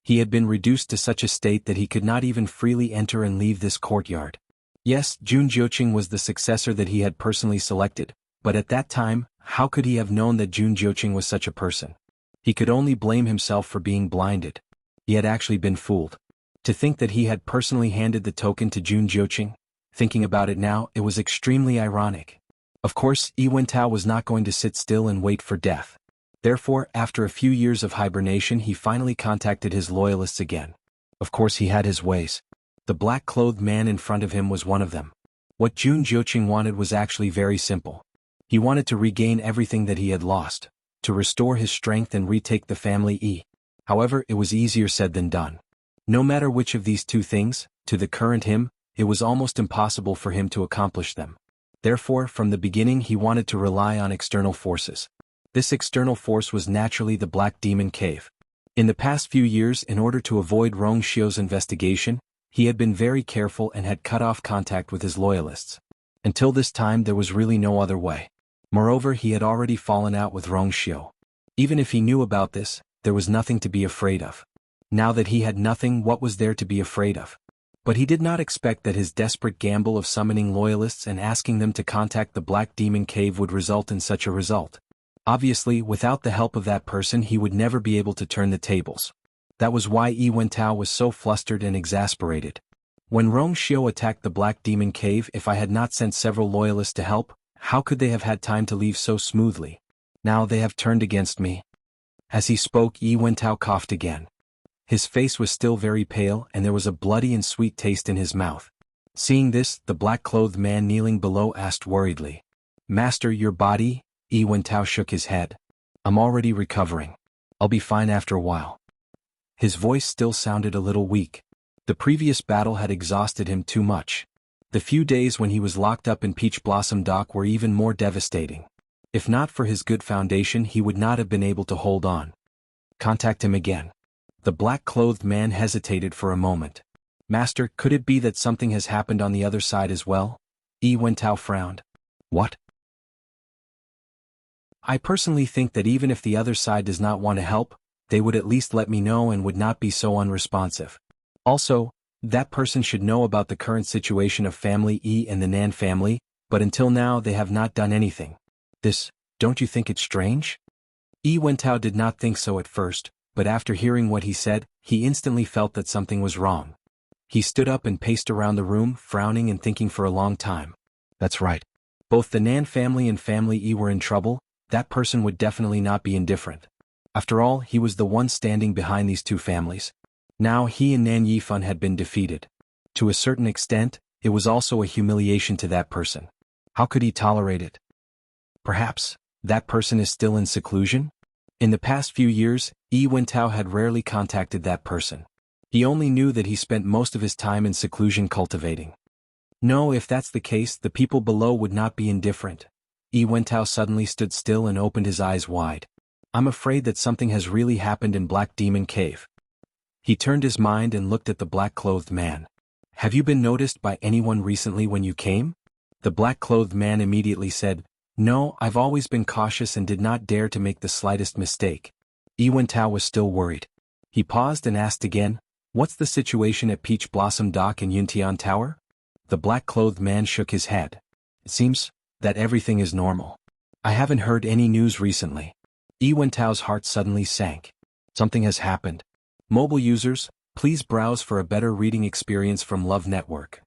He had been reduced to such a state that he could not even freely enter and leave this courtyard. Yes, Jun Jiuqing was the successor that he had personally selected, but at that time, how could he have known that Jun Jiuqing was such a person? He could only blame himself for being blinded. He had actually been fooled. To think that he had personally handed the token to Jun Jiuqing, thinking about it now, it was extremely ironic. Of course, Yi Wentao was not going to sit still and wait for death. Therefore, after a few years of hibernation, he finally contacted his loyalists again. Of course, he had his ways. The black-clothed man in front of him was one of them. What Jun Jiuqing wanted was actually very simple. He wanted to regain everything that he had lost, to restore his strength and retake the family Yi. However, it was easier said than done. No matter which of these two things, to the current him, it was almost impossible for him to accomplish them. Therefore, from the beginning he wanted to rely on external forces. This external force was naturally the Black Demon Cave. In the past few years, in order to avoid Rong Xiu's investigation, he had been very careful and had cut off contact with his loyalists. Until this time there was really no other way. Moreover, he had already fallen out with Rong Xiu. Even if he knew about this, there was nothing to be afraid of. Now that he had nothing, what was there to be afraid of? But he did not expect that his desperate gamble of summoning loyalists and asking them to contact the Black Demon Cave would result in such a result. Obviously, without the help of that person he would never be able to turn the tables. That was why Yi Wentao was so flustered and exasperated. When Rong Xiu attacked the Black Demon Cave, if I had not sent several loyalists to help, how could they have had time to leave so smoothly? Now they have turned against me. As he spoke, Yi Wentao coughed again. His face was still very pale and there was a bloody and sweet taste in his mouth. Seeing this, the black-clothed man kneeling below asked worriedly, "Master, your body?" Yi Wentao shook his head. "I'm already recovering. I'll be fine after a while." His voice still sounded a little weak. The previous battle had exhausted him too much. The few days when he was locked up in Peach Blossom Dock were even more devastating. If not for his good foundation, he would not have been able to hold on. Contact him again. The black-clothed man hesitated for a moment. "Master, could it be that something has happened on the other side as well?" Yi Wentao frowned. "What?" "I personally think that even if the other side does not want to help, they would at least let me know and would not be so unresponsive. Also, that person should know about the current situation of family Yi and the Nan family, but until now they have not done anything. Don't you think it's strange?" Yi Wentao did not think so at first, but after hearing what he said, he instantly felt that something was wrong. He stood up and paced around the room, frowning and thinking for a long time. That's right. Both the Nan family and family Yi were in trouble. That person would definitely not be indifferent. After all, he was the one standing behind these two families. Now he and Nan Yifan had been defeated. To a certain extent, it was also a humiliation to that person. How could he tolerate it? Perhaps that person is still in seclusion? In the past few years, Yi Wentao had rarely contacted that person. He only knew that he spent most of his time in seclusion cultivating. No, if that's the case, the people below would not be indifferent. Yi Wentao suddenly stood still and opened his eyes wide. "I'm afraid that something has really happened in Black Demon Cave." He turned his mind and looked at the black-clothed man. "Have you been noticed by anyone recently when you came?" The black-clothed man immediately said, "No, I've always been cautious and did not dare to make the slightest mistake." Yi Wentao was still worried. He paused and asked again, "What's the situation at Peach Blossom Dock and Yuntian Tower?" The black-clothed man shook his head. "It seems that everything is normal. I haven't heard any news recently." Yi Wentao's heart suddenly sank. Something has happened. Mobile users, please browse for a better reading experience from Love Network.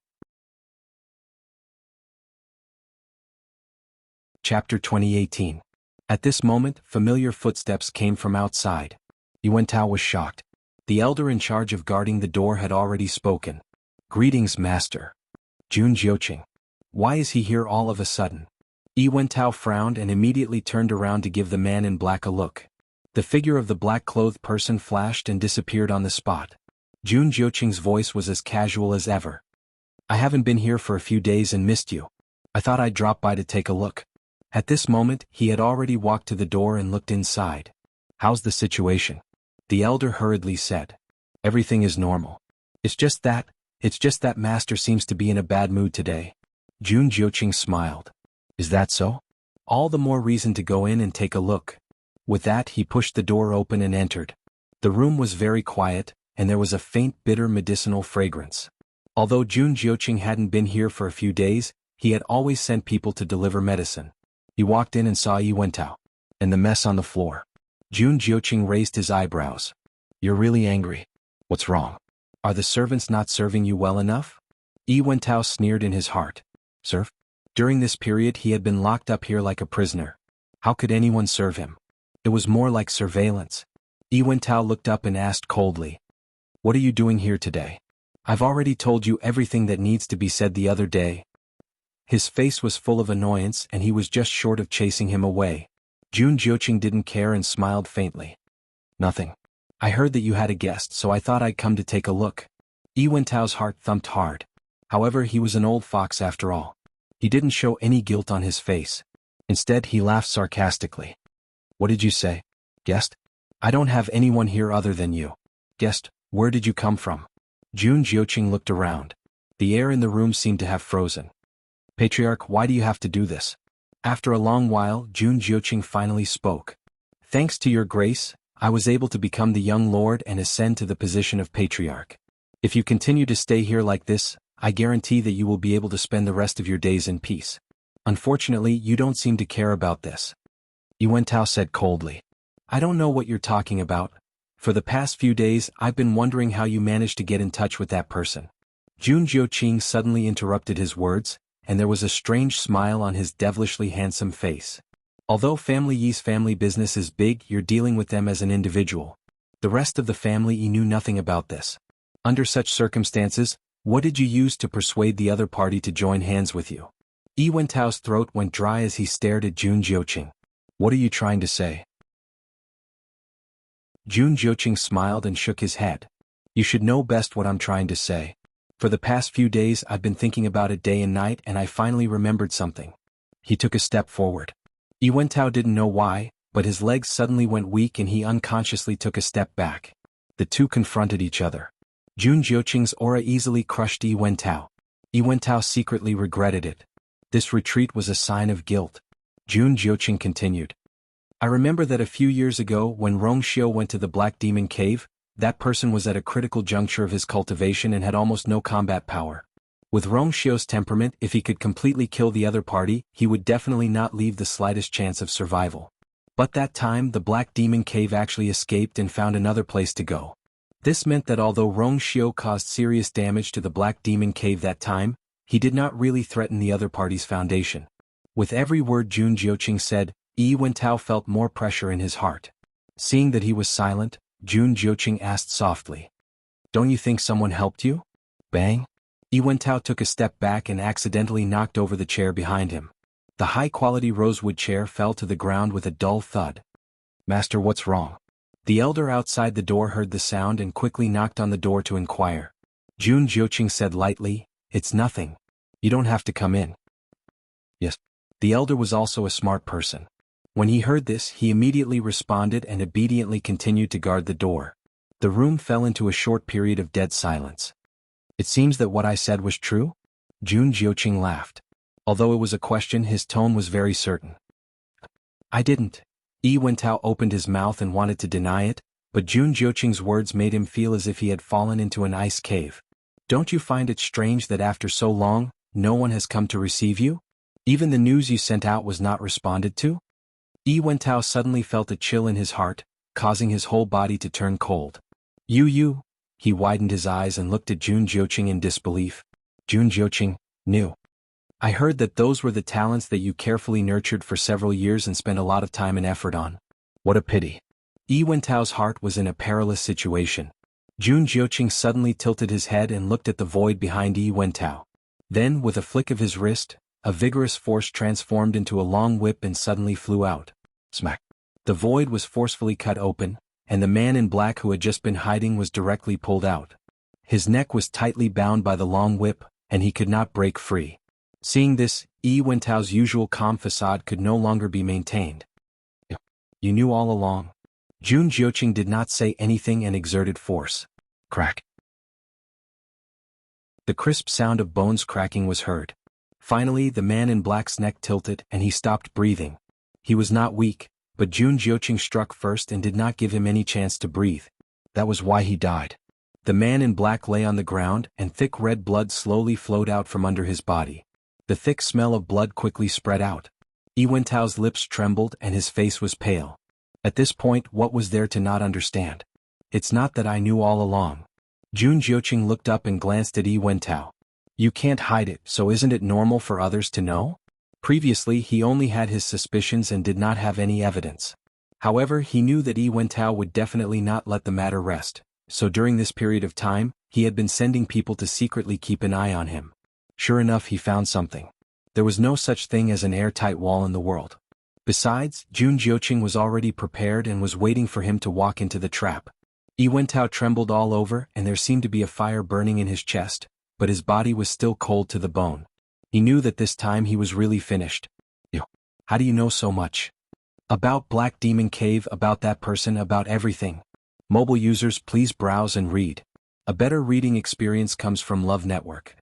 Chapter 2018. At this moment, familiar footsteps came from outside. Yi Wentao was shocked. The elder in charge of guarding the door had already spoken. "Greetings, Master. Jun Jiuqing. Why is he here all of a sudden?" Yi Wentao frowned and immediately turned around to give the man in black a look. The figure of the black-clothed person flashed and disappeared on the spot. Jun Jiuqing's voice was as casual as ever. "I haven't been here for a few days and missed you. I thought I'd drop by to take a look." At this moment, he had already walked to the door and looked inside. "How's the situation?" The elder hurriedly said. "Everything is normal. It's just that Master seems to be in a bad mood today." Jun Jiuqing smiled. Is that so? All the more reason to go in and take a look. With that he pushed the door open and entered. The room was very quiet, and there was a faint bitter medicinal fragrance. Although Jun Jiuqing hadn't been here for a few days, he had always sent people to deliver medicine. He walked in and saw Yi Wentao and the mess on the floor. Jun Jiuqing raised his eyebrows. You're really angry. What's wrong? Are the servants not serving you well enough? Yi Wentao sneered in his heart. Serve? During this period he had been locked up here like a prisoner. How could anyone serve him? It was more like surveillance. Yi Wentao looked up and asked coldly. What are you doing here today? I've already told you everything that needs to be said the other day. His face was full of annoyance and he was just short of chasing him away. Jun Jiuqing didn't care and smiled faintly. Nothing. I heard that you had a guest, so I thought I'd come to take a look. Yi Wentao's heart thumped hard. However, he was an old fox after all. He didn't show any guilt on his face. Instead, he laughed sarcastically. What did you say? Guest? I don't have anyone here other than you. Guest, where did you come from? Jun Jiuqing looked around. The air in the room seemed to have frozen. Patriarch, why do you have to do this? After a long while, Jun Jiuqing finally spoke. Thanks to your grace, I was able to become the young lord and ascend to the position of patriarch. If you continue to stay here like this, I guarantee that you will be able to spend the rest of your days in peace. Unfortunately, you don't seem to care about this. Yi Wentao said coldly. I don't know what you're talking about. For the past few days, I've been wondering how you managed to get in touch with that person. Jun Jiuqing suddenly interrupted his words, and there was a strange smile on his devilishly handsome face. Although Family Yi's family business is big, you're dealing with them as an individual. The rest of the family Yi knew nothing about this. Under such circumstances, what did you use to persuade the other party to join hands with you? Yi Wentao's throat went dry as he stared at Jun Jiuqing. What are you trying to say? Jun Jiuqing smiled and shook his head. You should know best what I'm trying to say. For the past few days I've been thinking about it day and night and I finally remembered something. He took a step forward. Yi Wentao didn't know why, but his legs suddenly went weak and he unconsciously took a step back. The two confronted each other. Jun Jiuqing's aura easily crushed Yi Wentao. Yi Wentao secretly regretted it. This retreat was a sign of guilt. Jun Jiuqing continued. I remember that a few years ago when Rongxiu went to the Black Demon Cave, that person was at a critical juncture of his cultivation and had almost no combat power. With Rongxiu's temperament, if he could completely kill the other party, he would definitely not leave the slightest chance of survival. But that time, the Black Demon Cave actually escaped and found another place to go. This meant that although Rongxiu caused serious damage to the Black Demon Cave that time, he did not really threaten the other party's foundation. With every word Jun Jiuqing said, Yi Wentao felt more pressure in his heart. Seeing that he was silent, Jun Jiuqing asked softly. Don't you think someone helped you? Bang! Yi Wentao took a step back and accidentally knocked over the chair behind him. The high-quality rosewood chair fell to the ground with a dull thud. Master, what's wrong? The elder outside the door heard the sound and quickly knocked on the door to inquire. Jun Jiuqing said lightly, It's nothing. You don't have to come in. Yes. The elder was also a smart person. When he heard this, he immediately responded and obediently continued to guard the door. The room fell into a short period of dead silence. It seems that what I said was true? Jun Jiuqing laughed. Although it was a question, his tone was very certain. I didn't. Yi Wentao opened his mouth and wanted to deny it, but Jun Jiuqing's words made him feel as if he had fallen into an ice cave. Don't you find it strange that after so long, no one has come to receive you? Even the news you sent out was not responded to? Yi Wentao suddenly felt a chill in his heart, causing his whole body to turn cold. You. He widened his eyes and looked at Jun Jiuqing in disbelief. Jun Jiuqing, new. I heard that those were the talents that you carefully nurtured for several years and spent a lot of time and effort on. What a pity. Yi Wentao's heart was in a perilous situation. Jun Jiuqing suddenly tilted his head and looked at the void behind Yi Wentao. Then, with a flick of his wrist, a vigorous force transformed into a long whip and suddenly flew out. Smack. The void was forcefully cut open, and the man in black who had just been hiding was directly pulled out. His neck was tightly bound by the long whip, and he could not break free. Seeing this, Yi Wentao's usual calm facade could no longer be maintained. You knew all along. Jun Jiuqing did not say anything and exerted force. Crack. The crisp sound of bones cracking was heard. Finally, the man in black's neck tilted and he stopped breathing. He was not weak, but Jun Jiuqing struck first and did not give him any chance to breathe. That was why he died. The man in black lay on the ground and thick red blood slowly flowed out from under his body. The thick smell of blood quickly spread out. Yi Wentao's lips trembled and his face was pale. At this point, what was there to not understand? It's not that I knew all along. Jun Jiuqing looked up and glanced at Yi Wentao. You can't hide it, so isn't it normal for others to know? Previously he only had his suspicions and did not have any evidence. However, he knew that Yi Wentao would definitely not let the matter rest, so during this period of time, he had been sending people to secretly keep an eye on him. Sure enough, he found something. There was no such thing as an airtight wall in the world. Besides, Jun Jiuqing was already prepared and was waiting for him to walk into the trap. Yi Wentao trembled all over and there seemed to be a fire burning in his chest, but his body was still cold to the bone. He knew that this time he was really finished. How do you know so much? About Black Demon Cave, about that person, about everything. Mobile users, please browse and read. A better reading experience comes from Love Network.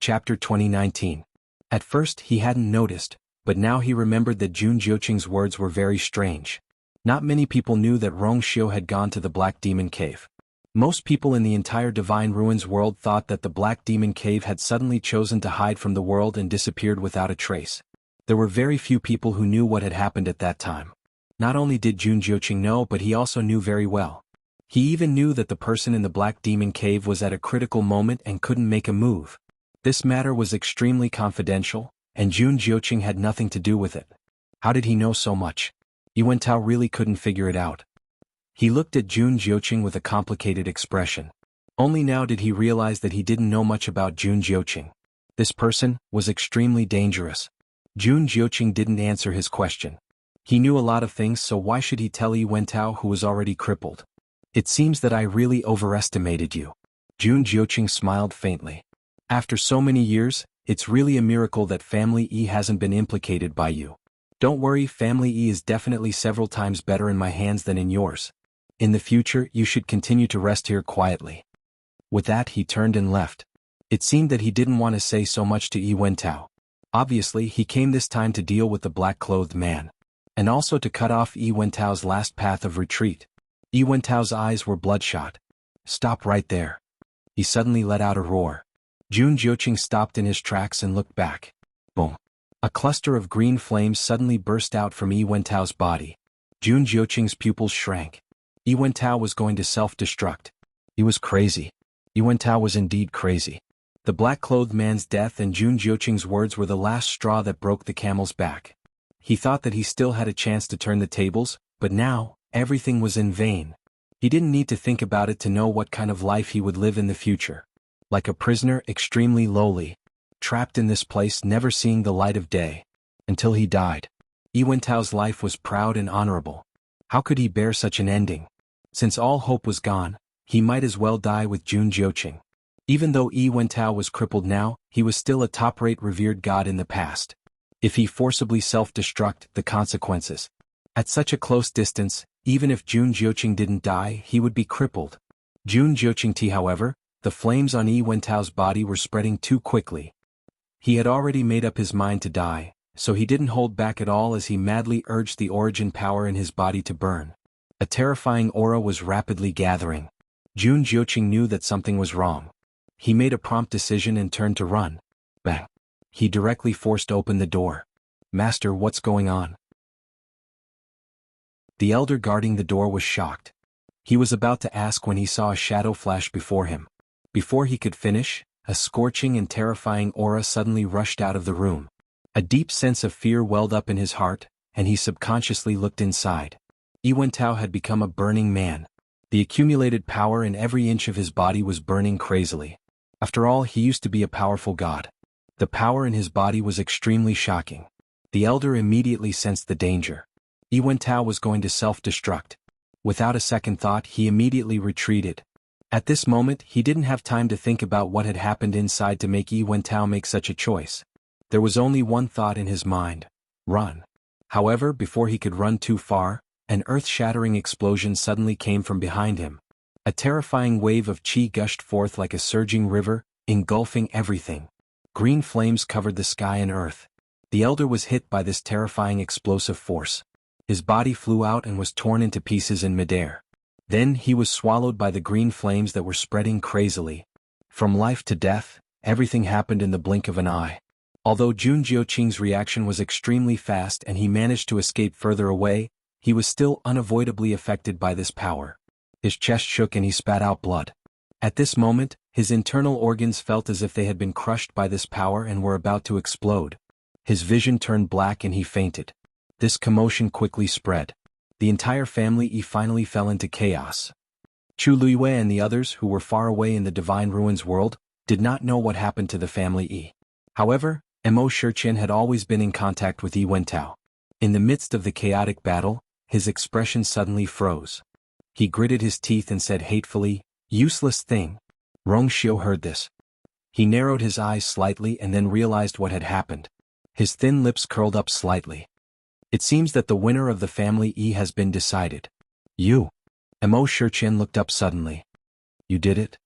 Chapter 2019. At first he hadn't noticed, but now he remembered that Jun Jiuqing's words were very strange. Not many people knew that Rong Xiu had gone to the Black Demon Cave. Most people in the entire Divine Ruins world thought that the Black Demon Cave had suddenly chosen to hide from the world and disappeared without a trace. There were very few people who knew what had happened at that time. Not only did Jun Jiuqing know, but he also knew very well. He even knew that the person in the Black Demon Cave was at a critical moment and couldn't make a move. This matter was extremely confidential, and Jun Jiuqing had nothing to do with it. How did he know so much? Yi Wentao really couldn't figure it out. He looked at Jun Jiuqing with a complicated expression. Only now did he realize that he didn't know much about Jun Jiuqing. This person was extremely dangerous. Jun Jiuqing didn't answer his question. He knew a lot of things, so why should he tell Yi Wentao, who was already crippled? It seems that I really overestimated you. Jun Jiuqing smiled faintly. After so many years, it's really a miracle that Family E hasn't been implicated by you. Don't worry, Family E is definitely several times better in my hands than in yours. In the future, you should continue to rest here quietly. With that, he turned and left. It seemed that he didn't want to say so much to Yi Wentao. Obviously, he came this time to deal with the black-clothed man, and also to cut off Yi Wentao's last path of retreat. Yi Wentao's eyes were bloodshot. Stop right there. He suddenly let out a roar. Jun Jiuqing stopped in his tracks and looked back. Boom. A cluster of green flames suddenly burst out from Yi Wentao's body. Jun Jiuqing's pupils shrank. Yi Wentao was going to self-destruct. He was crazy. Yi Wentao was indeed crazy. The black-clothed man's death and Jun Jiuqing's words were the last straw that broke the camel's back. He thought that he still had a chance to turn the tables, but now, everything was in vain. He didn't need to think about it to know what kind of life he would live in the future. Like a prisoner, extremely lowly, trapped in this place, never seeing the light of day. Until he died. Yi Wentao's life was proud and honorable. How could he bear such an ending? Since all hope was gone, he might as well die with Jun Jiuqing. Even though Yi Wentao was crippled now, he was still a top-rate revered god in the past. If he forcibly self-destruct, the consequences. At such a close distance, even if Jun Jiuqing didn't die, he would be crippled. Jun Jiuqing, however, the flames on Yi Wentao's body were spreading too quickly. He had already made up his mind to die, so he didn't hold back at all as he madly urged the origin power in his body to burn. A terrifying aura was rapidly gathering. Jun Jiuqing knew that something was wrong. He made a prompt decision and turned to run. Bang! He directly forced open the door. Master, what's going on? The elder guarding the door was shocked. He was about to ask when he saw a shadow flash before him. Before he could finish, a scorching and terrifying aura suddenly rushed out of the room. A deep sense of fear welled up in his heart, and he subconsciously looked inside. Yi Wentao had become a burning man. The accumulated power in every inch of his body was burning crazily. After all, he used to be a powerful god. The power in his body was extremely shocking. The elder immediately sensed the danger. Yi Wentao was going to self-destruct. Without a second thought, he immediately retreated. At this moment, he didn't have time to think about what had happened inside to make Yi Wentao make such a choice. There was only one thought in his mind: run. However, before he could run too far, an earth-shattering explosion suddenly came from behind him. A terrifying wave of qi gushed forth like a surging river, engulfing everything. Green flames covered the sky and earth. The elder was hit by this terrifying explosive force. His body flew out and was torn into pieces in midair. Then he was swallowed by the green flames that were spreading crazily. From life to death, everything happened in the blink of an eye. Although Jun Jiuqing's reaction was extremely fast and he managed to escape further away, he was still unavoidably affected by this power. His chest shook and he spat out blood. At this moment, his internal organs felt as if they had been crushed by this power and were about to explode. His vision turned black and he fainted. This commotion quickly spread. The entire family finally fell into chaos. Chu Luiyue and the others who were far away in the Divine Ruins world did not know what happened to the family Yi. However, Mo Shiqian had always been in contact with Yi Wentao. In the midst of the chaotic battle, his expression suddenly froze. He gritted his teeth and said hatefully, "Useless thing." Rong Xiu heard this. He narrowed his eyes slightly and then realized what had happened. His thin lips curled up slightly. It seems that the winner of the family Yi has been decided. You. Mo Shiqian looked up suddenly. You did it?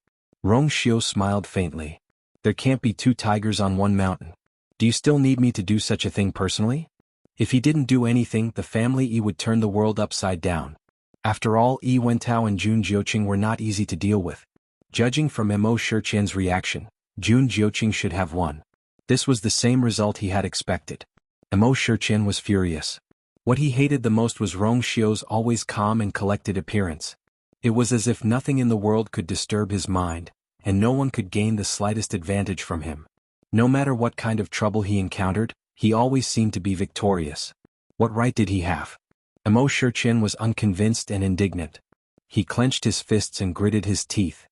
Rong Xiu smiled faintly. There can't be two tigers on one mountain. Do you still need me to do such a thing personally? If he didn't do anything, the family Yi would turn the world upside down. After all, Yi Wentao and Jun Jiuqing were not easy to deal with. Judging from Mo Shiqian's reaction, Jun Jiuqing should have won. This was the same result he had expected. Mo Shiqian was furious. What he hated the most was Rong Xiu's always calm and collected appearance. It was as if nothing in the world could disturb his mind, and no one could gain the slightest advantage from him. No matter what kind of trouble he encountered, he always seemed to be victorious. What right did he have? Mo Shiqian was unconvinced and indignant. He clenched his fists and gritted his teeth.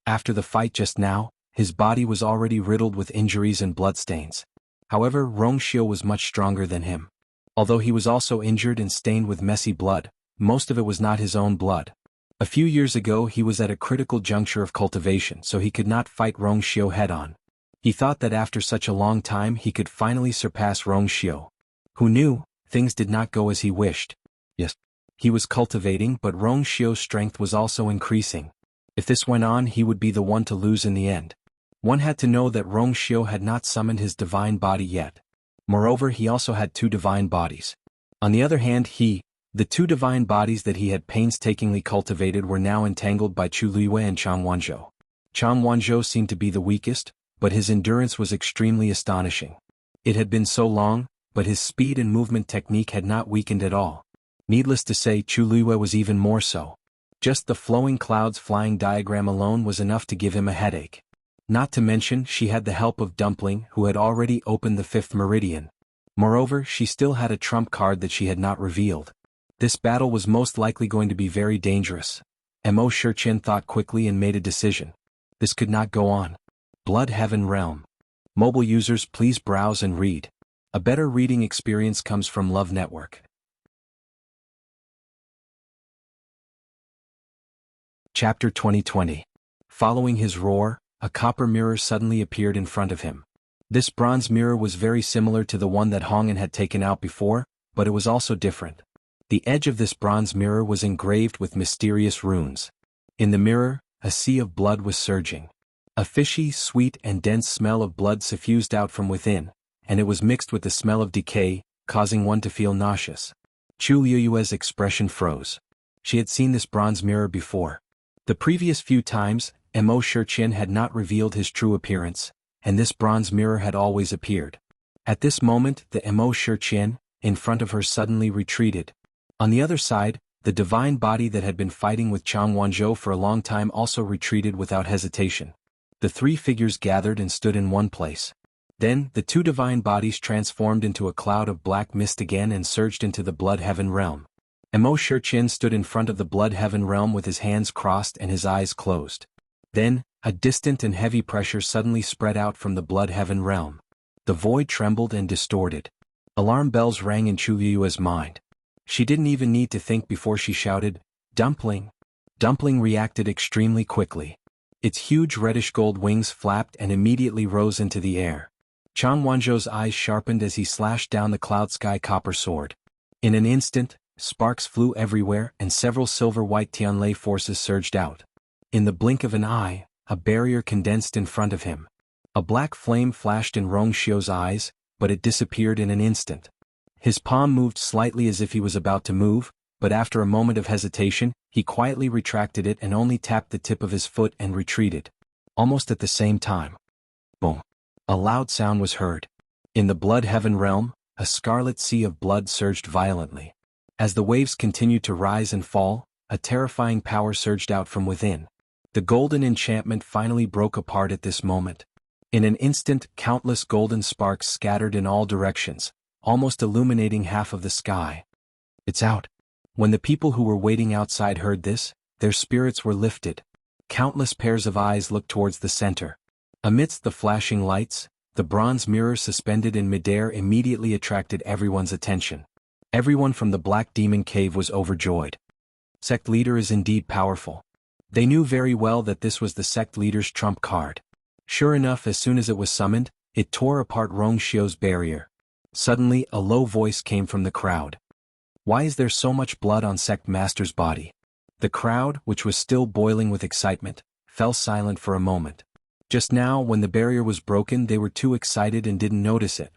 After the fight just now, his body was already riddled with injuries and bloodstains. However, Rong Xiu was much stronger than him. Although he was also injured and stained with messy blood, most of it was not his own blood. A few years ago he was at a critical juncture of cultivation, so he could not fight Rong Xiu head-on. He thought that after such a long time he could finally surpass Rong Xiu. Who knew, things did not go as he wished. Yes, he was cultivating, but Rong Xiu's strength was also increasing. If this went on, he would be the one to lose in the end. One had to know that Rong Xiu had not summoned his divine body yet. Moreover, he also had two divine bodies. On the other hand, the two divine bodies that he had painstakingly cultivated were now entangled by Chu Luiyue and Xuanhuan. Xuanhuan seemed to be the weakest, but his endurance was extremely astonishing. It had been so long, but his speed and movement technique had not weakened at all. Needless to say, Chu Luiyue was even more so. Just the flowing clouds flying diagram alone was enough to give him a headache. Not to mention, she had the help of Dumpling, who had already opened the fifth meridian. Moreover, she still had a trump card that she had not revealed. This battle was most likely going to be very dangerous. Mo Shiqian thought quickly and made a decision. This could not go on. Blood Heaven Realm. Mobile users, please browse and read. A better reading experience comes from Love Network. Chapter 2020. Following his roar, a copper mirror suddenly appeared in front of him. This bronze mirror was very similar to the one that Hongan had taken out before, but it was also different. The edge of this bronze mirror was engraved with mysterious runes. In the mirror, a sea of blood was surging. A fishy, sweet and dense smell of blood suffused out from within, and it was mixed with the smell of decay, causing one to feel nauseous. Chu Luiyue's expression froze. She had seen this bronze mirror before. The previous few times, Mo Shiqian had not revealed his true appearance, and this bronze mirror had always appeared. At this moment, the Mo Shiqian, in front of her, suddenly retreated. On the other side, the divine body that had been fighting with Xuanhuan for a long time also retreated without hesitation. The three figures gathered and stood in one place. Then, the two divine bodies transformed into a cloud of black mist again and surged into the Blood Heaven realm. Mo Shiqian stood in front of the Blood Heaven realm with his hands crossed and his eyes closed. Then, a distant and heavy pressure suddenly spread out from the Blood Heaven realm. The void trembled and distorted. Alarm bells rang in Chu Luiyue's mind. She didn't even need to think before she shouted, "Dumpling!" Dumpling reacted extremely quickly. Its huge reddish-gold wings flapped and immediately rose into the air. Xuanhuan's eyes sharpened as he slashed down the cloud sky copper sword. In an instant, Sparks flew everywhere and several silver-white Tianlei forces surged out. In the blink of an eye, a barrier condensed in front of him. A black flame flashed in Rongxiu's eyes, but it disappeared in an instant. His palm moved slightly as if he was about to move, but after a moment of hesitation, he quietly retracted it and only tapped the tip of his foot and retreated. Almost at the same time. Boom! A loud sound was heard. In the blood heaven realm, a scarlet sea of blood surged violently. As the waves continued to rise and fall, a terrifying power surged out from within. The golden enchantment finally broke apart at this moment. In an instant, countless golden sparks scattered in all directions, almost illuminating half of the sky. It's out. When the people who were waiting outside heard this, their spirits were lifted. Countless pairs of eyes looked towards the center. Amidst the flashing lights, the bronze mirror suspended in midair immediately attracted everyone's attention. Everyone from the Black Demon Cave was overjoyed. Sect leader is indeed powerful. They knew very well that this was the sect leader's trump card. Sure enough, as soon as it was summoned, it tore apart Rongxiu's barrier. Suddenly, a low voice came from the crowd. Why is there so much blood on sect master's body? The crowd, which was still boiling with excitement, fell silent for a moment. Just now, when the barrier was broken, they were too excited and didn't notice it.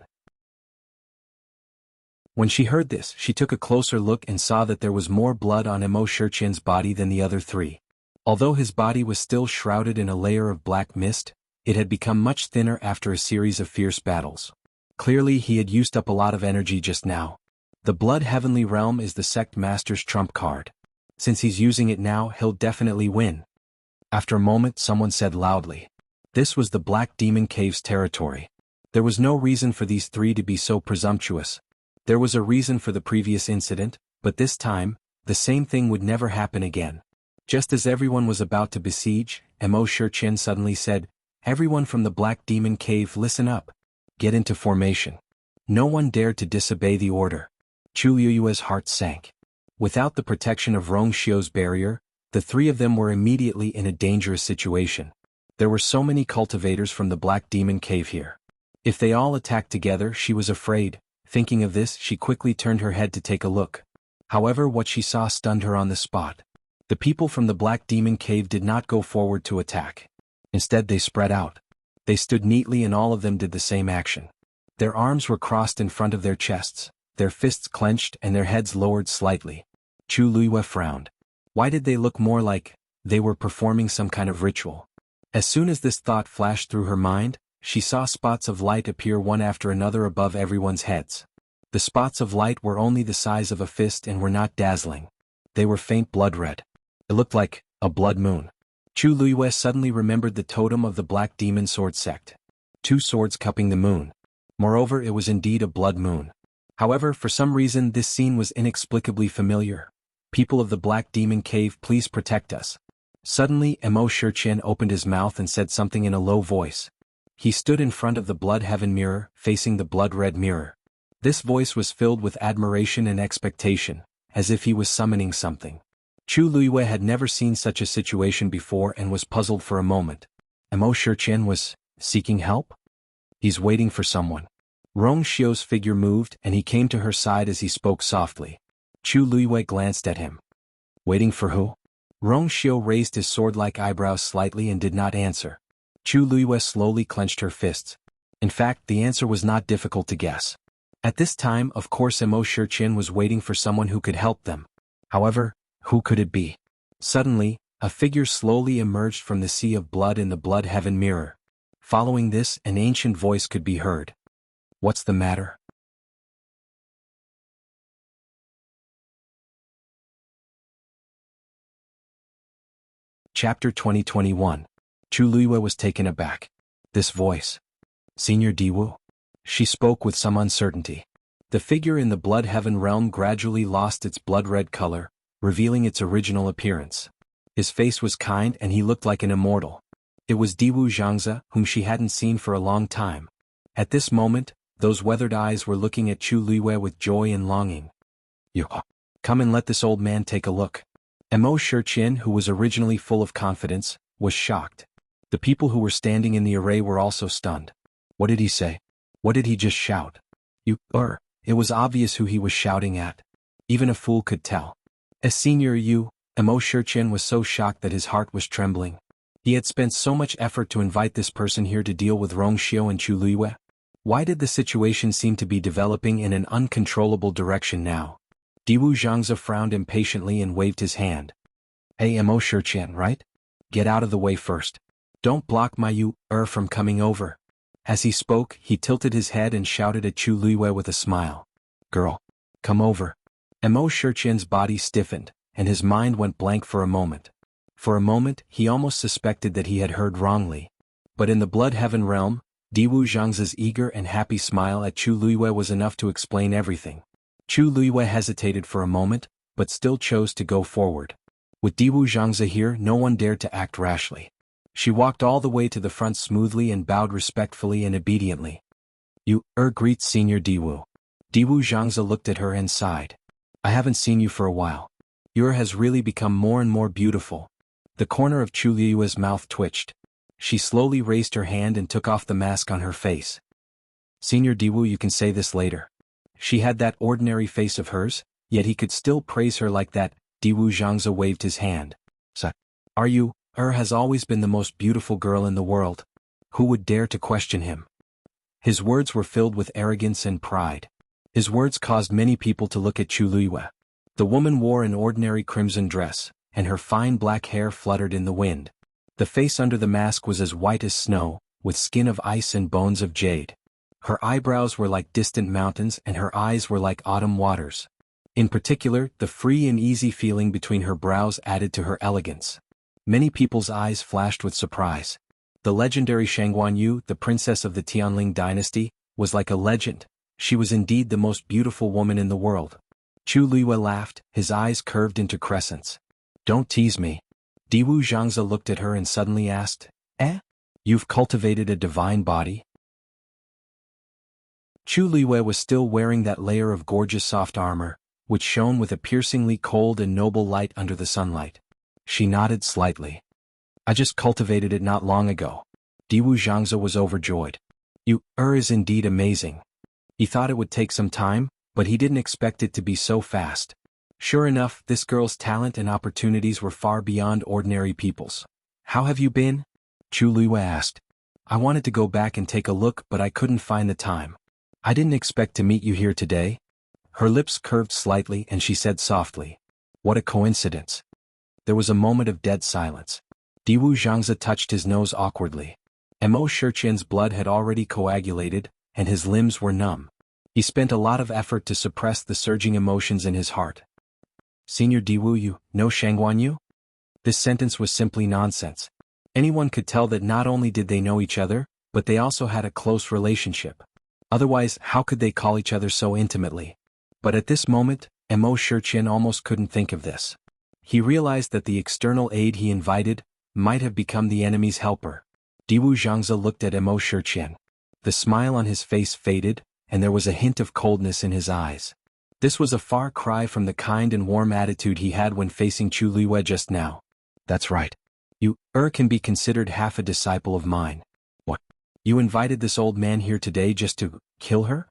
When she heard this, she took a closer look and saw that there was more blood on Emo Shurchin's body than the other three. Although his body was still shrouded in a layer of black mist, it had become much thinner after a series of fierce battles. Clearly, he had used up a lot of energy just now. The Blood Heavenly Realm is the sect master's trump card. Since he's using it now, he'll definitely win. After a moment, someone said loudly. This was the Black Demon Cave's territory. There was no reason for these three to be so presumptuous. There was a reason for the previous incident, but this time, the same thing would never happen again. Just as everyone was about to besiege, Emo Shurchin suddenly said, "Everyone from the Black Demon Cave, listen up. Get into formation." No one dared to disobey the order. Chu Liyue's heart sank. Without the protection of Rongxiu's barrier, the three of them were immediately in a dangerous situation. There were so many cultivators from the Black Demon Cave here. If they all attacked together, she was afraid. Thinking of this, she quickly turned her head to take a look. However, what she saw stunned her on the spot. The people from the Black Demon Cave did not go forward to attack. Instead, they spread out. They stood neatly and all of them did the same action. Their arms were crossed in front of their chests, their fists clenched and their heads lowered slightly. Chu Liyue frowned. Why did they look more like they were performing some kind of ritual? As soon as this thought flashed through her mind, she saw spots of light appear one after another above everyone's heads. The spots of light were only the size of a fist and were not dazzling. They were faint blood red. It looked like a blood moon. Chu Liyue suddenly remembered the totem of the Black Demon Sword sect. 2 swords cupping the moon. Moreover, it was indeed a blood moon. However, for some reason this scene was inexplicably familiar. People of the Black Demon Cave, please protect us. Suddenly, Emo Shurchin opened his mouth and said something in a low voice. He stood in front of the Blood Heaven mirror, facing the blood-red mirror. This voice was filled with admiration and expectation, as if he was summoning something. Chu Liyue had never seen such a situation before and was puzzled for a moment. Emo Shurchin was seeking help? He's waiting for someone. Rongxiu's figure moved and he came to her side as he spoke softly. Chu Liyue glanced at him. Waiting for who? Rongxiu raised his sword-like eyebrows slightly and did not answer. Chu Liyue slowly clenched her fists. In fact, the answer was not difficult to guess. At this time, of course, Emo Shurchin was waiting for someone who could help them. However, who could it be? Suddenly, a figure slowly emerged from the sea of blood in the Blood Heaven mirror. Following this, an ancient voice could be heard. What's the matter? Chapter 2021. Chu Liyue was taken aback. This voice. Senior Diwu? She spoke with some uncertainty. The figure in the Blood Heaven realm gradually lost its blood-red color, revealing its original appearance. His face was kind and he looked like an immortal. It was Diwu Xianxia, whom she hadn't seen for a long time. At this moment, those weathered eyes were looking at Chu Liyue with joy and longing. You come and let this old man take a look. Emo Shurchin, who was originally full of confidence, was shocked. The people who were standing in the array were also stunned. What did he say? What did he just shout? It was obvious who he was shouting at. Even a fool could tell. Senior Yu, Mo Shiqian was so shocked that his heart was trembling. He had spent so much effort to invite this person here to deal with Rongxiu and Chu Luiyue. Why did the situation seem to be developing in an uncontrollable direction now? Diwu Zhangzi frowned impatiently and waved his hand. Hey, Mo Shiqian, right? Get out of the way first. Don't block my Yu from coming over. As he spoke, he tilted his head and shouted at Chu Luiyue with a smile. Girl, come over. Mo Shiqian's body stiffened, and his mind went blank for a moment. For a moment, he almost suspected that he had heard wrongly. But in the blood heaven realm, Diwu Zhangzi's eager and happy smile at Chu Luiyue was enough to explain everything. Chu Luiyue hesitated for a moment, but still chose to go forward. With Diwu Zhangzi here, no one dared to act rashly. She walked all the way to the front smoothly and bowed respectfully and obediently. You, greets Senior Diwu. Diwu Zhangzi looked at her and sighed. I haven't seen you for a while. You has really become more and more beautiful. The corner of Chu Luiyue's mouth twitched. She slowly raised her hand and took off the mask on her face. Senior Diwu, you can say this later. She had that ordinary face of hers, yet he could still praise her like that. Diwu Zhangzi waved his hand. So, are you, has always been the most beautiful girl in the world. Who would dare to question him? His words were filled with arrogance and pride. His words caused many people to look at Chu Luiyue. The woman wore an ordinary crimson dress, and her fine black hair fluttered in the wind. The face under the mask was as white as snow, with skin of ice and bones of jade. Her eyebrows were like distant mountains and her eyes were like autumn waters. In particular, the free and easy feeling between her brows added to her elegance. Many people's eyes flashed with surprise. The legendary Xuanhuan, the princess of the Tianling dynasty, was like a legend. She was indeed the most beautiful woman in the world. Chu Luiyue laughed, his eyes curved into crescents. Don't tease me. Diwu Zhangzi looked at her and suddenly asked, You've cultivated a divine body? Chu Luiyue was still wearing that layer of gorgeous soft armor, which shone with a piercingly cold and noble light under the sunlight. She nodded slightly. I just cultivated it not long ago. Diwu Zhangzi was overjoyed. You, is indeed amazing. He thought it would take some time, but he didn't expect it to be so fast. Sure enough, this girl's talent and opportunities were far beyond ordinary people's. How have you been? Chu Luiyue asked. I wanted to go back and take a look, but I couldn't find the time. I didn't expect to meet you here today. Her lips curved slightly and she said softly. What a coincidence. There was a moment of dead silence. Diwu Zhangzi touched his nose awkwardly. Mo Shiqian's blood had already coagulated, and his limbs were numb. He spent a lot of effort to suppress the surging emotions in his heart. Senior Diwu, you know Xuanhuan? This sentence was simply nonsense. Anyone could tell that not only did they know each other, but they also had a close relationship. Otherwise, how could they call each other so intimately? But at this moment, Mo Shiqian almost couldn't think of this. He realized that the external aid he invited might have become the enemy's helper. Diwu Zhangzi looked at Mo Shiqian. The smile on his face faded, and there was a hint of coldness in his eyes. This was a far cry from the kind and warm attitude he had when facing Chu Luiyue just now. That's right. You, can be considered half a disciple of mine. What? You invited this old man here today just to kill her?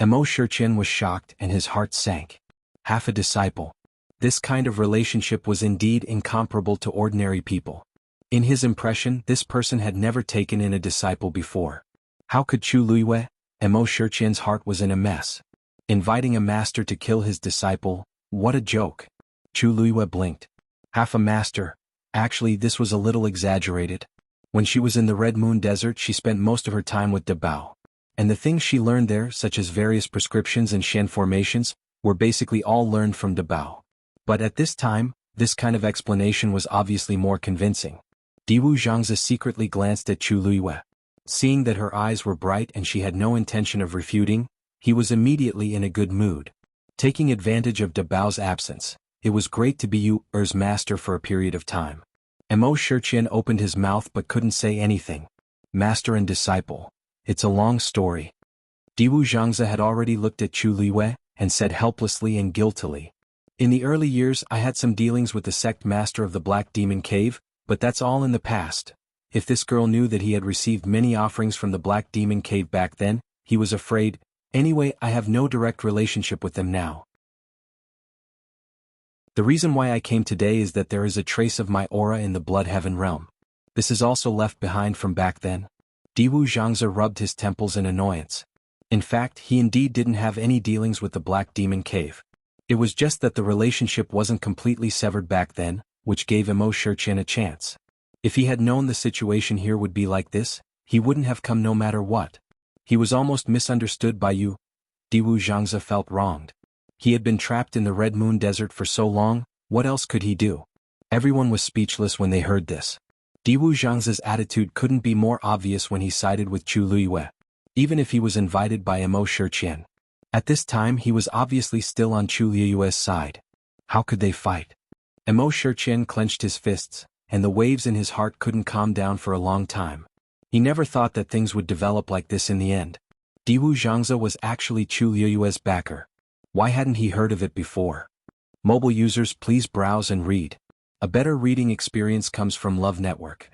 Mo Shiqian was shocked and his heart sank. Half a disciple. This kind of relationship was indeed incomparable to ordinary people. In his impression, this person had never taken in a disciple before. How could Chu Luiyue? Mo Shiqian's heart was in a mess. Inviting a master to kill his disciple, what a joke. Chu Luiyue blinked. Half a master. Actually, this was a little exaggerated. When she was in the Red Moon Desert, she spent most of her time with Dabao. And the things she learned there, such as various prescriptions and Shen formations, were basically all learned from Dabao. But at this time, this kind of explanation was obviously more convincing. Diwu Zhangzi secretly glanced at Chu Luiyue. Seeing that her eyes were bright and she had no intention of refuting, he was immediately in a good mood. Taking advantage of Dabao's absence, it was great to be Yu's master for a period of time. Mo Shiqian opened his mouth but couldn't say anything. Master and disciple. It's a long story. Diwu Zhangzi had already looked at Chu Luiyue and said helplessly and guiltily. In the early years I had some dealings with the sect master of the Black Demon Cave, but that's all in the past. If this girl knew that he had received many offerings from the Black Demon Cave back then, he was afraid. Anyway, I have no direct relationship with them now. The reason why I came today is that there is a trace of my aura in the blood heaven realm. This is also left behind from back then. Diwu Xianxia rubbed his temples in annoyance. In fact, he indeed didn't have any dealings with the Black Demon Cave. It was just that the relationship wasn't completely severed back then, which gave Xianxia a chance. If he had known the situation here would be like this, he wouldn't have come no matter what. He was almost misunderstood by you. Diwu Xianxia felt wronged. He had been trapped in the Red Moon Desert for so long, what else could he do? Everyone was speechless when they heard this. Diwu Xianxia's attitude couldn't be more obvious when he sided with Chu Luiyue, even if he was invited by Xianxia. At this time he was obviously still on Chu Luiyue's side. How could they fight? Xianxia clenched his fists, and the waves in his heart couldn't calm down for a long time. He never thought that things would develop like this in the end. Diwu Xianxia was actually Chu Luiyue's backer. Why hadn't he heard of it before? Mobile users, please browse and read. A better reading experience comes from Love Network.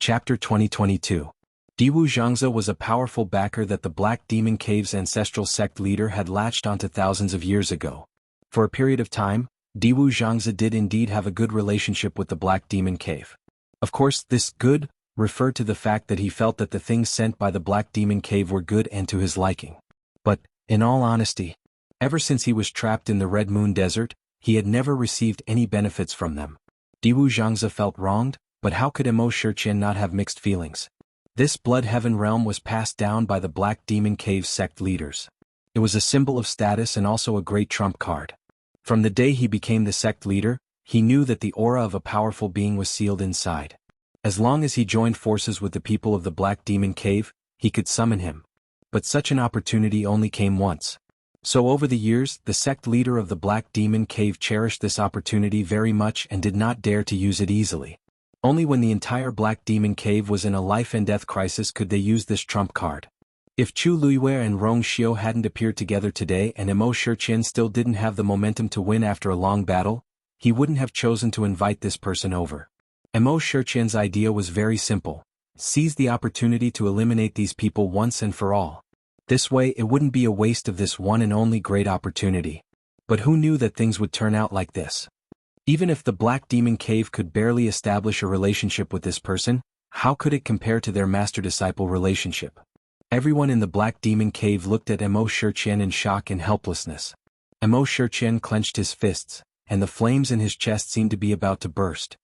Chapter 2022. Diwu Xianxia was a powerful backer that the Black Demon Cave's ancestral sect leader had latched onto thousands of years ago. For a period of time, Diwu Xianxia did indeed have a good relationship with the Black Demon Cave. Of course, this good referred to the fact that he felt that the things sent by the Black Demon Cave were good and to his liking. But, in all honesty, ever since he was trapped in the Red Moon Desert, he had never received any benefits from them. Diwu Xianxia felt wronged, but how could Xianxia not have mixed feelings? This Blood Heaven realm was passed down by the Black Demon Cave sect leaders. It was a symbol of status and also a great trump card. From the day he became the sect leader, he knew that the aura of a powerful being was sealed inside. As long as he joined forces with the people of the Black Demon Cave, he could summon him. But such an opportunity only came once. So over the years, the sect leader of the Black Demon Cave cherished this opportunity very much and did not dare to use it easily. Only when the entire Black Demon Cave was in a life-and-death crisis could they use this trump card. If Chu Luiyue and Rong Xiao hadn't appeared together today and Xianxia still didn't have the momentum to win after a long battle, he wouldn't have chosen to invite this person over. Xianxia's idea was very simple. Seize the opportunity to eliminate these people once and for all. This way it wouldn't be a waste of this one and only great opportunity. But who knew that things would turn out like this? Even if the Black Demon Cave could barely establish a relationship with this person, how could it compare to their master-disciple relationship? Everyone in the Black Demon Cave looked at Xianxia in shock and helplessness. Xianxia clenched his fists, and the flames in his chest seemed to be about to burst.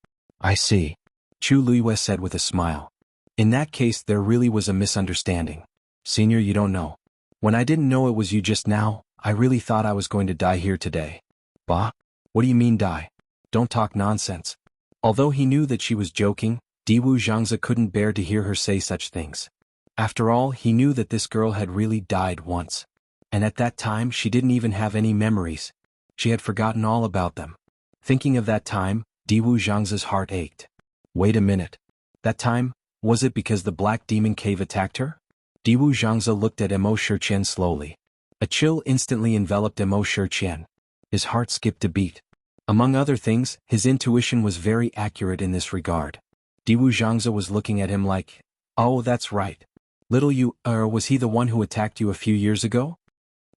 I see. Chu Luiyue said with a smile. In that case there really was a misunderstanding. Senior, you don't know. When I didn't know it was you just now, I really thought I was going to die here today. Bah? What do you mean die? Don't talk nonsense. Although he knew that she was joking, Diwu Xianxia couldn't bear to hear her say such things. After all, he knew that this girl had really died once. And at that time she didn't even have any memories. She had forgotten all about them. Thinking of that time, Diwu Xianxia's heart ached. Wait a minute. That time, was it because the Black Demon Cave attacked her? Diwu Xianxia looked at Xianxia slowly. A chill instantly enveloped Xianxia. His heart skipped a beat. Among other things, his intuition was very accurate in this regard. Diwu Xianxia was looking at him like, oh, that's right. Little you, was he the one who attacked you a few years ago?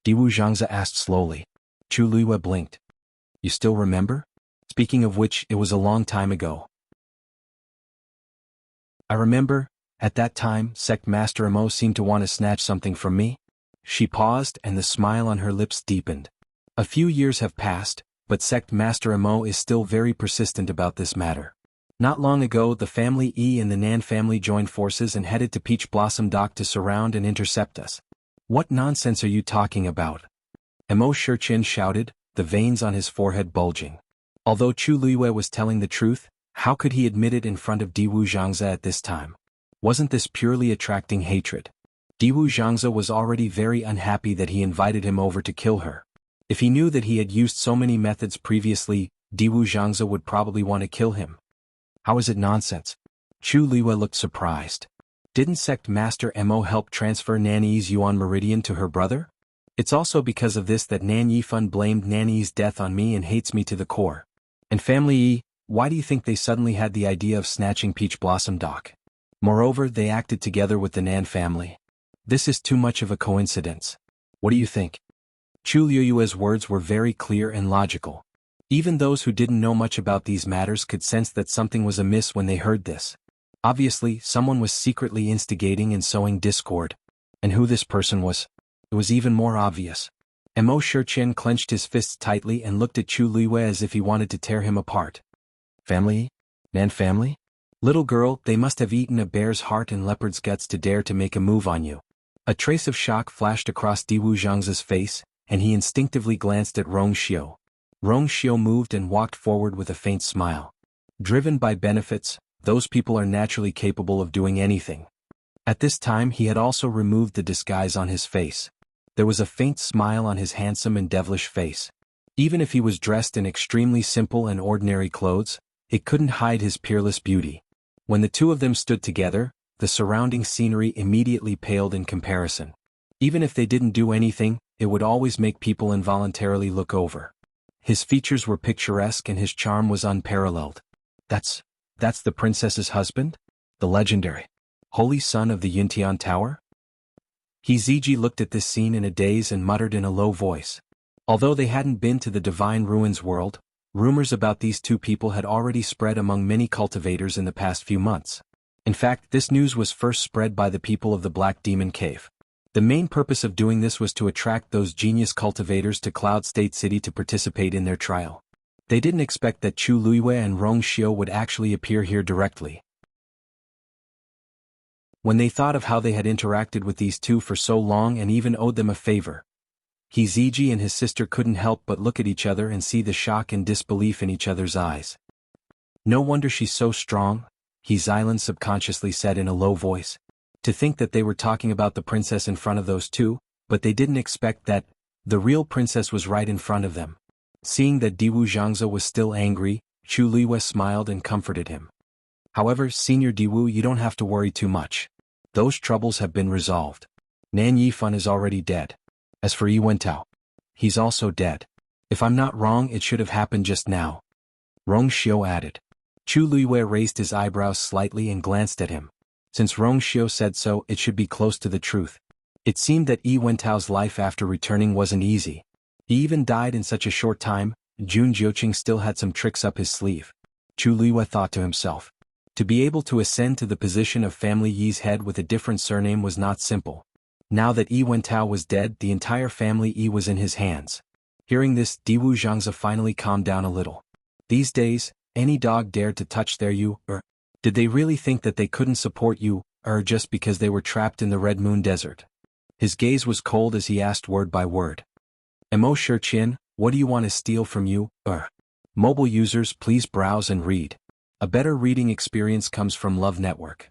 Diwu Xianxia asked slowly. Chu Luiyue blinked. You still remember? Speaking of which, it was a long time ago. I remember, at that time, Sect Master Imo seemed to want to snatch something from me. She paused and the smile on her lips deepened. A few years have passed, but Sect Master Imo is still very persistent about this matter. Not long ago the family E and the Nan family joined forces and headed to Peach Blossom Dock to surround and intercept us. What nonsense are you talking about? Xianxia shouted, the veins on his forehead bulging. Although Chu Luiyue was telling the truth, how could he admit it in front of Diwu Xianxia at this time? Wasn't this purely attracting hatred? Diwu Xianxia was already very unhappy that he invited him over to kill her. If he knew that he had used so many methods previously, Diwu Xianxia would probably want to kill him. How is it nonsense? Chu Luiyue looked surprised. Didn't Sect Master Mo help transfer Nanyi's Yuan Meridian to her brother? It's also because of this that Nan Yifan blamed Nanyi's death on me and hates me to the core. And Family E, why do you think they suddenly had the idea of snatching Peach Blossom Dock? Moreover, they acted together with the Nan family. This is too much of a coincidence. What do you think? Chu Liyue's words were very clear and logical. Even those who didn't know much about these matters could sense that something was amiss when they heard this. Obviously, someone was secretly instigating and sowing discord. And who this person was? It was even more obvious. Mo Shiqian clenched his fists tightly and looked at Chu Liyue as if he wanted to tear him apart. Family? Nan family? Little girl, they must have eaten a bear's heart and leopard's guts to dare to make a move on you. A trace of shock flashed across Diwu Zhang's face, and he instinctively glanced at Rong Xiu. Rong Xiu moved and walked forward with a faint smile. Driven by benefits, those people are naturally capable of doing anything. At this time he had also removed the disguise on his face. There was a faint smile on his handsome and devilish face. Even if he was dressed in extremely simple and ordinary clothes, it couldn't hide his peerless beauty. When the two of them stood together, the surrounding scenery immediately paled in comparison. Even if they didn't do anything, it would always make people involuntarily look over. His features were picturesque and his charm was unparalleled. That's the princess's husband? The legendary, holy son of the Yuntian Tower? He Ziji looked at this scene in a daze and muttered in a low voice. Although they hadn't been to the Divine Ruins world, rumors about these two people had already spread among many cultivators in the past few months. In fact, this news was first spread by the people of the Black Demon Cave. The main purpose of doing this was to attract those genius cultivators to Cloud State City to participate in their trial. They didn't expect that Chu Liyue and Rong Xiu would actually appear here directly. When they thought of how they had interacted with these two for so long and even owed them a favor, he Ziji and his sister couldn't help but look at each other and see the shock and disbelief in each other's eyes. No wonder she's so strong, he Xilan subconsciously said in a low voice. To think that they were talking about the princess in front of those two, but they didn't expect that the real princess was right in front of them. Seeing that Diwu Zhangze was still angry, Chu Liyue smiled and comforted him. However, Senior Diwu, you don't have to worry too much. Those troubles have been resolved. Nan Yifan is already dead. As for Yi Wentao, he's also dead. If I'm not wrong, it should have happened just now. Rong Xiu added. Chu Liyue raised his eyebrows slightly and glanced at him. Since Rong Xiu said so, it should be close to the truth. It seemed that Yi Wentao's life after returning wasn't easy. He even died in such a short time. Jun Jiuqing still had some tricks up his sleeve. Chu Liyue thought to himself. To be able to ascend to the position of family Yi's head with a different surname was not simple. Now that Yi Wentao was dead, the entire family Yi was in his hands. Hearing this, Diwu Zhangze finally calmed down a little. These days, any dog dared to touch their Yu, did they really think that they couldn't support you, just because they were trapped in the Red Moon Desert? His gaze was cold as he asked word by word. Mo Shiqian, what do you want to steal from you, Mobile users, please browse and read. A better reading experience comes from Love Network.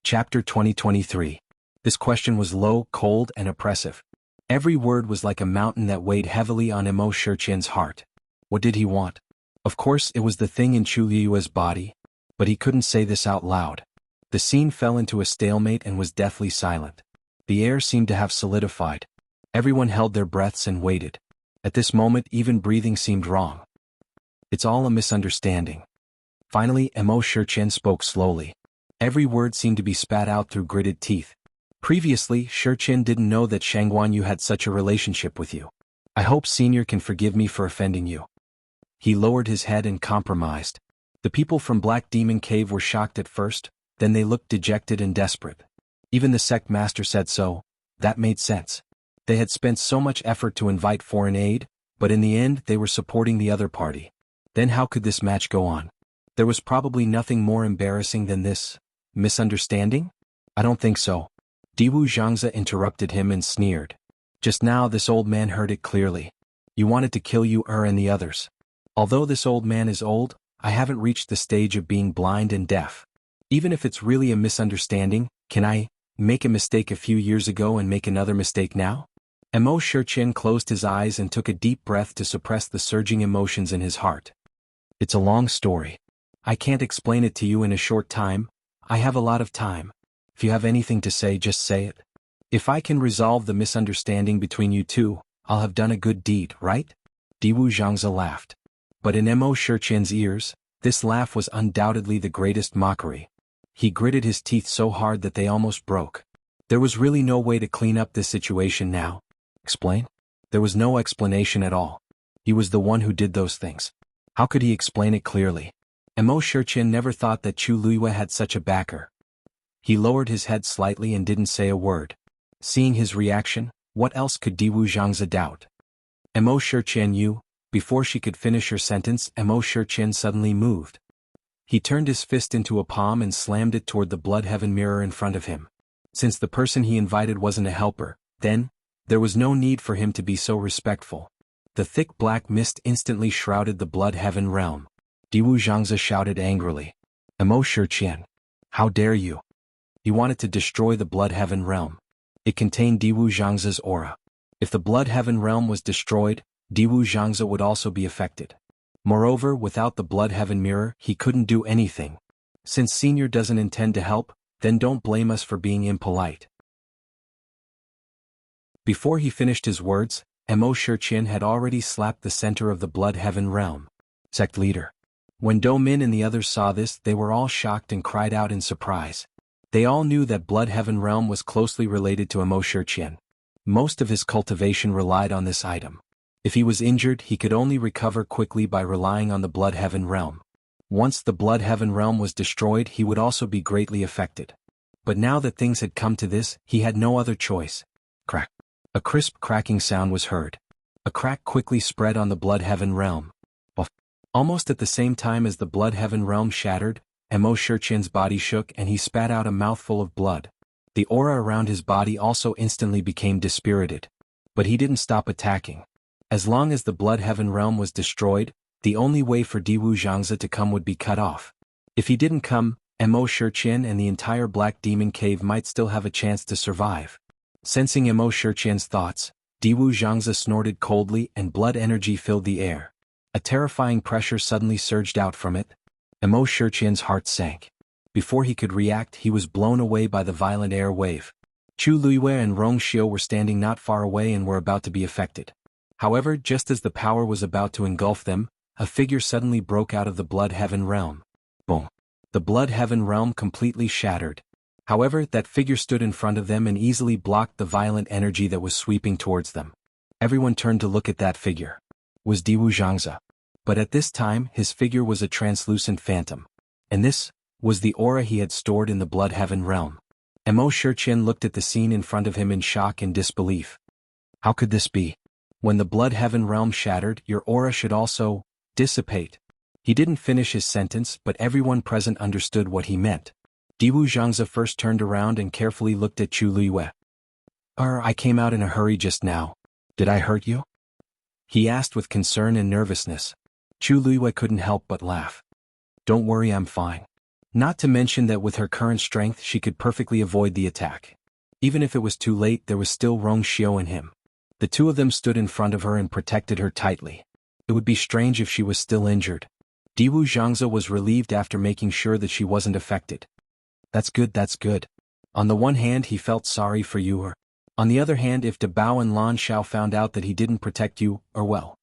Chapter 2023. This question was low, cold, and oppressive. Every word was like a mountain that weighed heavily on Mo Shiqian's heart. What did he want? Of course, it was the thing in Chu Liyue's body, but he couldn't say this out loud. The scene fell into a stalemate and was deathly silent. The air seemed to have solidified. Everyone held their breaths and waited. At this moment, even breathing seemed wrong. It's all a misunderstanding. Finally, Mo Shiqian spoke slowly. Every word seemed to be spat out through gritted teeth. Previously, Shiqian didn't know that Xuanhuan had such a relationship with you. I hope Senior can forgive me for offending you. He lowered his head and compromised. The people from Black Demon Cave were shocked at first, then they looked dejected and desperate. Even the sect master said so. That made sense. They had spent so much effort to invite foreign aid, but in the end they were supporting the other party. Then how could this match go on? There was probably nothing more embarrassing than this misunderstanding? I don't think so. Diwu Zhangze interrupted him and sneered. Just now this old man heard it clearly. You wanted to kill you and the others. Although this old man is old, I haven't reached the stage of being blind and deaf. Even if it's really a misunderstanding, can I make a mistake a few years ago and make another mistake now? Mo Shiqian closed his eyes and took a deep breath to suppress the surging emotions in his heart. It's a long story. I can't explain it to you in a short time. I have a lot of time. If you have anything to say, just say it. If I can resolve the misunderstanding between you two, I'll have done a good deed, right? Diwu Zhangze laughed. But in Mo Shiqian's ears, this laugh was undoubtedly the greatest mockery. He gritted his teeth so hard that they almost broke. There was really no way to clean up this situation now. Explain? There was no explanation at all. He was the one who did those things. How could he explain it clearly? Mo Shiqian never thought that Chu Luiyue had such a backer. He lowered his head slightly and didn't say a word. Seeing his reaction, what else could Diwu Zhangzi doubt? Mo Shiqian you. Before she could finish her sentence, Mo Shiqian suddenly moved. He turned his fist into a palm and slammed it toward the blood heaven mirror in front of him. Since the person he invited wasn't a helper, then, there was no need for him to be so respectful. The thick black mist instantly shrouded the blood heaven realm. Diwu Zhangzi shouted angrily. Mo Shiqian. How dare you? He wanted to destroy the blood heaven realm. It contained Diwu Zhangzi's aura. If the blood heaven realm was destroyed, Diwu Zhangzi would also be affected. Moreover, without the blood heaven mirror, he couldn't do anything. Since Senior doesn't intend to help, then don't blame us for being impolite. Before he finished his words, Mo Shiqian had already slapped the center of the blood heaven realm. Sect leader. When Do Min and the others saw this, they were all shocked and cried out in surprise. They all knew that blood heaven realm was closely related to Mo Shiqian. Most of his cultivation relied on this item. If he was injured, he could only recover quickly by relying on the blood heaven realm. Once the blood heaven realm was destroyed, he would also be greatly affected. But now that things had come to this, he had no other choice. Crack. A crisp cracking sound was heard. A crack quickly spread on the blood heaven realm. Almost at the same time as the blood heaven realm shattered, Mo Shiqian's body shook and he spat out a mouthful of blood. The aura around his body also instantly became dispirited. But he didn't stop attacking. As long as the blood heaven realm was destroyed, the only way for Diwu Zhangzi to come would be cut off. If he didn't come, Mo Shiqian and the entire Black Demon Cave might still have a chance to survive. Sensing Mo Shiqian's thoughts, Diwu Zhangzi snorted coldly and blood energy filled the air. A terrifying pressure suddenly surged out from it. Mo Shiqian's heart sank. Before he could react, he was blown away by the violent air wave. Chu Luiyue and Rong Xiu were standing not far away and were about to be affected. However, just as the power was about to engulf them, a figure suddenly broke out of the blood heaven realm. Boom! The blood heaven realm completely shattered. However, that figure stood in front of them and easily blocked the violent energy that was sweeping towards them. Everyone turned to look at that figure. It was Diwu Zhangzi. But at this time, his figure was a translucent phantom. And this was the aura he had stored in the blood heaven realm. Mo Shiqian looked at the scene in front of him in shock and disbelief. How could this be? When the blood heaven realm shattered, your aura should also dissipate. He didn't finish his sentence, but everyone present understood what he meant. Diwu Zhangzi first turned around and carefully looked at Chu Luiyue. I came out in a hurry just now. Did I hurt you? He asked with concern and nervousness. Chu Luiyue couldn't help but laugh. Don't worry, I'm fine. Not to mention that with her current strength she could perfectly avoid the attack. Even if it was too late, there was still Rong Xiu in him. The two of them stood in front of her and protected her tightly. It would be strange if she was still injured. Diwu Zhangzi was relieved after making sure that she wasn't affected. That's good, that's good. On the one hand, he felt sorry for you, on the other hand, if De Bao and Lan Xiao found out that he didn't protect you, Diwu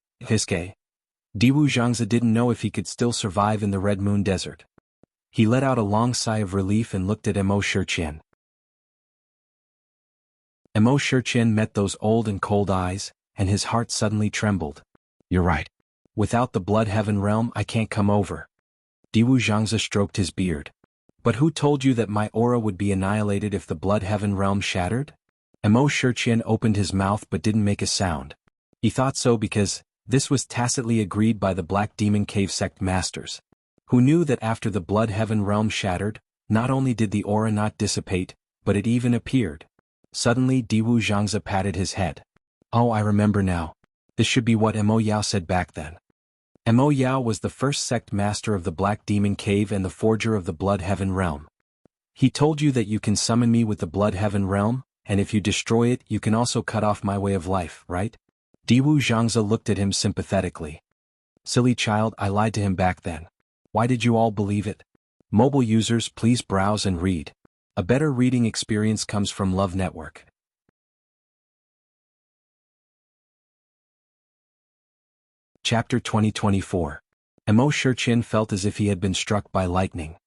Zhangzi didn't know if he could still survive in the Red Moon Desert. He let out a long sigh of relief and looked at Mo Shiqian. Mo Shiqian met those old and cold eyes, and his heart suddenly trembled. You're right. Without the blood heaven realm, I can't come over. Diwu Zhangzi stroked his beard. But who told you that my aura would be annihilated if the blood heaven realm shattered? Mo Shiqian opened his mouth but didn't make a sound. He thought so because this was tacitly agreed by the Black Demon Cave sect masters, who knew that after the blood heaven realm shattered, not only did the aura not dissipate, but it even appeared. Suddenly Diwu Zhangzi patted his head. Oh, I remember now. This should be what Mo Yao said back then. Mo Yao was the first sect master of the Black Demon Cave and the forger of the blood heaven realm. He told you that you can summon me with the blood heaven realm, and if you destroy it, you can also cut off my way of life, right? Diwu Zhangzi looked at him sympathetically. Silly child, I lied to him back then. Why did you all believe it? Mobile users, please browse and read. A better reading experience comes from Love Network. Chapter 2024. Mo Shiqian felt as if he had been struck by lightning.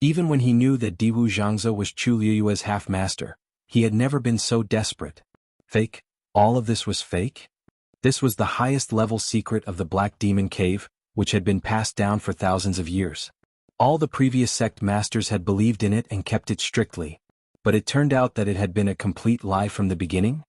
Even when he knew that Diwu Zhangze was Chu Liyue's half-master, he had never been so desperate. Fake? All of this was fake? This was the highest-level secret of the Black Demon Cave, which had been passed down for thousands of years. All the previous sect masters had believed in it and kept it strictly, but it turned out that it had been a complete lie from the beginning.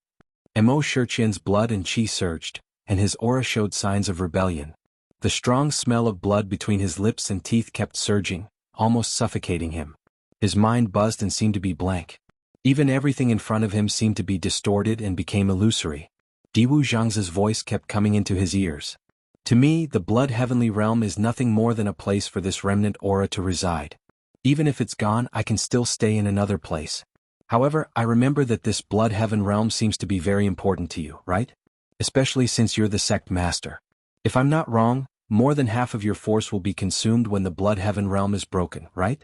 Mo Shiqian's blood and qi surged, and his aura showed signs of rebellion. The strong smell of blood between his lips and teeth kept surging, almost suffocating him. His mind buzzed and seemed to be blank. Even everything in front of him seemed to be distorted and became illusory. Diwu Zhangze's voice kept coming into his ears. To me, the blood heavenly realm is nothing more than a place for this remnant aura to reside. Even if it's gone, I can still stay in another place. However, I remember that this blood heaven realm seems to be very important to you, right? Especially since you're the sect master. If I'm not wrong, more than half of your force will be consumed when the blood heaven realm is broken, right?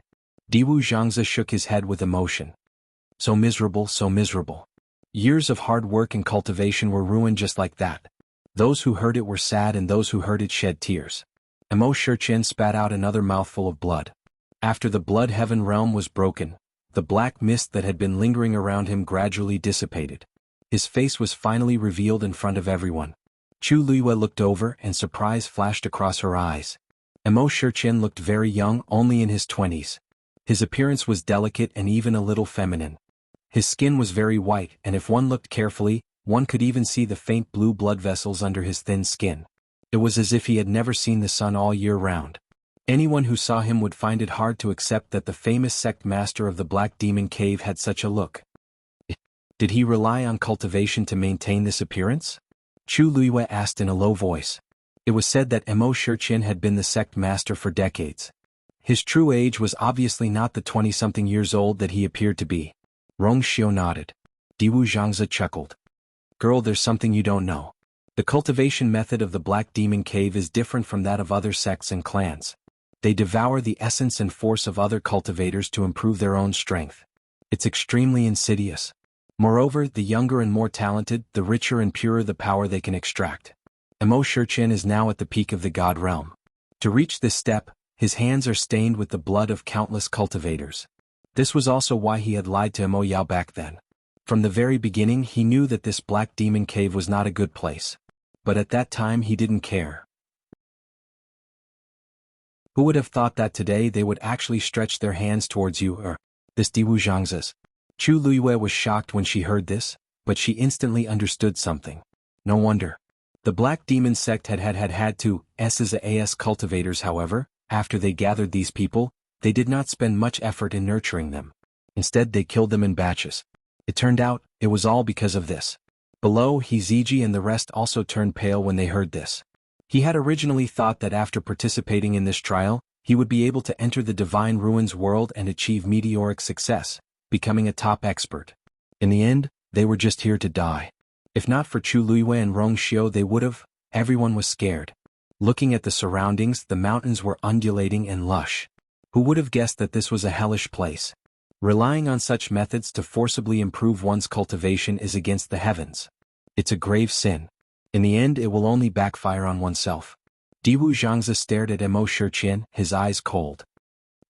Diwu Zhangze shook his head with emotion. So miserable, so miserable. Years of hard work and cultivation were ruined just like that. Those who heard it were sad and those who heard it shed tears. Mo Shiqian spat out another mouthful of blood. After the blood heaven realm was broken, the black mist that had been lingering around him gradually dissipated. His face was finally revealed in front of everyone. Chu Liyue looked over and surprise flashed across her eyes. Mo Shiqian looked very young, only in his 20s. His appearance was delicate and even a little feminine. His skin was very white, and if one looked carefully, one could even see the faint blue blood vessels under his thin skin. It was as if he had never seen the sun all year round. Anyone who saw him would find it hard to accept that the famous sect master of the Black Demon Cave had such a look. Did he rely on cultivation to maintain this appearance? Chu Liyue asked in a low voice. It was said that Mo Shiqian had been the sect master for decades. His true age was obviously not the 20-something years old that he appeared to be. Rongxiu nodded. Diwu Zhangze chuckled. Girl, there's something you don't know. The cultivation method of the Black Demon Cave is different from that of other sects and clans. They devour the essence and force of other cultivators to improve their own strength. It's extremely insidious. Moreover, the younger and more talented, the richer and purer the power they can extract. Mo Shiqian is now at the peak of the god realm. To reach this step, his hands are stained with the blood of countless cultivators. This was also why he had lied to Mo Yao back then. From the very beginning he knew that this Black Demon Cave was not a good place. But at that time he didn't care. Who would have thought that today they would actually stretch their hands towards you or this Diwu Zhangze's? Chu Liyue was shocked when she heard this, but she instantly understood something. No wonder. The Black Demon sect had to as cultivators. However, after they gathered these people, they did not spend much effort in nurturing them. Instead they killed them in batches. It turned out, it was all because of this. Below, Hiziji and the rest also turned pale when they heard this. He had originally thought that after participating in this trial, he would be able to enter the Divine Ruins world and achieve meteoric success, becoming a top expert. In the end, they were just here to die. If not for Chu Liyue and Rongxiu, they would have. Everyone was scared. Looking at the surroundings, the mountains were undulating and lush. Who would have guessed that this was a hellish place? Relying on such methods to forcibly improve one's cultivation is against the heavens. It's a grave sin. In the end, it will only backfire on oneself. Diwu Zhangze stared at Mo Shiqian, his eyes cold.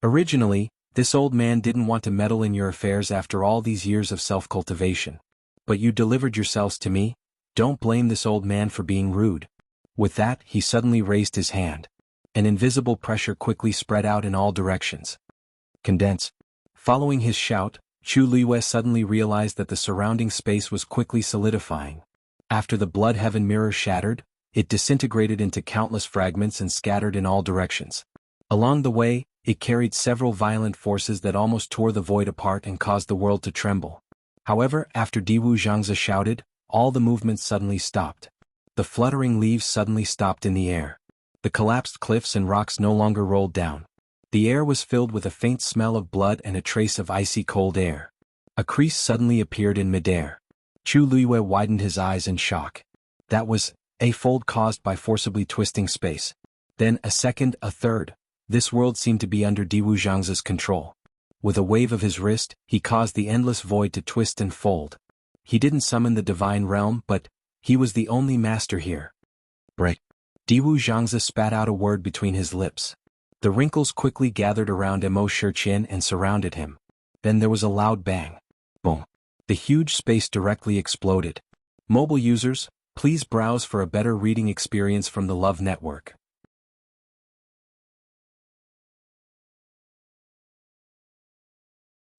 Originally, this old man didn't want to meddle in your affairs after all these years of self-cultivation. But you delivered yourselves to me. Don't blame this old man for being rude. With that, he suddenly raised his hand. An invisible pressure quickly spread out in all directions. Condense. Following his shout, Chu Liyue suddenly realized that the surrounding space was quickly solidifying. After the blood heaven mirror shattered, it disintegrated into countless fragments and scattered in all directions. Along the way, it carried several violent forces that almost tore the void apart and caused the world to tremble. However, after Diwu Zhangze shouted, all the movements suddenly stopped. The fluttering leaves suddenly stopped in the air. The collapsed cliffs and rocks no longer rolled down. The air was filled with a faint smell of blood and a trace of icy cold air. A crease suddenly appeared in midair. Chu Liyue widened his eyes in shock. That was a fold caused by forcibly twisting space. Then a second, a third. This world seemed to be under Diwu Zhangze's control. With a wave of his wrist, he caused the endless void to twist and fold. He didn't summon the divine realm, but he was the only master here. Break. Diwu Zhangze spat out a word between his lips. The wrinkles quickly gathered around Emo Shurchen and surrounded him. Then there was a loud bang. Boom. The huge space directly exploded. Mobile users, please browse for a better reading experience from the Love Network.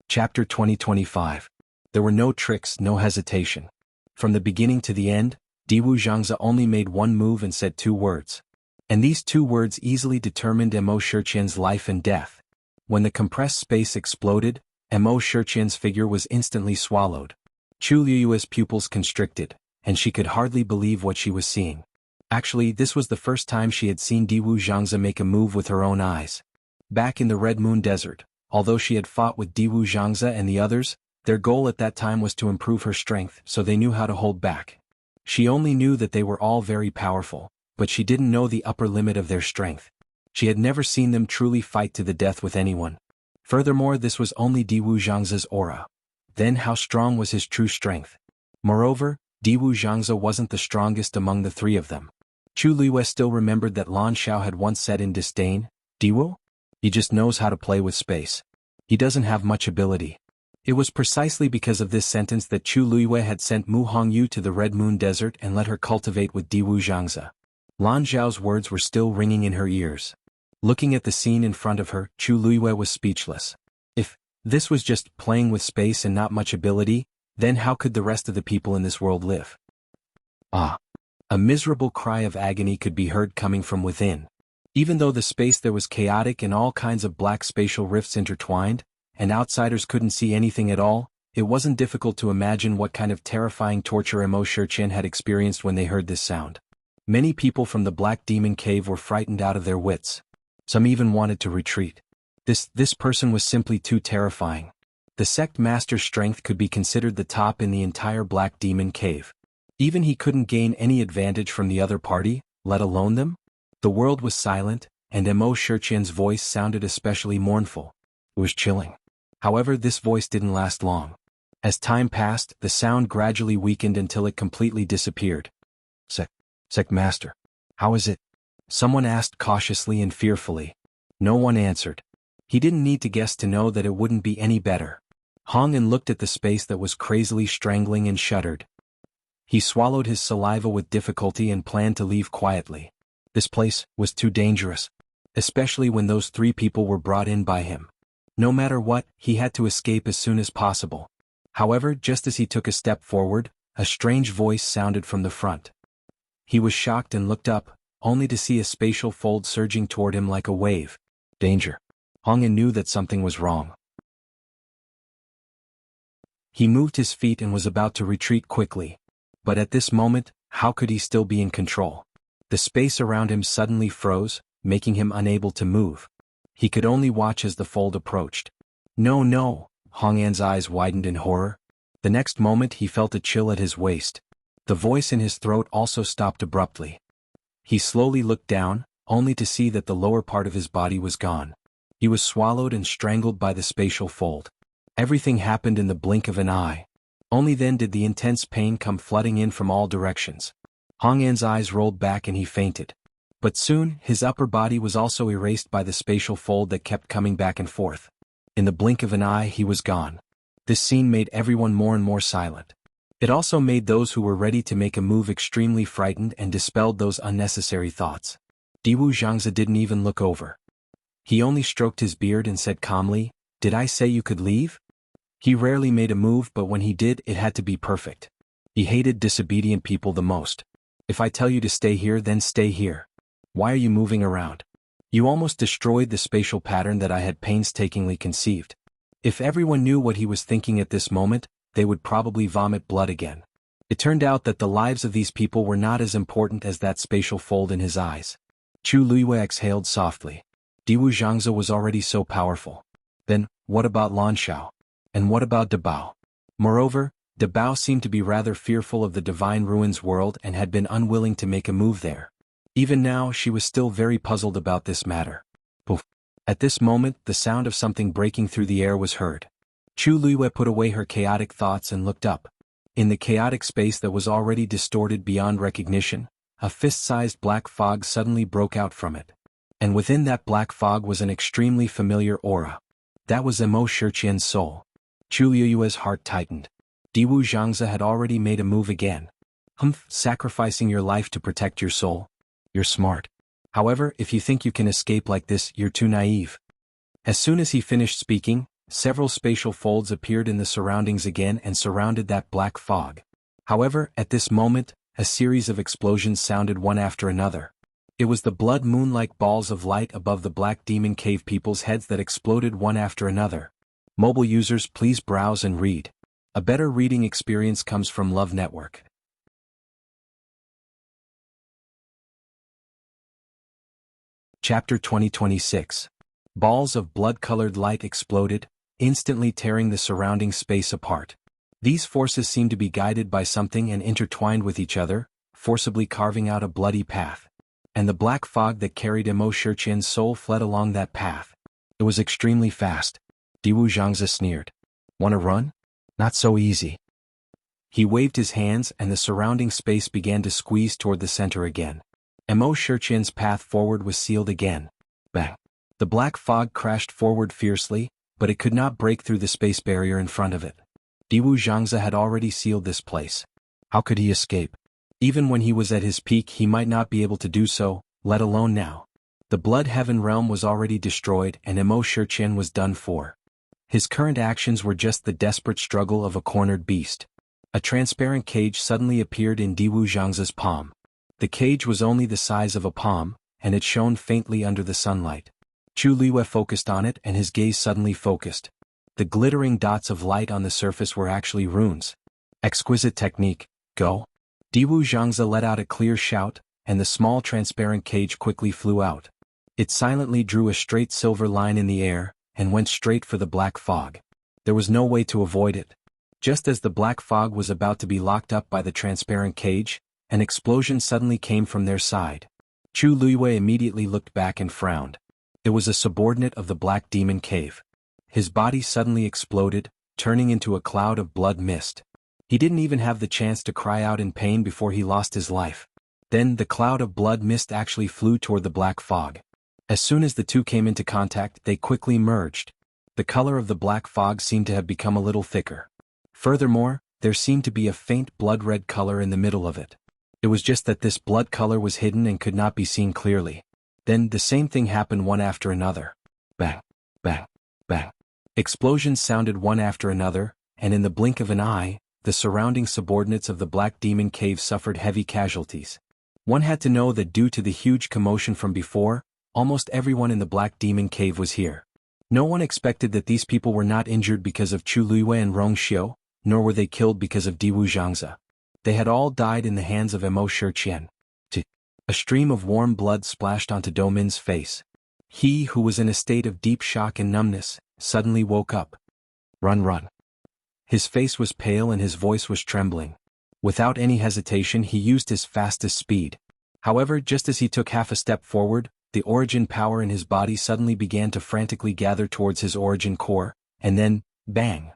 Chapter 2025. There were no tricks, no hesitation. From the beginning to the end, Diwu Zhangzi only made one move and said 2 words. And these 2 words easily determined Emo Shurchen's life and death. When the compressed space exploded, Emo Shurchen's figure was instantly swallowed. Chu Liyue's pupils constricted, and she could hardly believe what she was seeing. Actually, this was the first time she had seen Diwu Zhangzi make a move with her own eyes. Back in the Red Moon Desert, although she had fought with Diwu Zhangzi and the others, their goal at that time was to improve her strength, so they knew how to hold back. She only knew that they were all very powerful, but she didn't know the upper limit of their strength. She had never seen them truly fight to the death with anyone. Furthermore, this was only Diwu Zhangzi's aura. Then how strong was his true strength? Moreover, Diwu Zhangzi wasn't the strongest among the 3 of them. Chu Liyue still remembered that Lan Xiao had once said in disdain, "Diwu? He just knows how to play with space. He doesn't have much ability." It was precisely because of this sentence that Chu Liyue had sent Mu Hongyu to the Red Moon Desert and let her cultivate with Diwu Zhangzi. Lan Xiao's words were still ringing in her ears. Looking at the scene in front of her, Chu Liyue was speechless. If this was just playing with space and not much ability, then how could the rest of the people in this world live? Ah! A miserable cry of agony could be heard coming from within. Even though the space there was chaotic and all kinds of black spatial rifts intertwined, and outsiders couldn't see anything at all, it wasn't difficult to imagine what kind of terrifying torture Emo Shurchen had experienced when they heard this sound. Many people from the Black Demon Cave were frightened out of their wits. Some even wanted to retreat. This person was simply too terrifying. The sect master's strength could be considered the top in the entire Black Demon Cave. Even he couldn't gain any advantage from the other party, let alone them? The world was silent, and Emo Shurchen's voice sounded especially mournful. It was chilling. However, this voice didn't last long. As time passed, the sound gradually weakened until it completely disappeared. Sect master. How is it? Someone asked cautiously and fearfully. No one answered. He didn't need to guess to know that it wouldn't be any better. Hong An looked at the space that was crazily strangling and shuddered. He swallowed his saliva with difficulty and planned to leave quietly. This place was too dangerous. Especially when those 3 people were brought in by him. No matter what, he had to escape as soon as possible. However, just as he took a step forward, a strange voice sounded from the front. He was shocked and looked up, only to see a spatial fold surging toward him like a wave. Danger. Hong An knew that something was wrong. He moved his feet and was about to retreat quickly. But at this moment, how could he still be in control? The space around him suddenly froze, making him unable to move. He could only watch as the fold approached. No! Hong An's eyes widened in horror. The next moment he felt a chill at his waist. The voice in his throat also stopped abruptly. He slowly looked down, only to see that the lower part of his body was gone. He was swallowed and strangled by the spatial fold. Everything happened in the blink of an eye. Only then did the intense pain come flooding in from all directions. Hong An's eyes rolled back and he fainted. But soon, his upper body was also erased by the spatial fold that kept coming back and forth. In the blink of an eye, he was gone. This scene made everyone more and more silent. It also made those who were ready to make a move extremely frightened and dispelled those unnecessary thoughts. Diwu Zhangzi didn't even look over. He only stroked his beard and said calmly, "Did I say you could leave?" He rarely made a move, but when he did, it had to be perfect. He hated disobedient people the most. "If I tell you to stay here, then stay here. Why are you moving around? You almost destroyed the spatial pattern that I had painstakingly conceived." If everyone knew what he was thinking at this moment, they would probably vomit blood again. It turned out that the lives of these people were not as important as that spatial fold in his eyes. Chu Liyue exhaled softly. Diwu Zhangzi was already so powerful. Then, what about Lan Xiao? And what about Dabao? Moreover, Dabao seemed to be rather fearful of the Divine Ruins world and had been unwilling to make a move there. Even now, she was still very puzzled about this matter. Poof. At this moment, the sound of something breaking through the air was heard. Chu Liyue put away her chaotic thoughts and looked up. In the chaotic space that was already distorted beyond recognition, a fist-sized black fog suddenly broke out from it. And within that black fog was an extremely familiar aura. That was Emo Shiqian's soul. Chu Liyue's heart tightened. Diwu Zhangzi had already made a move again. Sacrificing your life to protect your soul? You're smart. However, if you think you can escape like this, you're too naive. As soon as he finished speaking, several spatial folds appeared in the surroundings again and surrounded that black fog. However, at this moment, a series of explosions sounded one after another. It was the blood moon-like balls of light above the Black Demon Cave people's heads that exploded one after another. Mobile users, please browse and read. A better reading experience comes from Love Network. Chapter 2026. Balls of blood-colored light exploded, instantly tearing the surrounding space apart. These forces seemed to be guided by something and intertwined with each other, forcibly carving out a bloody path. And the black fog that carried Emo Shiqian's soul fled along that path. It was extremely fast. Diwu Zhangzi sneered. "Want to run? Not so easy." He waved his hands and the surrounding space began to squeeze toward the center again. Emo Shiqian's path forward was sealed again. Bang! The black fog crashed forward fiercely, but it could not break through the space barrier in front of it. Diwu Zhangzi had already sealed this place. How could he escape? Even when he was at his peak he might not be able to do so, let alone now. The Blood Heaven realm was already destroyed and Emo Shiqian was done for. His current actions were just the desperate struggle of a cornered beast. A transparent cage suddenly appeared in Diwu Zhangzi's palm. The cage was only the size of a palm, and it shone faintly under the sunlight. Chu Liyue focused on it and his gaze suddenly focused. The glittering dots of light on the surface were actually runes. Exquisite technique, go. Diwu Zhangzi let out a clear shout, and the small transparent cage quickly flew out. It silently drew a straight silver line in the air, and went straight for the black fog. There was no way to avoid it. Just as the black fog was about to be locked up by the transparent cage, an explosion suddenly came from their side. Chu Liyue immediately looked back and frowned. It was a subordinate of the Black Demon Cave. His body suddenly exploded, turning into a cloud of blood mist. He didn't even have the chance to cry out in pain before he lost his life. Then the cloud of blood mist actually flew toward the black fog. As soon as the two came into contact, they quickly merged. The color of the black fog seemed to have become a little thicker. Furthermore, there seemed to be a faint blood-red color in the middle of it. It was just that this blood color was hidden and could not be seen clearly. Then the same thing happened one after another. Bang, bang, bang. Explosions sounded one after another, and in the blink of an eye, the surrounding subordinates of the Black Demon Cave suffered heavy casualties. One had to know that due to the huge commotion from before, almost everyone in the Black Demon Cave was here. No one expected that these people were not injured because of Chu Liyue and Rong Xiu, nor were they killed because of Diwu Zhangzi. They had all died in the hands of Emo Shiqian. A stream of warm blood splashed onto Domin's face. He, who was in a state of deep shock and numbness, suddenly woke up. Run, run. His face was pale and his voice was trembling. Without any hesitation he used his fastest speed. However, just as he took half a step forward, the origin power in his body suddenly began to frantically gather towards his origin core, and then, bang!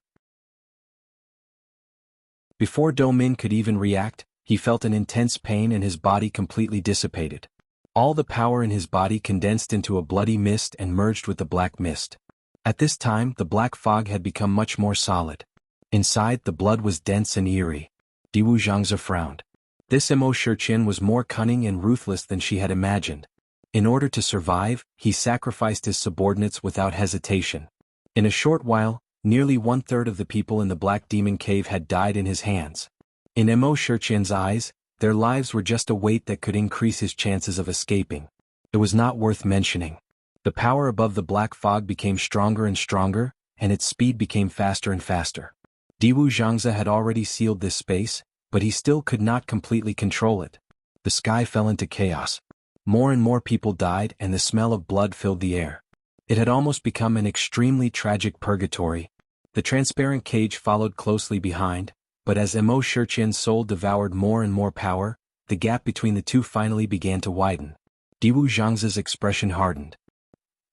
Before Domin could even react, he felt an intense pain and his body completely dissipated. All the power in his body condensed into a bloody mist and merged with the black mist. At this time, the black fog had become much more solid. Inside, the blood was dense and eerie. Diwu Zhangzi frowned. This Emo Shiqian was more cunning and ruthless than she had imagined. In order to survive, he sacrificed his subordinates without hesitation. In a short while, nearly 1/3 of the people in the Black Demon Cave had died in his hands. In Emo Shiqian's eyes, their lives were just a weight that could increase his chances of escaping. It was not worth mentioning. The power above the black fog became stronger and stronger, and its speed became faster and faster. Diwu Zhangzi had already sealed this space, but he still could not completely control it. The sky fell into chaos. More and more people died and the smell of blood filled the air. It had almost become an extremely tragic purgatory. The transparent cage followed closely behind, but as Emo Shiqian's soul devoured more and more power, the gap between the two finally began to widen. Diwu Zhangzi's expression hardened.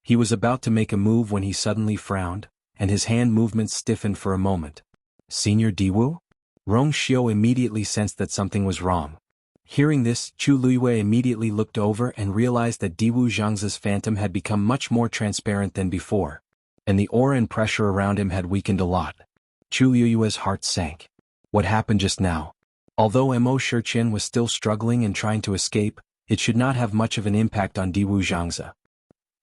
He was about to make a move when he suddenly frowned, and his hand movements stiffened for a moment. Senior Diwu? Rong Xiu immediately sensed that something was wrong. Hearing this, Chu Luiwei immediately looked over and realized that Diwu Zhangzi's phantom had become much more transparent than before, and the aura and pressure around him had weakened a lot. Chu Luiwei's heart sank. What happened just now? Although Mo Shiqian was still struggling and trying to escape, it should not have much of an impact on Diwu Zhangzi.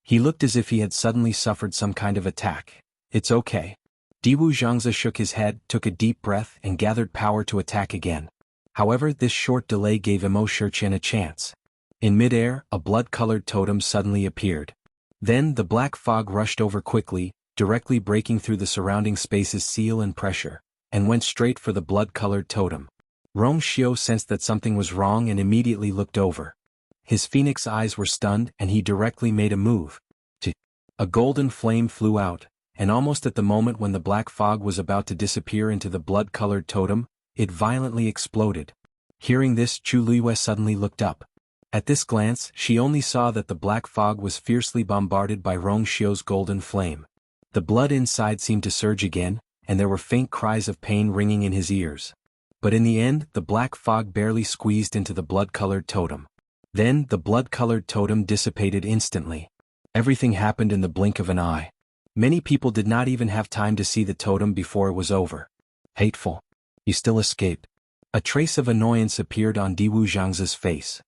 He looked as if he had suddenly suffered some kind of attack. It's okay. Diwu Zhangzi shook his head, took a deep breath, and gathered power to attack again. However, this short delay gave Mo Shiqian a chance. In midair, a blood-colored totem suddenly appeared. Then the black fog rushed over quickly, directly breaking through the surrounding space's seal and pressure, and went straight for the blood-colored totem. Rong Xiao sensed that something was wrong and immediately looked over. His phoenix eyes were stunned and he directly made a move. A golden flame flew out, and almost at the moment when the black fog was about to disappear into the blood-colored totem, it violently exploded. Hearing this, Chu Luiwei suddenly looked up. At this glance, she only saw that the black fog was fiercely bombarded by Rong Xiao's golden flame. The blood inside seemed to surge again, and there were faint cries of pain ringing in his ears. But in the end, the black fog barely squeezed into the blood-colored totem. Then, the blood-colored totem dissipated instantly. Everything happened in the blink of an eye. Many people did not even have time to see the totem before it was over. Hateful. You still escaped. A trace of annoyance appeared on Diwu Zhangzi's face.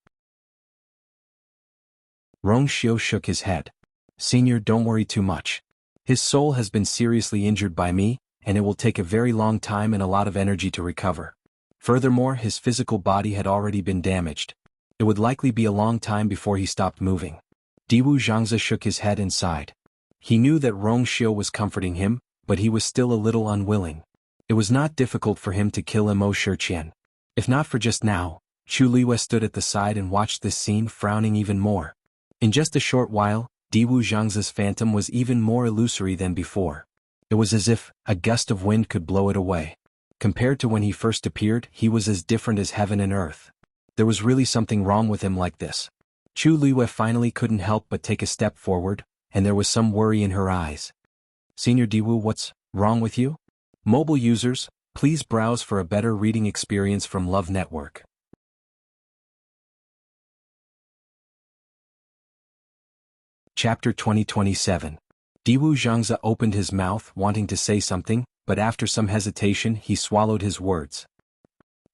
Rong Xiao shook his head. Senior, don't worry too much. His soul has been seriously injured by me, and it will take a very long time and a lot of energy to recover. Furthermore, his physical body had already been damaged. It would likely be a long time before he stopped moving. Diwu Zhangzi shook his head and sighed. He knew that Rong Xiao was comforting him, but he was still a little unwilling. It was not difficult for him to kill Mo Shiqian. If not for just now, Chu Luiwei stood at the side and watched this scene, frowning even more. In just a short while, Diwu Zhangzi's phantom was even more illusory than before. It was as if a gust of wind could blow it away. Compared to when he first appeared, he was as different as heaven and earth. There was really something wrong with him like this. Chu Luiwei finally couldn't help but take a step forward, and there was some worry in her eyes. Senior Diwu, what's wrong with you? Mobile users, please browse for a better reading experience from Love Network. Chapter 2027. Diwu Zhangzi opened his mouth wanting to say something, but after some hesitation he swallowed his words.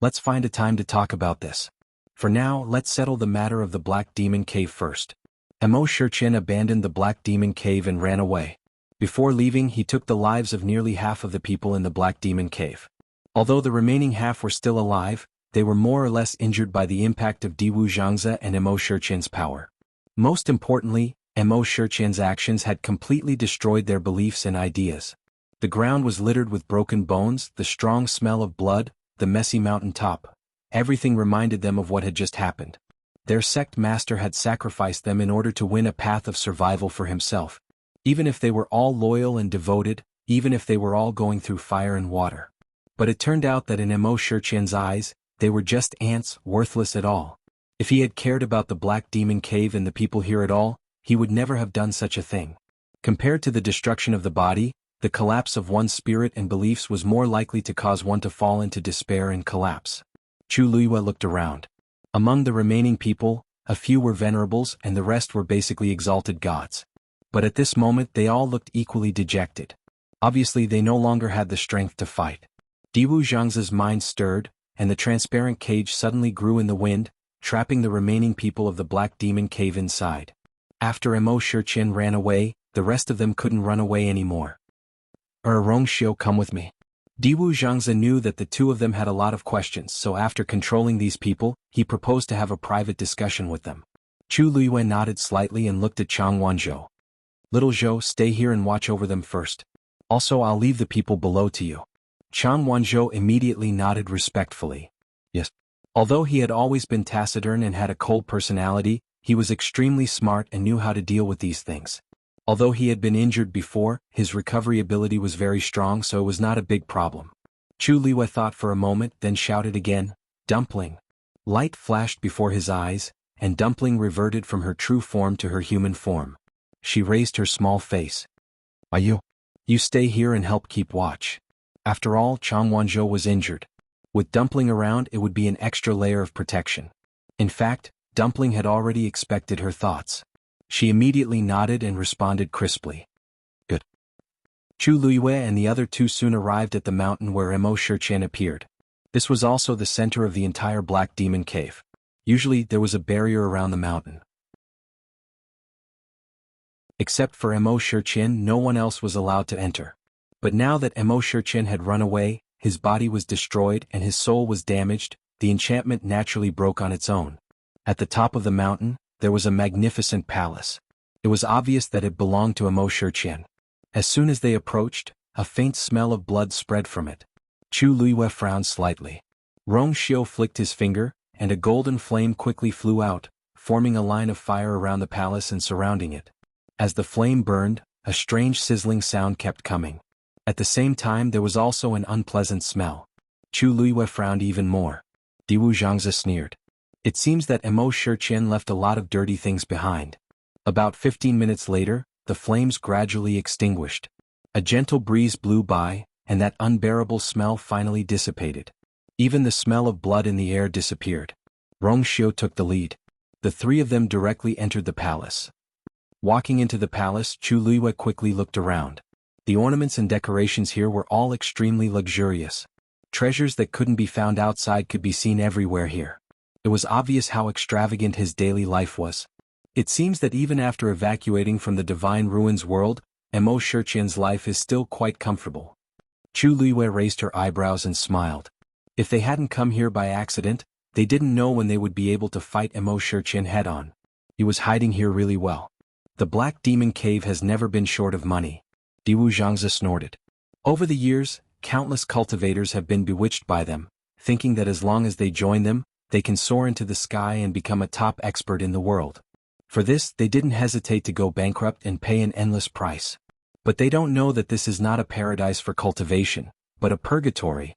Let's find a time to talk about this. For now, let's settle the matter of the Black Demon Cave first. Mo Shiqian abandoned the Black Demon Cave and ran away. Before leaving, he took the lives of nearly half of the people in the Black Demon Cave. Although the remaining half were still alive, they were more or less injured by the impact of Diwu Zhangzi and Mo Shiqian's power. Most importantly, Mo Shiqian's actions had completely destroyed their beliefs and ideas. The ground was littered with broken bones, the strong smell of blood, the messy mountain top. Everything reminded them of what had just happened. Their sect master had sacrificed them in order to win a path of survival for himself. Even if they were all loyal and devoted, even if they were all going through fire and water. But it turned out that in Mo Shiqian's eyes, they were just ants, worthless at all. If he had cared about the Black Demon Cave and the people here at all, he would never have done such a thing. Compared to the destruction of the body, the collapse of one's spirit and beliefs was more likely to cause one to fall into despair and collapse. Chu Luiwei looked around. Among the remaining people, a few were venerables and the rest were basically exalted gods. But at this moment they all looked equally dejected. Obviously they no longer had the strength to fight. Diwu Zhangzi's mind stirred, and the transparent cage suddenly grew in the wind, trapping the remaining people of the Black Demon Cave inside. After Mo Shiqian ran away, the rest of them couldn't run away anymore. Rong Xiao, come with me. Diwu Zhangzi knew that the two of them had a lot of questions, so after controlling these people, he proposed to have a private discussion with them. Chu Luiwei nodded slightly and looked at Xuanhuan. Little Zhou, stay here and watch over them first. Also, I'll leave the people below to you. Xuanhuan immediately nodded respectfully. Yes. Although he had always been taciturn and had a cold personality, he was extremely smart and knew how to deal with these things. Although he had been injured before, his recovery ability was very strong, so it was not a big problem. Chu Luiwei thought for a moment, then shouted again, Dumpling. Light flashed before his eyes, and Dumpling reverted from her true form to her human form. She raised her small face. You stay here and help keep watch. After all, Xuanhuan was injured. With Dumpling around, it would be an extra layer of protection. In fact, Dumpling had already expected her thoughts. She immediately nodded and responded crisply. Good. Chu Luiyue and the other two soon arrived at the mountain where Mo Shichen appeared. This was also the center of the entire Black Demon Cave. Usually there was a barrier around the mountain. Except for Mo Shichen, no one else was allowed to enter. But now that Mo Shichen had run away, his body was destroyed and his soul was damaged, the enchantment naturally broke on its own. At the top of the mountain, there was a magnificent palace. It was obvious that it belonged to Mo Shichen. As soon as they approached, a faint smell of blood spread from it. Chu Luiyue frowned slightly. Rong Xiu flicked his finger, and a golden flame quickly flew out, forming a line of fire around the palace and surrounding it. As the flame burned, a strange sizzling sound kept coming. At the same time there was also an unpleasant smell. Chu Luiyue frowned even more. Diwu Zhangzi sneered. It seems that Mo Shichen left a lot of dirty things behind. About 15 minutes later, the flames gradually extinguished. A gentle breeze blew by, and that unbearable smell finally dissipated. Even the smell of blood in the air disappeared. Rong Xiu took the lead. The three of them directly entered the palace. Walking into the palace, Chu Luiyue quickly looked around. The ornaments and decorations here were all extremely luxurious. Treasures that couldn't be found outside could be seen everywhere here. It was obvious how extravagant his daily life was. It seems that even after evacuating from the Divine Ruins world, Mo Shichen's life is still quite comfortable. Chu Luiyue raised her eyebrows and smiled. If they hadn't come here by accident, they didn't know when they would be able to fight Mo Shichen head-on. He was hiding here really well. The Black Demon Cave has never been short of money. Diwu Zhangzi snorted. Over the years, countless cultivators have been bewitched by them, thinking that as long as they join them, they can soar into the sky and become a top expert in the world. For this, they didn't hesitate to go bankrupt and pay an endless price. But they don't know that this is not a paradise for cultivation, but a purgatory.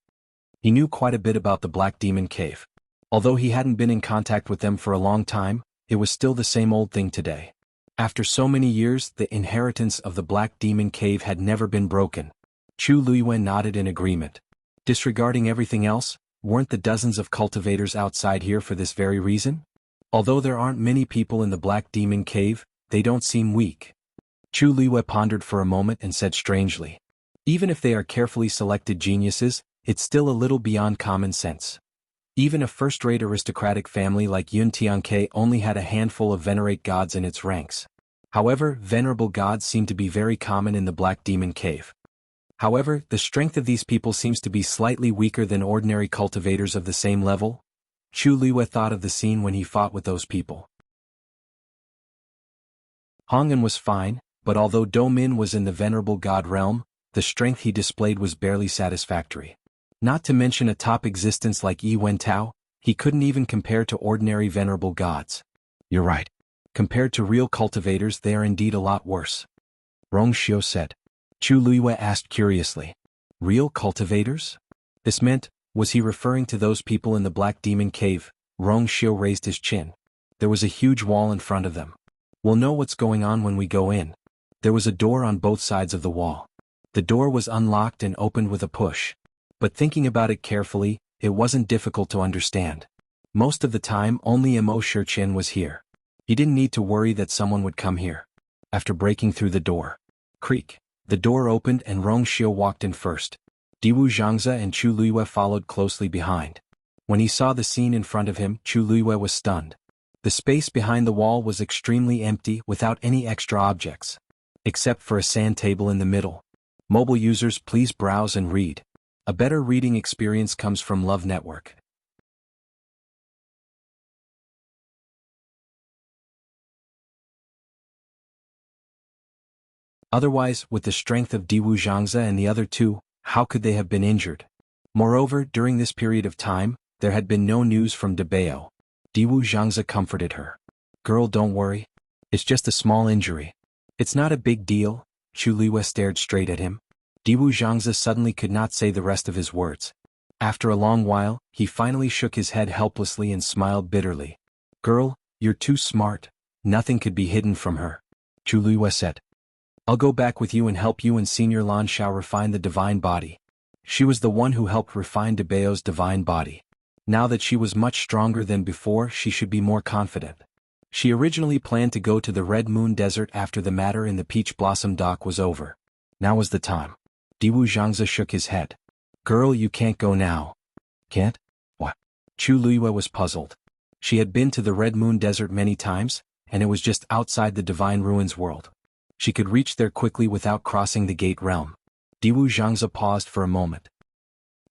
He knew quite a bit about the Black Demon Cave. Although he hadn't been in contact with them for a long time, it was still the same old thing today. After so many years, the inheritance of the Black Demon Cave had never been broken. Chu Luiyue nodded in agreement. Disregarding everything else, weren't the dozens of cultivators outside here for this very reason? Although there aren't many people in the Black Demon Cave, they don't seem weak. Chu Luiyue pondered for a moment and said strangely. Even if they are carefully selected geniuses, it's still a little beyond common sense. Even a first-rate aristocratic family like Yun Tianke only had a handful of venerate gods in its ranks. However, venerable gods seem to be very common in the Black Demon Cave. However, the strength of these people seems to be slightly weaker than ordinary cultivators of the same level. Chu Luiyue thought of the scene when he fought with those people. Hong'an was fine, but although Do Min was in the venerable god realm, the strength he displayed was barely satisfactory. Not to mention a top existence like Yi Wentao, he couldn't even compare to ordinary venerable gods. You're right. Compared to real cultivators, they are indeed a lot worse. Rong Xiu said. Chu Luiyue asked curiously. Real cultivators? This meant, was he referring to those people in the Black Demon Cave? Rong Xiu raised his chin. There was a huge wall in front of them. We'll know what's going on when we go in. There was a door on both sides of the wall. The door was unlocked and opened with a push. But thinking about it carefully, it wasn't difficult to understand. Most of the time only Mo Shichen was here. He didn't need to worry that someone would come here. After breaking through the door. Creak. The door opened and Rong Xiu walked in first. Diwu Zhangzi and Chu Luiyue followed closely behind. When he saw the scene in front of him, Chu Luiyue was stunned. The space behind the wall was extremely empty without any extra objects. Except for a sand table in the middle. Mobile users, please browse and read. A better reading experience comes from Love Network. Otherwise, with the strength of Diwu Zhangzi and the other two, how could they have been injured? Moreover, during this period of time, there had been no news from Debao. Diwu Zhangzi comforted her. Girl, don't worry. It's just a small injury. It's not a big deal. Chu Luiyue stared straight at him. Diwu Zhangzi suddenly could not say the rest of his words. After a long while, he finally shook his head helplessly and smiled bitterly. Girl, you're too smart. Nothing could be hidden from her. Chu Luiyue said. I'll go back with you and help you and Senior Lan Shao refine the divine body. She was the one who helped refine Debao's divine body. Now that she was much stronger than before, she should be more confident. She originally planned to go to the Red Moon Desert after the matter in the Peach Blossom Dock was over. Now was the time. Diwu Zhangzi shook his head. Girl, you can't go now. Can't? What? Chu Luiyue was puzzled. She had been to the Red Moon Desert many times, and it was just outside the Divine Ruins world. She could reach there quickly without crossing the Gate Realm. Diwu Zhangzi paused for a moment.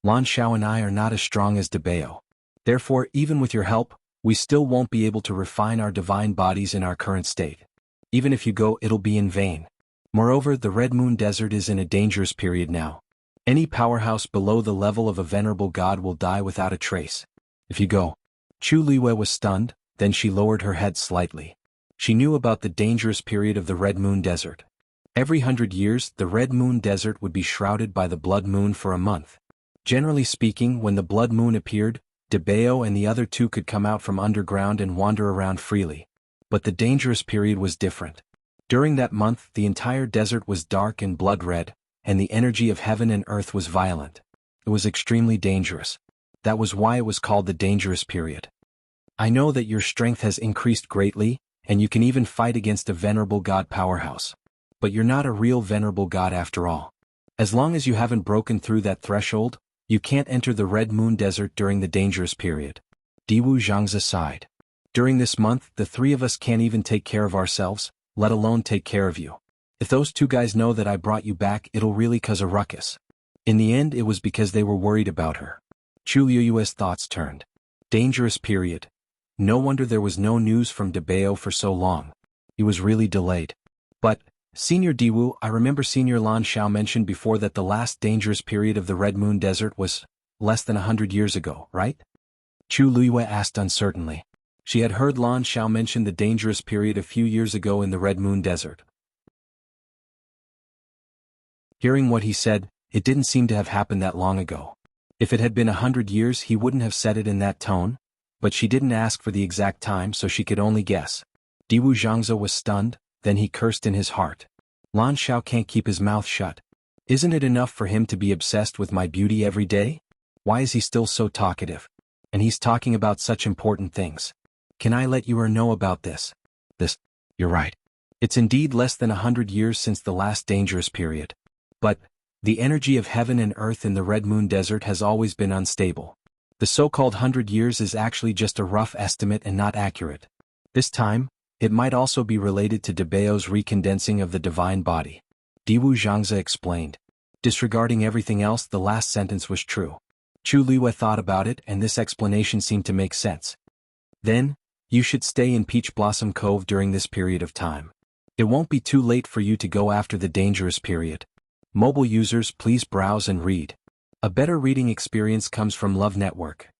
Lan Xiao and I are not as strong as Debao. Therefore, even with your help, we still won't be able to refine our divine bodies in our current state. Even if you go, it'll be in vain. Moreover, the Red Moon Desert is in a dangerous period now. Any powerhouse below the level of a venerable god will die without a trace. If you go. Chu Luiyue was stunned, then she lowered her head slightly. She knew about the dangerous period of the Red Moon Desert. Every 100 years, the Red Moon Desert would be shrouded by the blood moon for a month. Generally speaking, when the blood moon appeared, Debao and the other two could come out from underground and wander around freely. But the dangerous period was different. During that month, the entire desert was dark and blood-red, and the energy of heaven and earth was violent. It was extremely dangerous. That was why it was called the dangerous period. I know that your strength has increased greatly, and you can even fight against a venerable god powerhouse. But you're not a real venerable god after all. As long as you haven't broken through that threshold, you can't enter the Red Moon Desert during the dangerous period. Diwu Zhangzi sighed. During this month, the three of us can't even take care of ourselves, let alone take care of you. If those two guys know that I brought you back, it'll really cause a ruckus. In the end, it was because they were worried about her. Chu Luiyue's thoughts turned. Dangerous period. No wonder there was no news from Debao for so long. He was really delayed. But, Senior Diwu, I remember Senior Lan Xiao mentioned before that the last dangerous period of the Red Moon Desert was less than 100 years ago, right? Chu Luiyue asked uncertainly. She had heard Lan Xiao mention the dangerous period a few years ago in the Red Moon Desert. Hearing what he said, it didn't seem to have happened that long ago. If it had been 100 years, he wouldn't have said it in that tone, but she didn't ask for the exact time, so she could only guess. Diwu Zhangzi was stunned, then he cursed in his heart. Lan Xiao can't keep his mouth shut. Isn't it enough for him to be obsessed with my beauty every day? Why is he still so talkative? And he's talking about such important things. Can I let you know about this? You're right. It's indeed less than 100 years since the last dangerous period. But, the energy of heaven and earth in the Red Moon Desert has always been unstable. The so-called 100 years is actually just a rough estimate and not accurate. This time, it might also be related to Debao's recondensing of the divine body. Diwu Zhangzi explained. Disregarding everything else, the last sentence was true. Chu Luiyue thought about it, and this explanation seemed to make sense. Then, you should stay in Peach Blossom Cove during this period of time. It won't be too late for you to go after the dangerous period. Mobile users, please browse and read. A better reading experience comes from Love Network.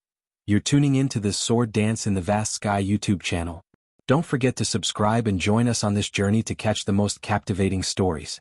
You're tuning in to the Sword Dance in the Vast Sky YouTube channel. Don't forget to subscribe and join us on this journey to catch the most captivating stories.